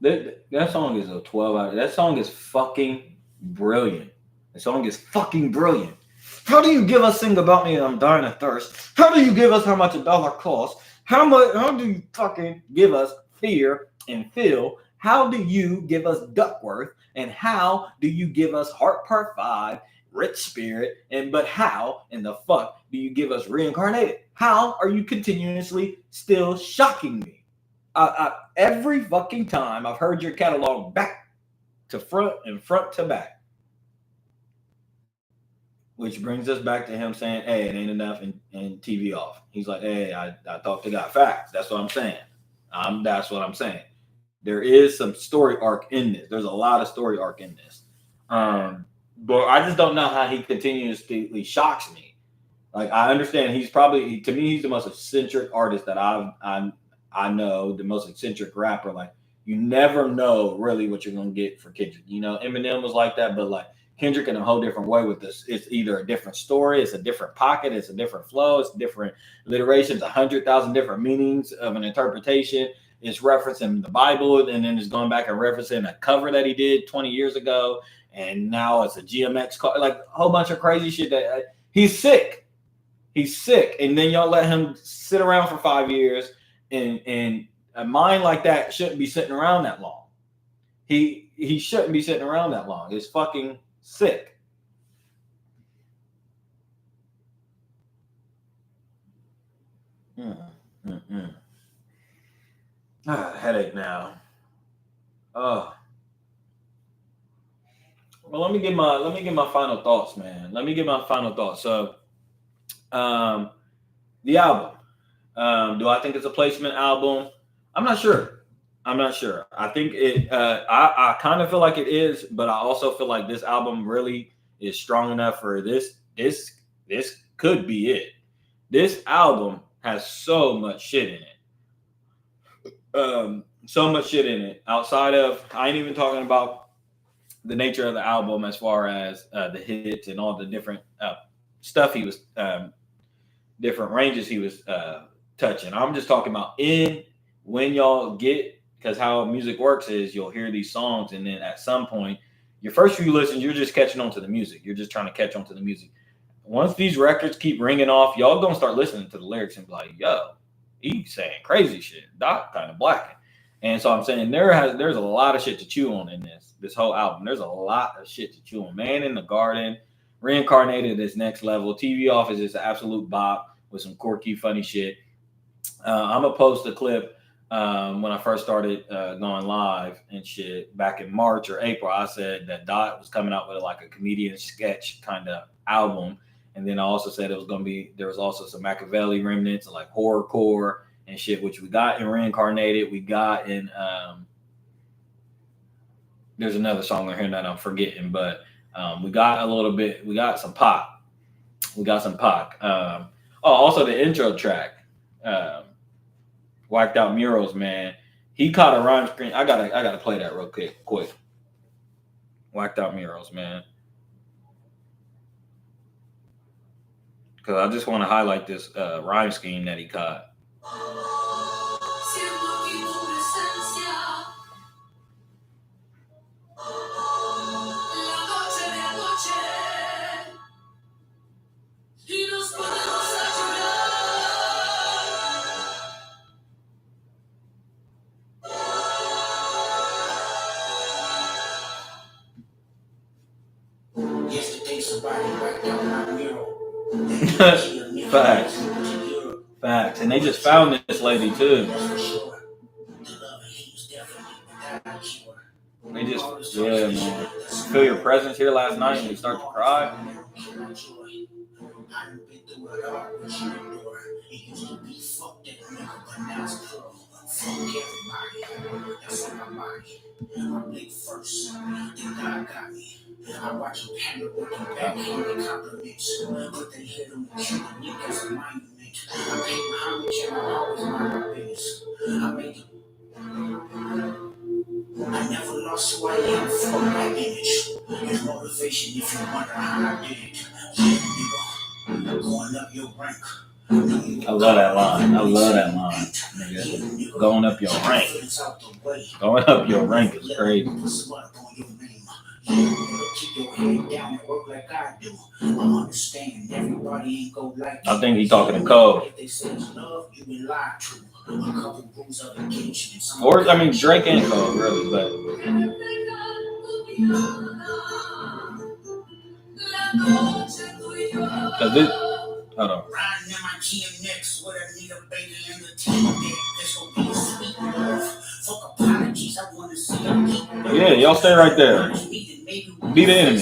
That song is a 12 out. That song is fucking brilliant. The song is fucking brilliant. How do you give us "Sing About Me" and "I'm Dying of Thirst"? How do you give us "How Much a Dollar Costs"? How do you fucking give us "Fear" and "Feel"? How do you give us "Duckworth"? And how do you give us "Heart Part 5", "Rich Spirit"? And but how in the fuck do you give us "Reincarnated"? How are you continuously still shocking me? Every fucking time I've heard your catalog back to front and front to back, which brings us back to him saying, "Hey, it ain't enough," and TV off. He's like, "Hey, I talked to God. Facts. That's what I'm saying. That's what I'm saying. There is some story arc in this. There's a lot of story arc in this. But I just don't know how he continuously shocks me. Like, I understand to me, he's the most eccentric artist that I know, the most eccentric rapper. Like, you never know really what you're gonna get for Kendrick. Eminem was like that, but like Kendrick in a whole different way with this. It's either a different story, it's a different pocket, it's a different flow, it's different alliterations, 100,000 different meanings of an interpretation. It's referencing the Bible, and then it's going back and referencing a cover that he did 20 years ago, and now it's a GMX car, like a whole bunch of crazy shit that he's sick. He's sick, and then y'all let him sit around for 5 years, and a mind like that shouldn't be sitting around that long. He shouldn't be sitting around that long. It's fucking sick. Headache now. Oh, well, let me get my final thoughts, man. Let me get my final thoughts. So, um, the album. Do I think it's a placement album? I'm not sure. I'm not sure. I think it. I kind of feel like it is, but I also feel like this album really is strong enough for this. This could be it. This album has so much shit in it. So much shit in it. Outside of, I ain't even talking about the nature of the album as far as the hits and all the different stuff he was different ranges he was touching. I'm just talking about when y'all get, because how music works is you'll hear these songs, and then at some point, your first few listens, you're just catching on to the music. You're just trying to catch on to the music. Once these records keep ringing off, y'all gonna start listening to the lyrics and be like, "Yo, he's saying crazy shit." Doc kind of blacking. And so I'm saying there's a lot of shit to chew on in this whole album. There's a lot of shit to chew on. Man in the Garden, Reincarnated is next level. TV Office is an absolute bop with some quirky, funny shit. I'm gonna post a clip when I first started going live and shit back in March or April. I said that Dot was coming out with like a comedian sketch kind of album, and then I also said there was also some Machiavelli remnants and like horrorcore and shit, which we got in Reincarnated. We got in there's another song on here that I'm forgetting, but we got a little bit. We got some pop. We got some Pac. Also the intro track, "Whacked Out Murals," man. He caught a rhyme screen. I gotta play that real quick. "Whacked Out Murals," man. Because I just want to highlight this rhyme scheme that he caught. Facts. And they just found this lady too. They just, yeah, man. Feel your presence here last night and they start to cry. I watch them pander with them backhanded compliments, but they hit them with you niggas a monument. I pay my homage and I always mind my business. I make I never lost who I am for my image. It's motivation if you wonder how I did it. Yeah, nigga, going up your rank. I love that line. Nigga. Going up your rank. Going up your rank is crazy. Keep your head down and work like I do. I understand everybody ain't go like I think he's talking to Cole. If they say it's love, you been lied to. A couple rules of engagement. Or, I mean, Drake and Cole, really, but. Cause this, hold on. Riding in my TMX with a Nita baby in the team. This will be a sweet love. Fuck apologies, I want to see a yeah, y'all stay right there. Be the enemy.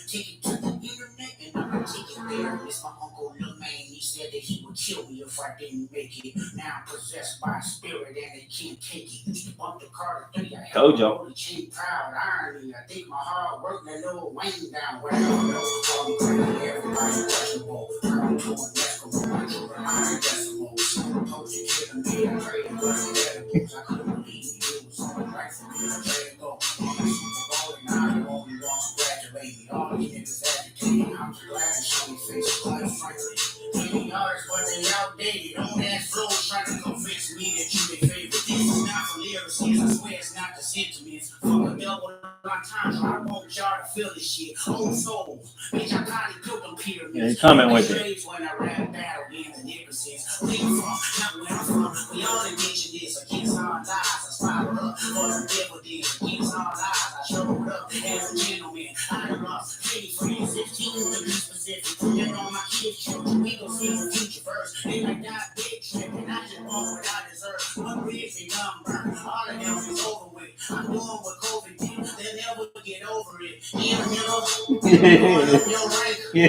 Take it to the internet and I'm gonna take it there. It's my uncle Lil Man. He said that he would kill me if I didn't make it. Now I'm possessed by a spirit and they can't take it. Used to bump the car to 3. I told y'all. Chain proud irony. I think my hard work let Lil Wayne down. Where I don't know. All me crazy, everybody questionable. I'm doing Escobar. I'm doing iron decimals. Post you killing me. I pray to God edibles. I couldn't believe it. It was on right for me. I let it go. I'm a Super Bowl and I don't only want to graduate me. All these niggas agitated. I'm just glad to show me face. Quite frankly. Many artists, but they outdated. On that flow, trying to convince me that you their favorite. This is not for lyricists. I swear it's not the sentiments. Fuck a double entendre. I want y'all to feel this shit. Old soul. Bitch, I probably built them pyramids. Yeah, he's coming with it. When I rap battle against the niggas. Where you from? Not where I'm from. We all envision this. Against our lives, I spiral up. For the devil did. Against our lives, I showed up. As a gentleman, I lost 80 friends. 15 to be specific. And all my kids' children. We gon' see the future first. They like that big trip. And I just want what I deserve. My ribs and gum burn. All of them is over with. I'm doing what COVID did. They'll never get over it. Yeah, nigga. Going up your rank. You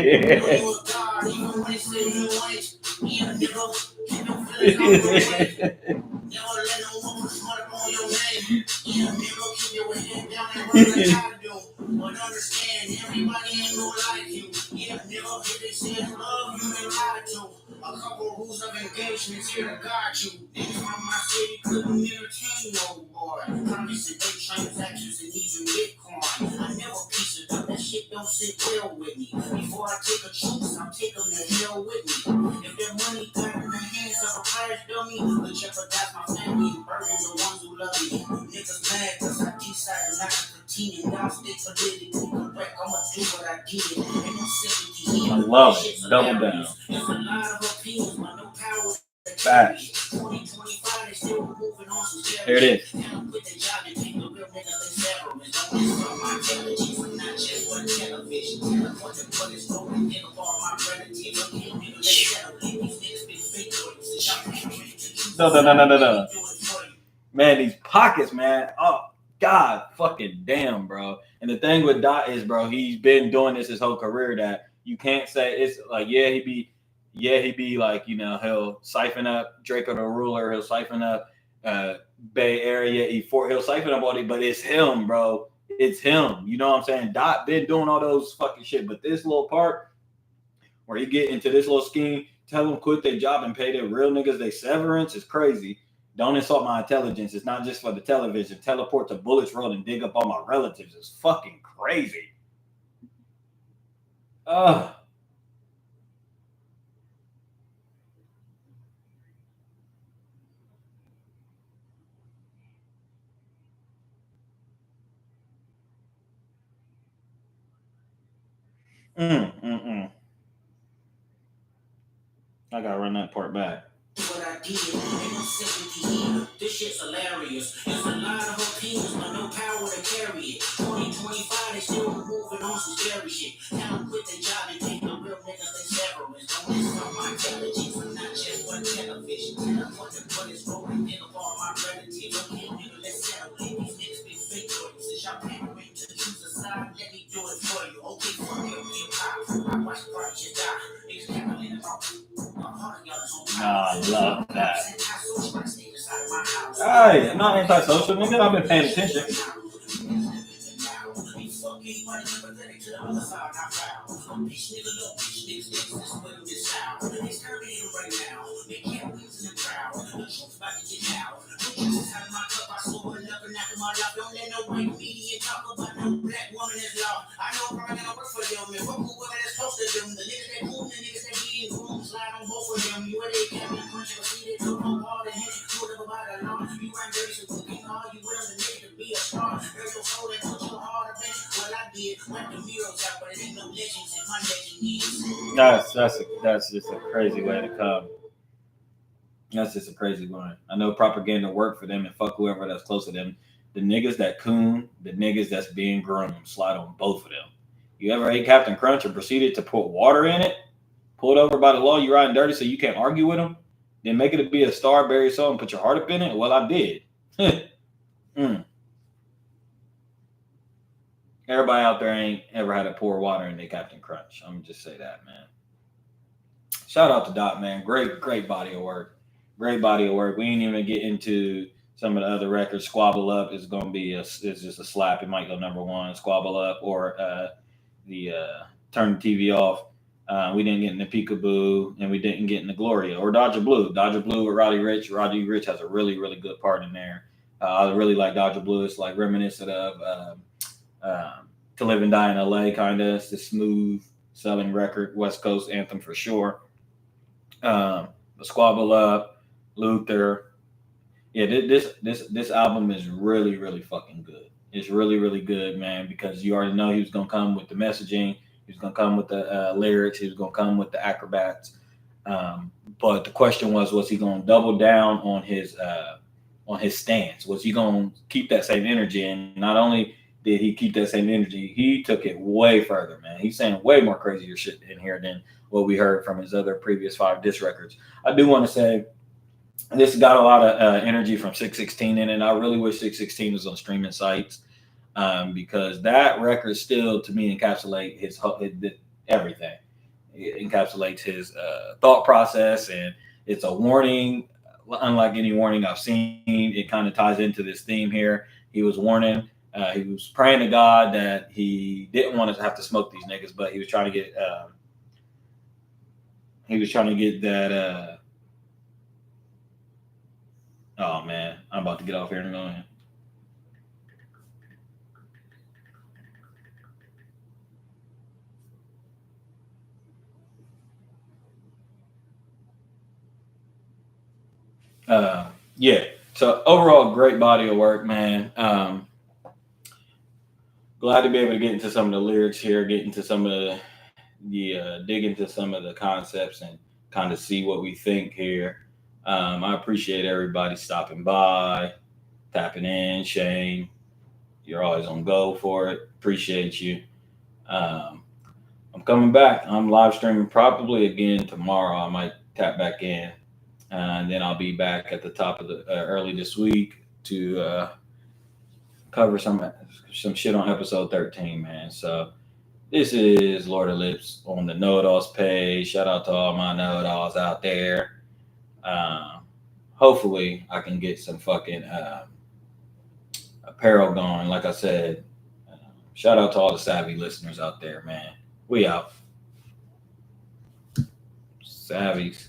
a god. Even when they say you ain't. Yeah, nigga. Keep your feelings on the way. Never let no one put smart up on your name. Yeah, nigga. Keep your head down and run like I do. But understand, everybody ain't gonna like you. Yeah, nigga. If they say it's love, you been lied to. A couple rules of engagement's here to guide you. Niggas from my city couldn't entertain no boy. Promising big transactions and even Bitcoin. I never piece it up. That shit don't sit well with me. Before I take a truce, I'm taking the hell with me. If that money got in the hands of a crash dummy, could jeopardize my family and burden the ones who love me. Niggas mad cause I decided not to continue. Y'all stay politically correct. I'ma do what I did. Ain't no sympathy here. I love it. Double down. There's a lot of opinions, but no power. Facts. 2025, they still moving on some There it is. Quit the job and take the real niggas they severance. Don't miss on my intelligence, not just one television. What is going to all my relatives. Okay, nigga, let's settle it. These niggas been fake. No. Man, these pockets, man. Oh, God fucking damn, bro. And the thing with Dot is, bro, he's been doing this his whole career that you can't say it's like, he be like, you know, he'll siphon up Draco the Ruler, he'll siphon up Bay Area E4, he'll siphon up all these, but it's him, bro. It's him. You know what I'm saying? Dot been doing all those fucking shit, but this little part where you get into this little scheme, tell them quit their job and pay their real niggas their severance is crazy. Don't insult my intelligence. It's not just for the television. Teleport to Bullets Road and dig up all my relatives is fucking crazy. I gotta run that part back. What I did, ain't no sympathy here. This shit's hilarious. There's a lot of opinions, but no power to carry it. 2025, they still moving on some scary shit. Now quit I love that. Hey, I'm not antisocial, nigga. I've been paying attention. That's just a crazy way to come. That's just a crazy one. I know propaganda worked for them and fuck whoever that's close to them. The niggas that coon, the niggas that's being groomed, slide on both of them. You ever ate Captain Crunch and proceeded to put water in it? Pulled over by the law, you riding dirty so you can't argue with them? Then make it be a star, bury your soul, and put your heart up in it? Well, I did. Everybody out there ain't ever had to pour water in their Captain Crunch. I'm gonna just say that, man. Shout out to Dot, man. Great body of work. Great body of work. We ain't even get into some of the other records. Squabble Up is gonna be it's just a slap. It might go number one. Squabble Up or the Turn the TV Off. We didn't get in the Peekaboo, and we didn't get in the Gloria or Dodger Blue. Dodger Blue with Roddy Ricch. Roddy Ricch has a really good part in there. I really like Dodger Blue. It's like reminiscent of To Live and Die in LA, kind of. It's the smooth selling record, West Coast anthem for sure. The Squabble Up, Luther. Yeah, this album is really fucking good. It's really good, man, because you already know he was gonna come with the messaging, he was gonna come with the lyrics, he was gonna come with the acrobats. But the question was he gonna double down on his stance? Was he gonna keep that same energy? And not only did he keep that same energy, he took it way further, man. He's saying way more crazier shit in here than what we heard from his other previous 5 disc records. I do want to say this got a lot of energy from 616 in it. I really wish 616 was on streaming sites because that record still, to me, encapsulates his everything. It encapsulates his thought process, and it's a warning. Unlike any warning I've seen, it kind of ties into this theme here. He was warning. He was praying to God that he didn't want to have to smoke these niggas, but he was trying to get. He was trying to get that. Oh man, I'm about to get off here in a moment. Yeah. So overall, great body of work, man. Glad to be able to get into some of the lyrics here, get into some of the dig into some of the concepts and kind of see what we think here. I appreciate everybody stopping by, tapping in. Shane, you're always on go for it. Appreciate you. I'm coming back. I'm live streaming probably again tomorrow. I might tap back in, and then I'll be back at the top of the early this week to cover some shit on episode 13, man. So this is Lord of Lips on the Know-It-Alls page. Shout out to all my know-it-alls out there. Hopefully I can get some fucking apparel going. Like I said, shout out to all the savvy listeners out there, man. We out. Savvies.